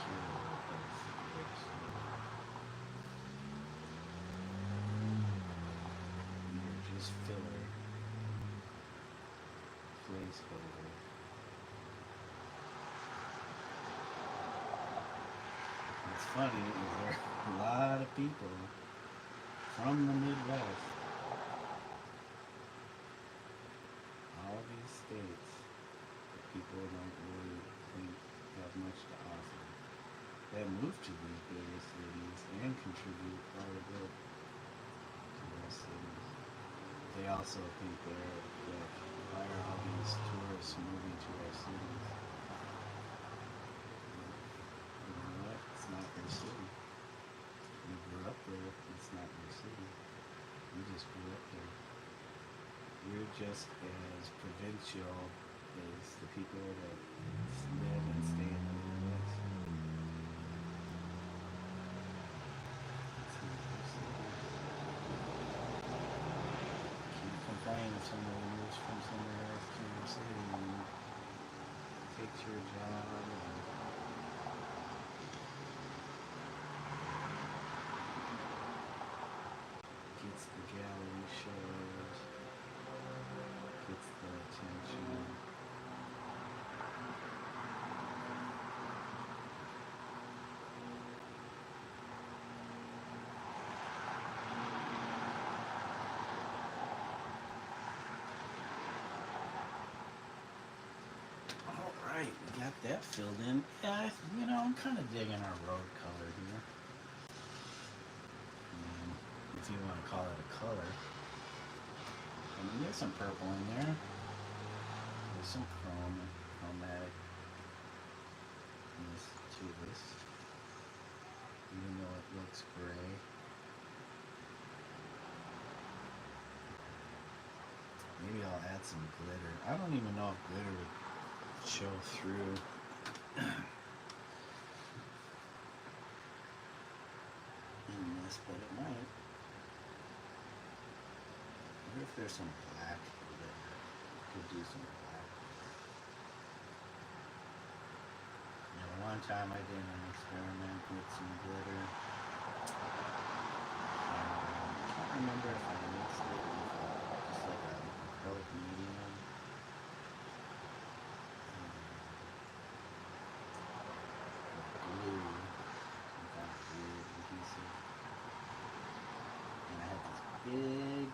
hero of their story. They are just filler, placeholder. What's funny is there are a lot of people from the Midwest, all these states that people don't really think have much to offer, that move to these bigger cities and contribute quite a bit to those cities. They also think that why are all these tourists moving to our cities? You know what? It's not their city. We're just as provincial as the people that live and stay in the Midwest. Can't complain if somebody moves from somewhere else to your city and takes your job and gets the gallery shows, gets the attention. Alright, we got that filled in. Yeah, I'm kind of digging our road color here. If you want to call it a color. I mean, there's some purple in there. There's some chromatic to this. Even though it looks gray. Maybe I'll add some glitter. I don't even know if glitter would show through. In this, but it might. What if there's some black that could do some black? One time I did an experiment with some glitter. I can't remember if I mixed it with just like a acrylic medium. Glue, some kind of glue adhesive. And I had this big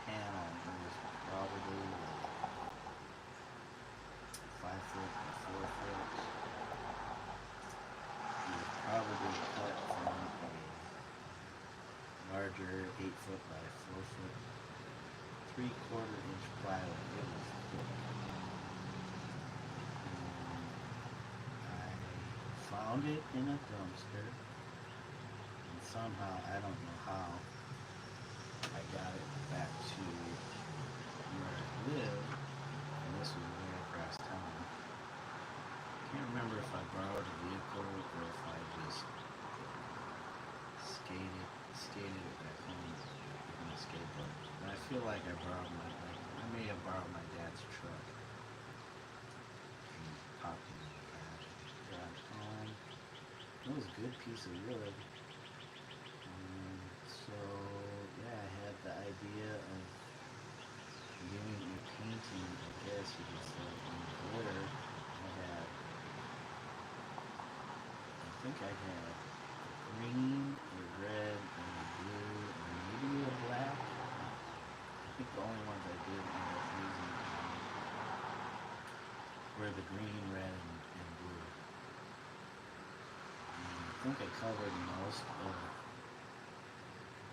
panel. It was probably like 5 foot by 4 foot. It was probably cut from a larger 8 foot by 4 foot, 3/4 inch plywood. It was thick. I found it in a dumpster, and somehow, I don't know how, I got it back to where I live, and this was way across town. I can't remember if I borrowed a vehicle or if I just skated it back home with my skateboard. But I feel like I may have borrowed my dad's truck and popped it in the garage home. It was a good piece of wood. So yeah, I had the idea of doing a painting, I guess you could say, in glitter. I think I had green, a red, and a blue, and maybe a black. I think the only ones I did end up using were the green, red, and blue. And I think I covered most of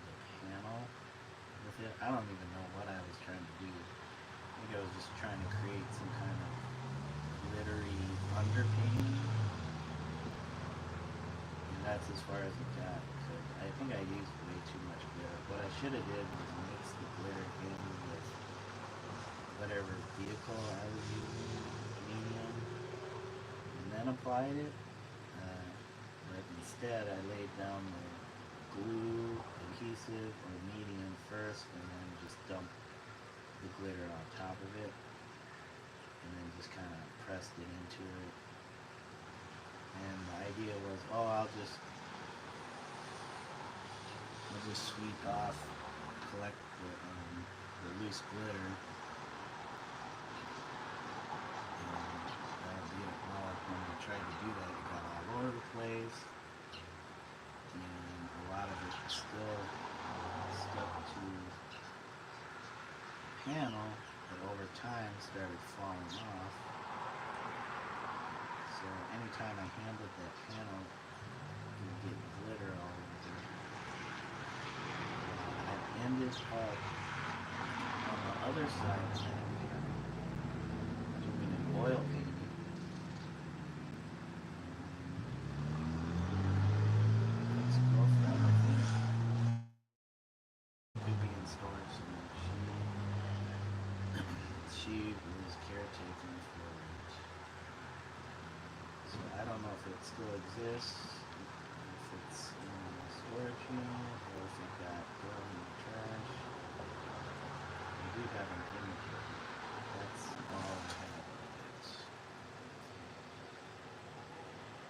the panel with it. I don't even know what I was trying to do. I think I was just trying to create some kind of glittery underpainting. That's as far as it got. So I think I used way too much glitter. What I should have did was mix the glitter in with whatever vehicle I was using, medium, and then applied it. But instead I laid down the glue, adhesive, or medium first, and then just dumped the glitter on top of it, and then just kind of pressed it into it. And the idea was, I'll just sweep off, collect the loose glitter, and that'll be it. Well, when I tried to do that, it got all over the place, and a lot of it still stuck to the panel, but over time started falling off. So anytime I handled that panel, it would get glitter all over it. I ended up on the other side of that panel doing an oil painting. Ex-girlfriend, I think, could be in storage somewhere. she was caretaking for it. So I don't know if it still exists, if it's in a storage unit, or if it got thrown in the trash. We do have an image of it. That's all I have of it.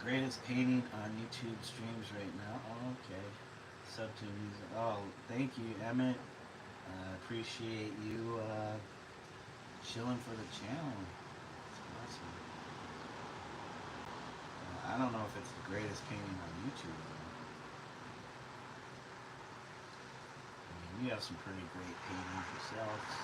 Greatest painting on YouTube streams right now. Oh, okay. Sub to music. Oh, thank you, Emmett. Appreciate you chilling for the channel. That's awesome. I don't know if it's the greatest painting on YouTube. I mean, you have some pretty great paintings yourself. So.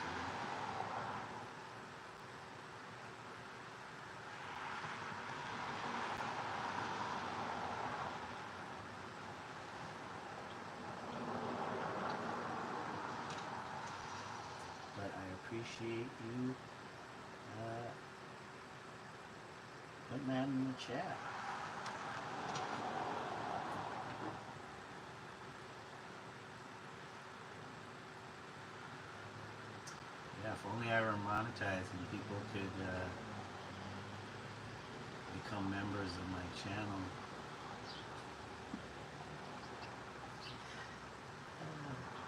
But I appreciate you putting that in the chat. Yeah, if only I were monetized and people could become members of my channel.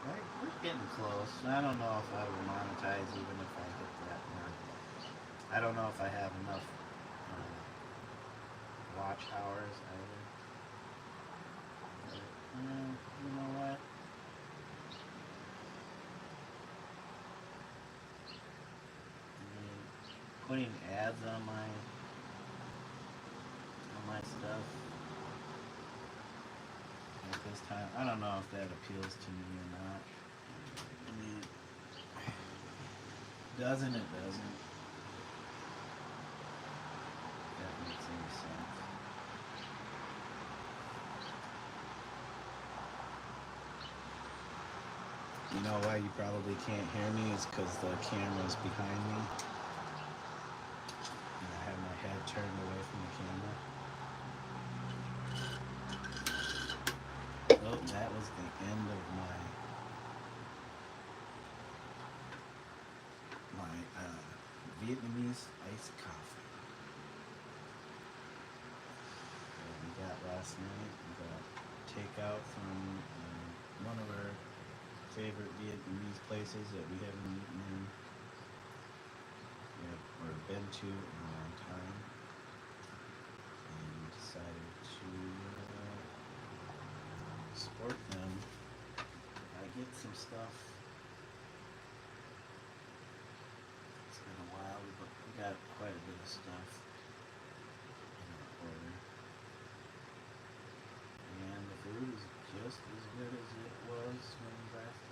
Right, we're getting close. I don't know if I will monetize even if I hit that mark. I don't know if I have enough watch hours either. But, you know what? I mean, putting ads on my stuff at this time, I don't know if that appeals to me or not. I mean, doesn't it doesn't. If that makes any sense. You know why you probably can't hear me is because the camera's behind me. And I have my head turned away from the camera. Oh, that was the end of my Vietnamese iced coffee. That we got last night. We got takeout from one of our favorite Vietnamese places that we haven't eaten in or been to in a long time, and decided to support them. I get some stuff. It's been a while, but we got quite a bit of stuff in our order, and the food is just as good as it was when we last time.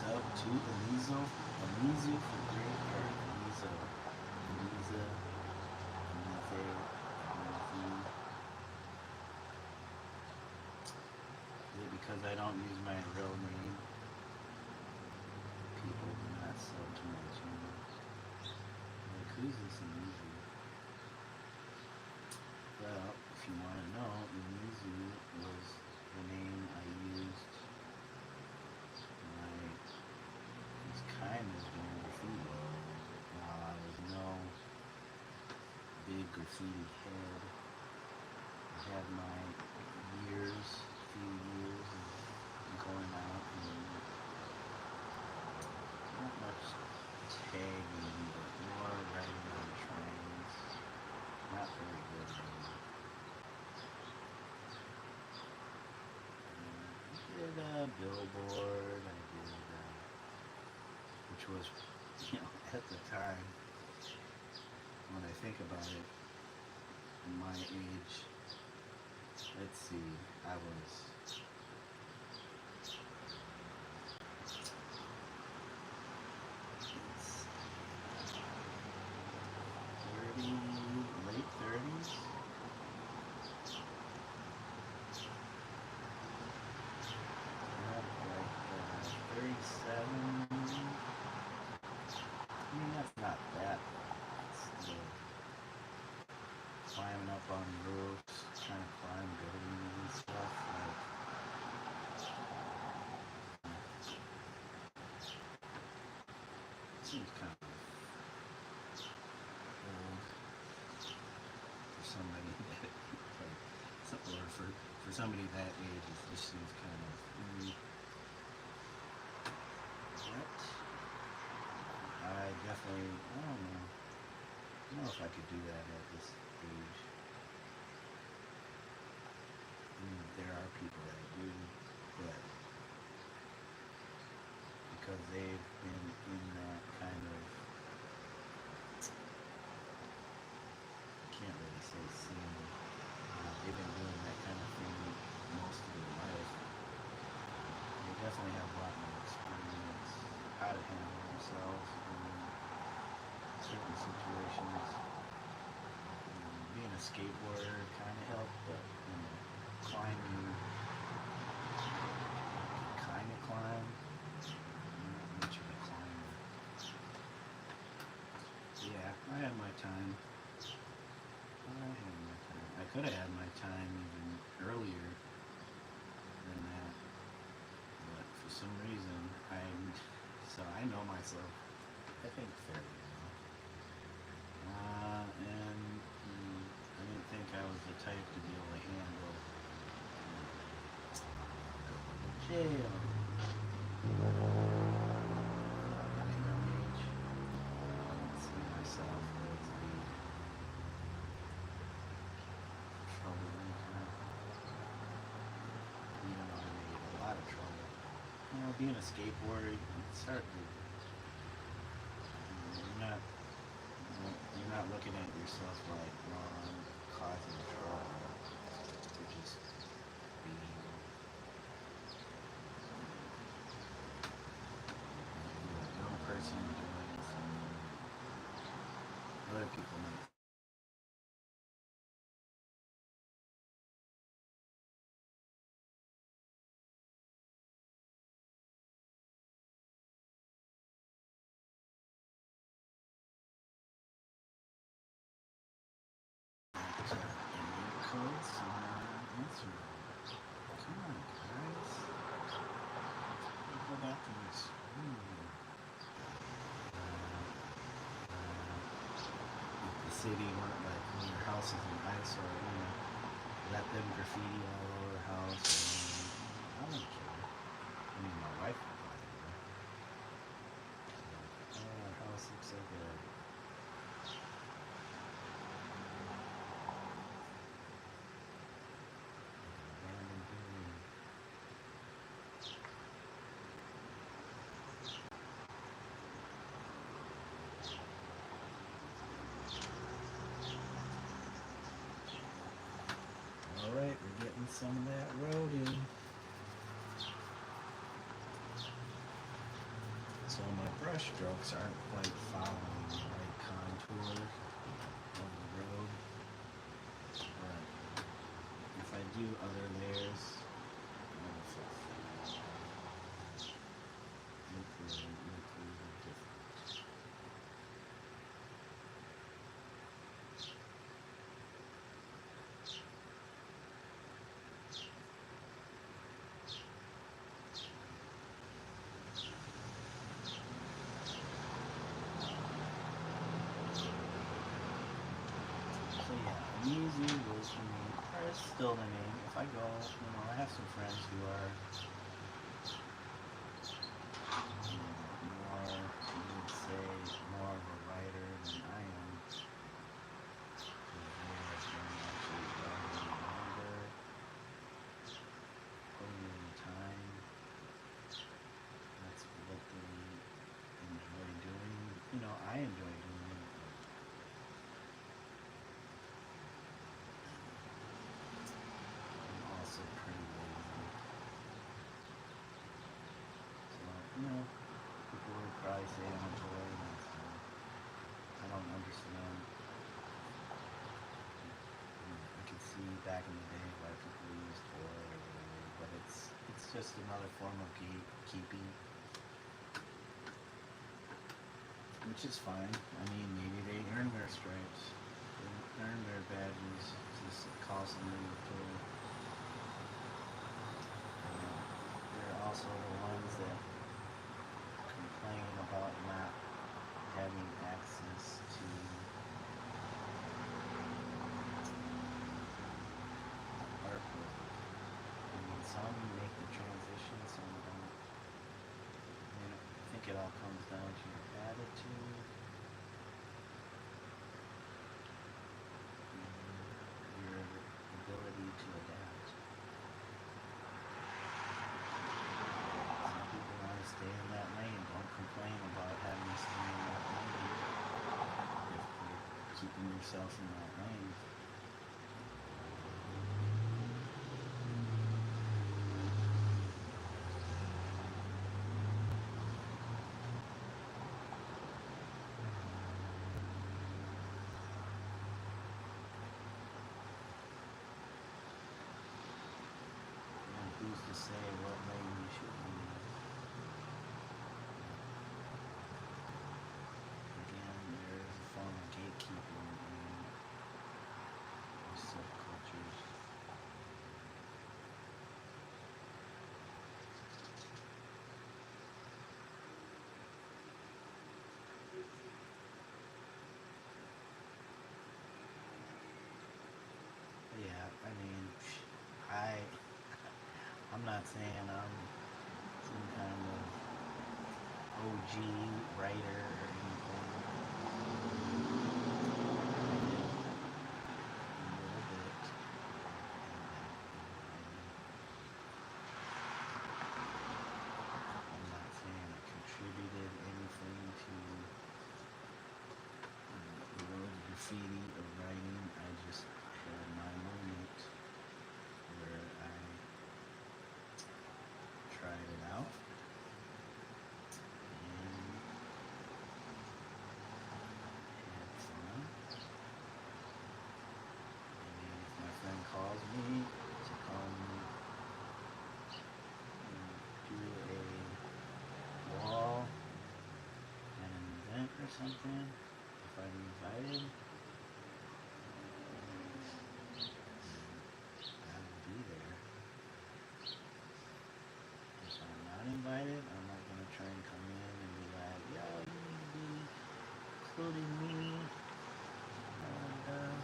Up to Omizu for great art. Omizu. Is it because I don't use my real name? People do not sub to my channel. Like, who's this Omizu? Well, if you want to know, Omizu was the name I used when I was kind of doing graffiti. Now I was no big graffiti head. I had my few years of going out and not much tagging, but more riding on trains. Not very good anymore. I did a billboard, which was, at the time, when I think about it, my age, let's see, I was late 30s. Like 37. I mean, that's not that bad. Still. climbing up on roofs, trying to climb buildings and stuff. Like, it seems kind of old for somebody that, like, or for somebody that age, it just seems kind of. But I definitely, I don't know. I don't know if I could do that at this age. I mean, there are people that do, but because they've been in that kind of, I can't really say scene, they've been doing that kind of thing most of their life. They definitely have a lot more experience how to handle themselves in certain situations. Being a skateboarder kind of helped, but climbing, kind of climb. I'm not much of a climber. Yeah, I had my time. I could have had my time even earlier than that, but for some reason, I know myself, I think, fairly well. And I didn't think I was the type to be able to handle going to jail at a young age. I didn't see myself as a troublemaker, even though I made a lot of trouble. Being a skateboarder, it's hard to, you're not looking at yourself like, well, I'm causing trouble. You're just being a young person doing something other people might. Indian codes and Instagram. Come on, guys. Go back to this. If the city weren't like when your house is an eyesore, let them graffiti all over the house. I don't care. I mean, my wife would probably do. Oh, our house looks like a abandoned building. Alright, we're getting some of that road in. So my brush strokes aren't quite following the right contour of the road. But if I do other layers, look a little different. So yeah, Omizu was the name, or it's still the name. If I go, I have some friends who are more, you would say, more of a writer than I am. They have been actually writing longer, putting in time. That's what they enjoy doing. I enjoy doing it, but I'm also pretty lazy. So, people would probably say I'm a joy, and that's fine. I don't understand. I could see back in the day why people used toy or whatever, but it's just another form of gatekeeping, which is fine. I mean, maybe they earn their stripes. earn their badges, just cost them a total. They're also the ones that complain about not having access to artwork. I mean, some make the transition, some don't. I think it all comes down to your attitude, your ability to adapt. Some people want to stay in that lane. Don't complain about having to stay in that lane if you're keeping yourself in that lane. Who's to say what lane you should be in? Again, there is a form of gatekeeping in these subcultures. Yeah, I mean, I'm not saying I'm some kind of OG writer or anything. I did a little bit. I'm not saying it contributed anything to the world of graffiti or writing. I just had my moment where I tried it out and had fun. And if my friend calls me to come do a wall at an event or something, if I'm invited, I will be there. If I'm not invited, I'm not going to try and come in and be like, yo, you need to be including me. And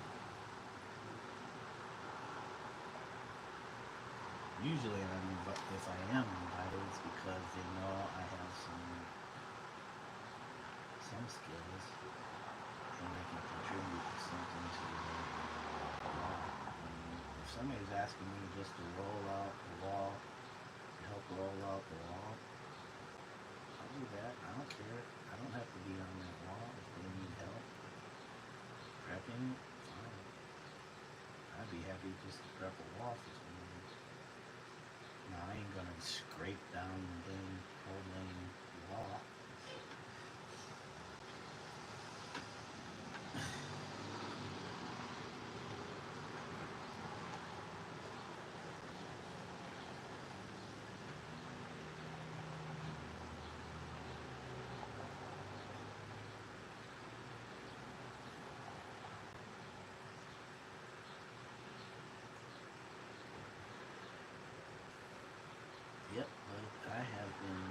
usually if I am invited, it's because they know I have some skills and they can contribute to something to the wall. If somebody's asking me just to roll out the wall, to help roll out the wall, I'll do that. I don't care. I don't have to be on that wall. If they need help prepping, fine. I'd be happy just to prep a wall for somebody. Now, I ain't gonna scrape down the whole lane wall. Yep, but I have been,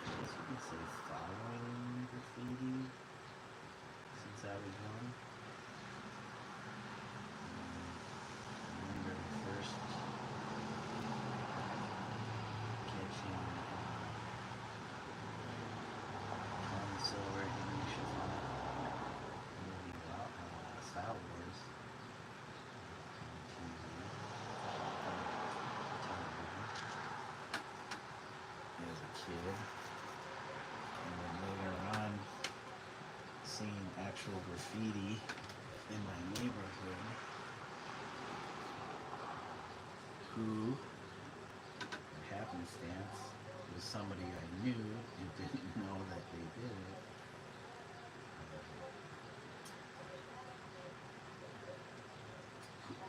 I guess you can say, following graffiti since I was young. I remember first catching Tom Silver hitting Chiffon movie about Star Wars on TV, television, as a kid. And then later on, seeing actual graffiti in my neighborhood, who, happenstance, was somebody I knew and didn't know that they did it.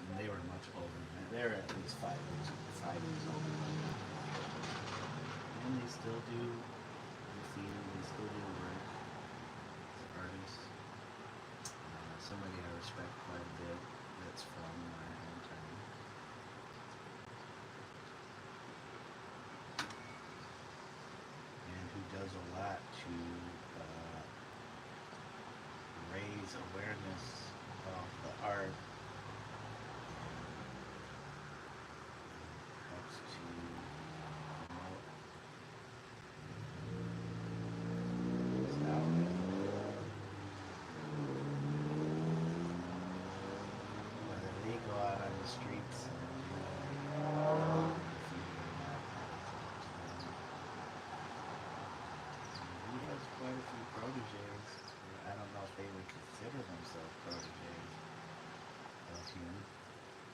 And they were much older than that. They were at least 5 years older than me. And they still do graffiti, they still do work as artists. somebody I respect quite a bit that's from my hometown. And who does a lot to raise awareness of the art and helps to promote this outlet. Whether they go out on the streets and do graffiti or not, he has quite a few proteges. I don't know if they would consider themselves proteges of him,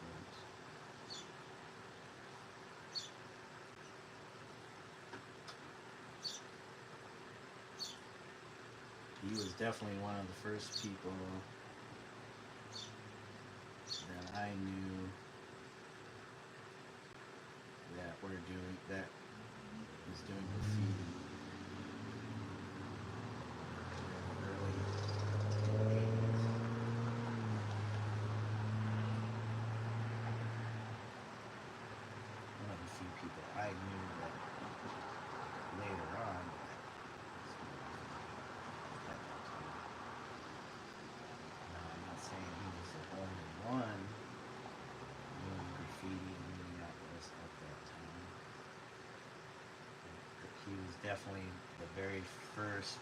but he was definitely one of the first people that I knew that was doing graffiti early 80s. One of the few people I knew that later on at that time. Now, I'm not saying he was the only one doing graffiti in Minneapolis at that time. But he was definitely the very first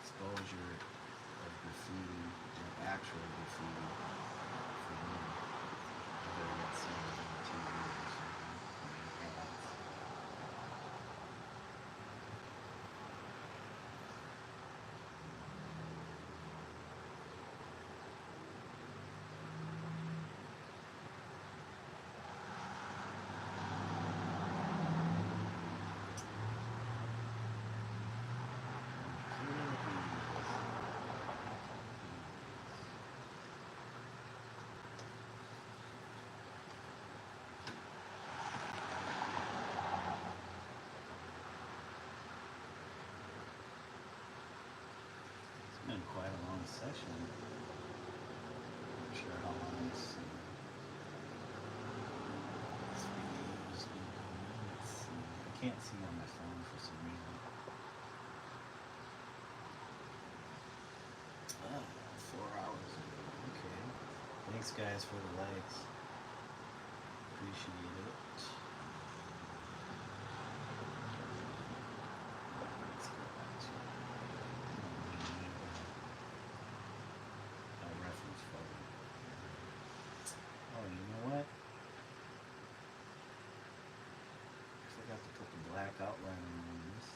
exposure of graffiti, of actual graffiti, for me. Whether it's seen it on TV or something, or ads. It's been quite a long session. Not sure how long this video's been going. Let's see. I can't see on my phone for some reason. Oh, 4 hours ago. Okay. Thanks guys for the likes. Appreciate it. Let's go back to a reference photo. Oh, you know what? I forgot to put the black outline on this.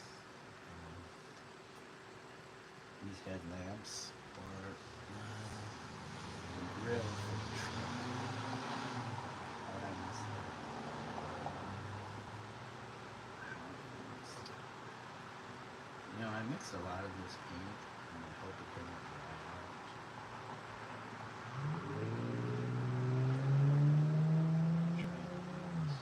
These headlamps or the grill for the truck. How did I miss that? You know, I mix a lot of this paint and I hope it doesn't dry out. Try this.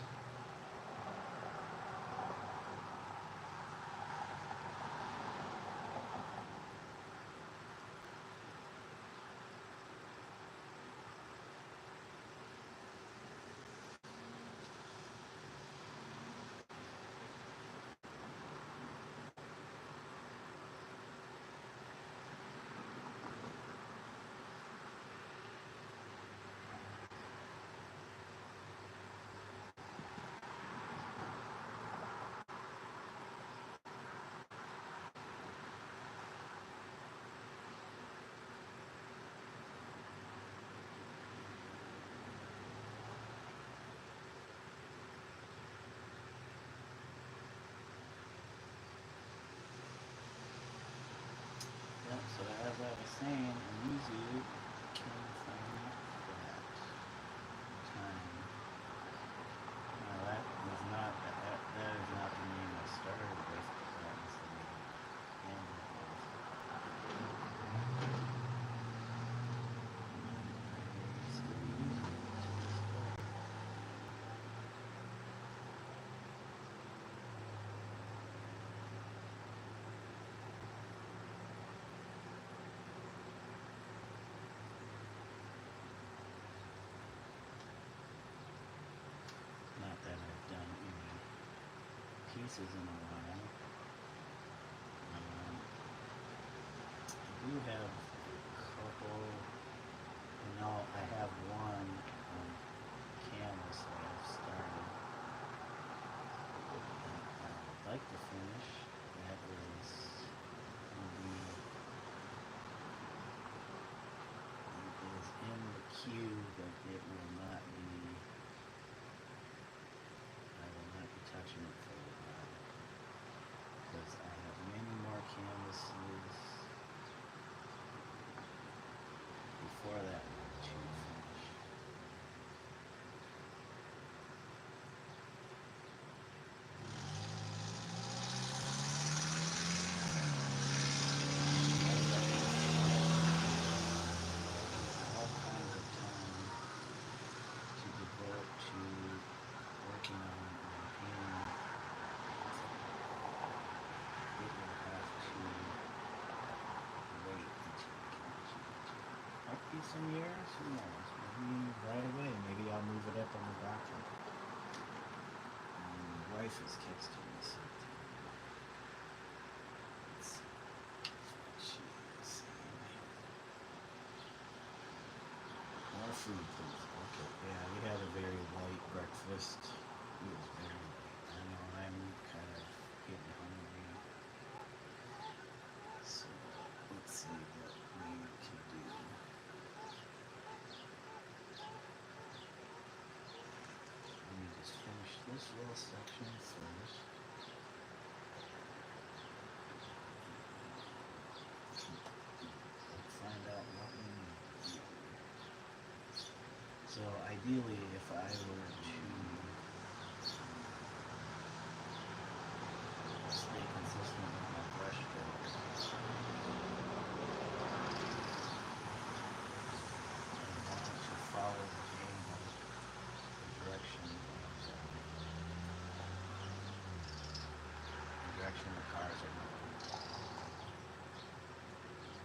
Yep, so as I was saying, Omizu came from that time. Now that is not that is not the name I started with, but that was the name I ended with. Still using it to this day. pieces in a while. I do have a couple, I have one canvas that I've started that I would like to finish. That is in the queue, but it will not be, I will not be touching it for a while, because I have many more canvases before that one to finish. All kinds of time to devote to working on and painting. It will have to wait until I can achieve it. Might be some years, who knows? Maybe right away. Maybe I'll move it up on the docket. My wife is texting me something. Let's see what she is saying. More food, please. Okay, yeah, we had a very light breakfast. It was very light. I know I'm kind of getting hungry. So let's see what we can do. Let me just finish this little section first. Let's find out what we need. So ideally, if I were to stay consistent with my brush strokes, I want to follow the angle, the direction the cars are going.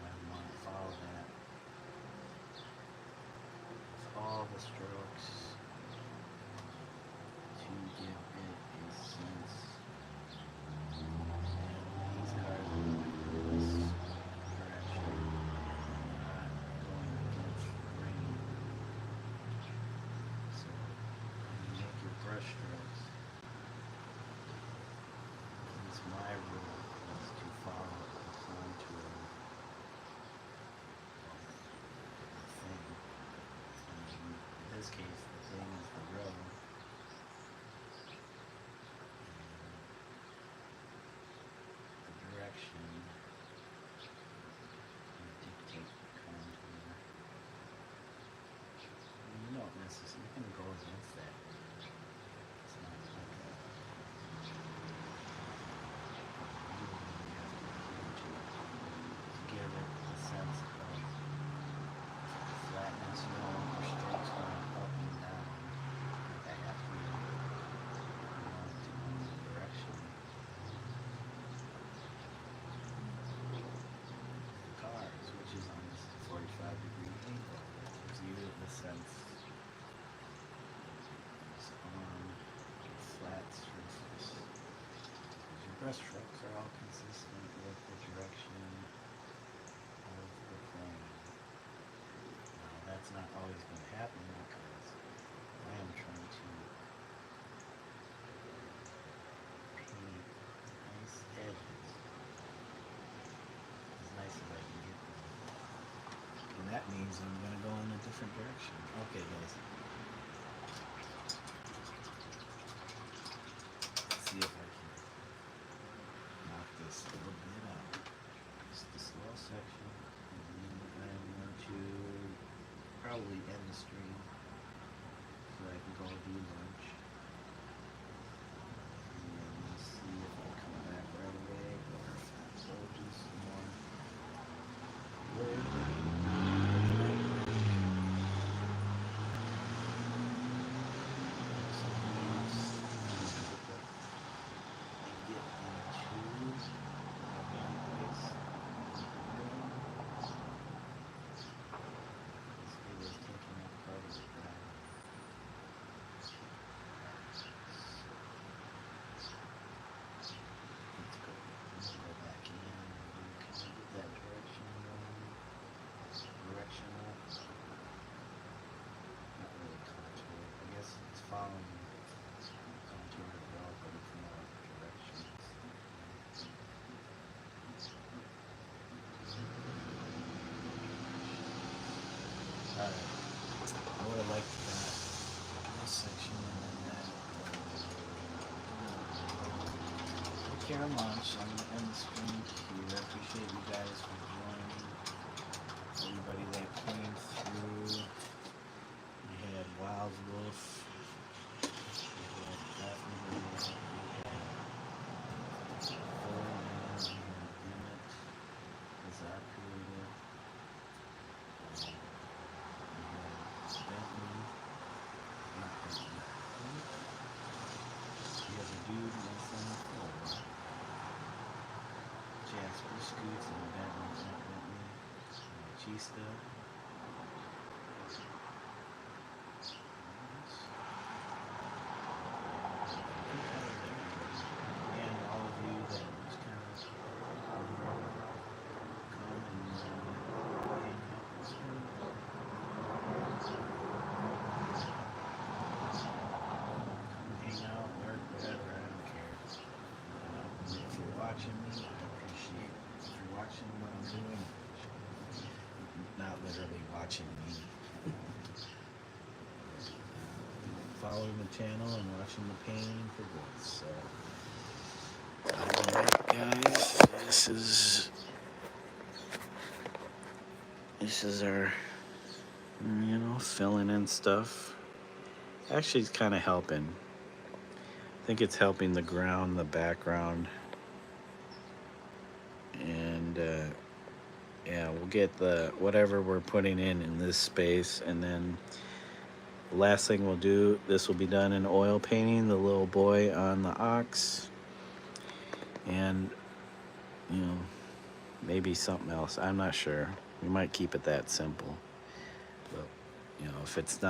I want to follow that with all the strokes to give it a sense. And these cars are going in this direction, not going against the grain. So when you make your brush strokes, my rule is to follow the contour of the thing. And in this case, the thing is the road. And the direction will dictate the contour. And you don't necessarily, you can go against that. It's not like that. Give it a sense of flatness, your strokes going up and down. I have to to move the direction. The cars, which is on this 45-degree angle, gives you the sense it's on a flat surface. Your brush strokes are all consistent with the direction of the plane. Now that's not always going to happen because I am trying to paint nice edges, as nice as I can get them. And that means I'm going to go in a different direction. Okay guys. Let's see if I can knock this a little bit out. Just this little section. And then I'm going to probably end the stream so I can go do lunch. And then we'll see if I come back right away or if I'll do some more wood. care lunch. I'm gonna end the stream here. I appreciate you guys for joining. Everybody that came through. We had Wild Wolf. We had Daphne. We had Qilin. We had Emmett. Bizarre Creative. We had Bentley. Not Bentley. We have a dude that's on the floor. Jasper Scoots and Bentley. Chista. And all of you that just kind of come and hang out with me. Hang out, work, whatever, I don't care. If you're watching me, I appreciate it. If you're watching what I'm doing, not literally watching me. Following the channel and watching the painting for good. So, alright guys, this is our, filling in stuff. Actually, it's kind of helping. I think it's helping the ground, the background, and yeah, we'll get the whatever we're putting in this space, and then the last thing we'll do, this will be done in oil painting, the little boy on the ox, and maybe something else. I'm not sure. We might keep it that simple, but if it's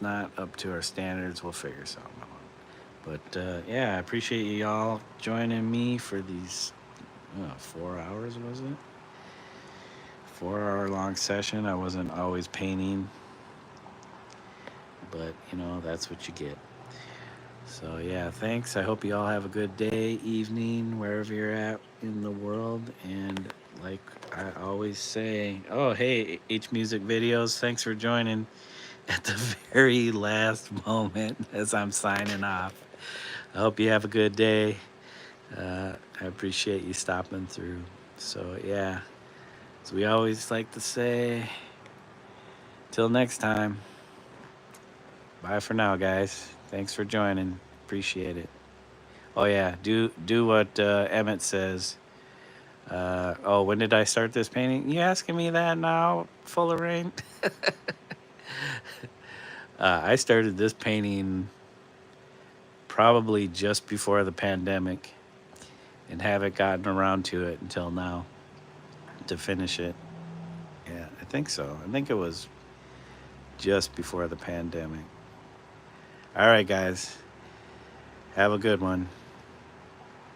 not up to our standards, we'll figure something out. But yeah, I appreciate y'all joining me for these 4 hours, was it? 4-hour long session. I wasn't always painting, but that's what you get. So yeah, thanks. I hope you all have a good day, evening, wherever you're at in the world. And like I always say, oh hey, H Music Videos, thanks for joining at the very last moment as I'm signing off. I hope you have a good day. I appreciate you stopping through. So yeah, as we always like to say, till next time. Bye for now, guys. Thanks for joining. Appreciate it. Oh yeah, do what Emmett says. Oh, when did I start this painting? You asking me that now? Full of rain. I started this painting probably just before the pandemic, and haven't gotten around to it until now to finish it. Yeah, I think so. I think it was just before the pandemic. All right, guys. Have a good one.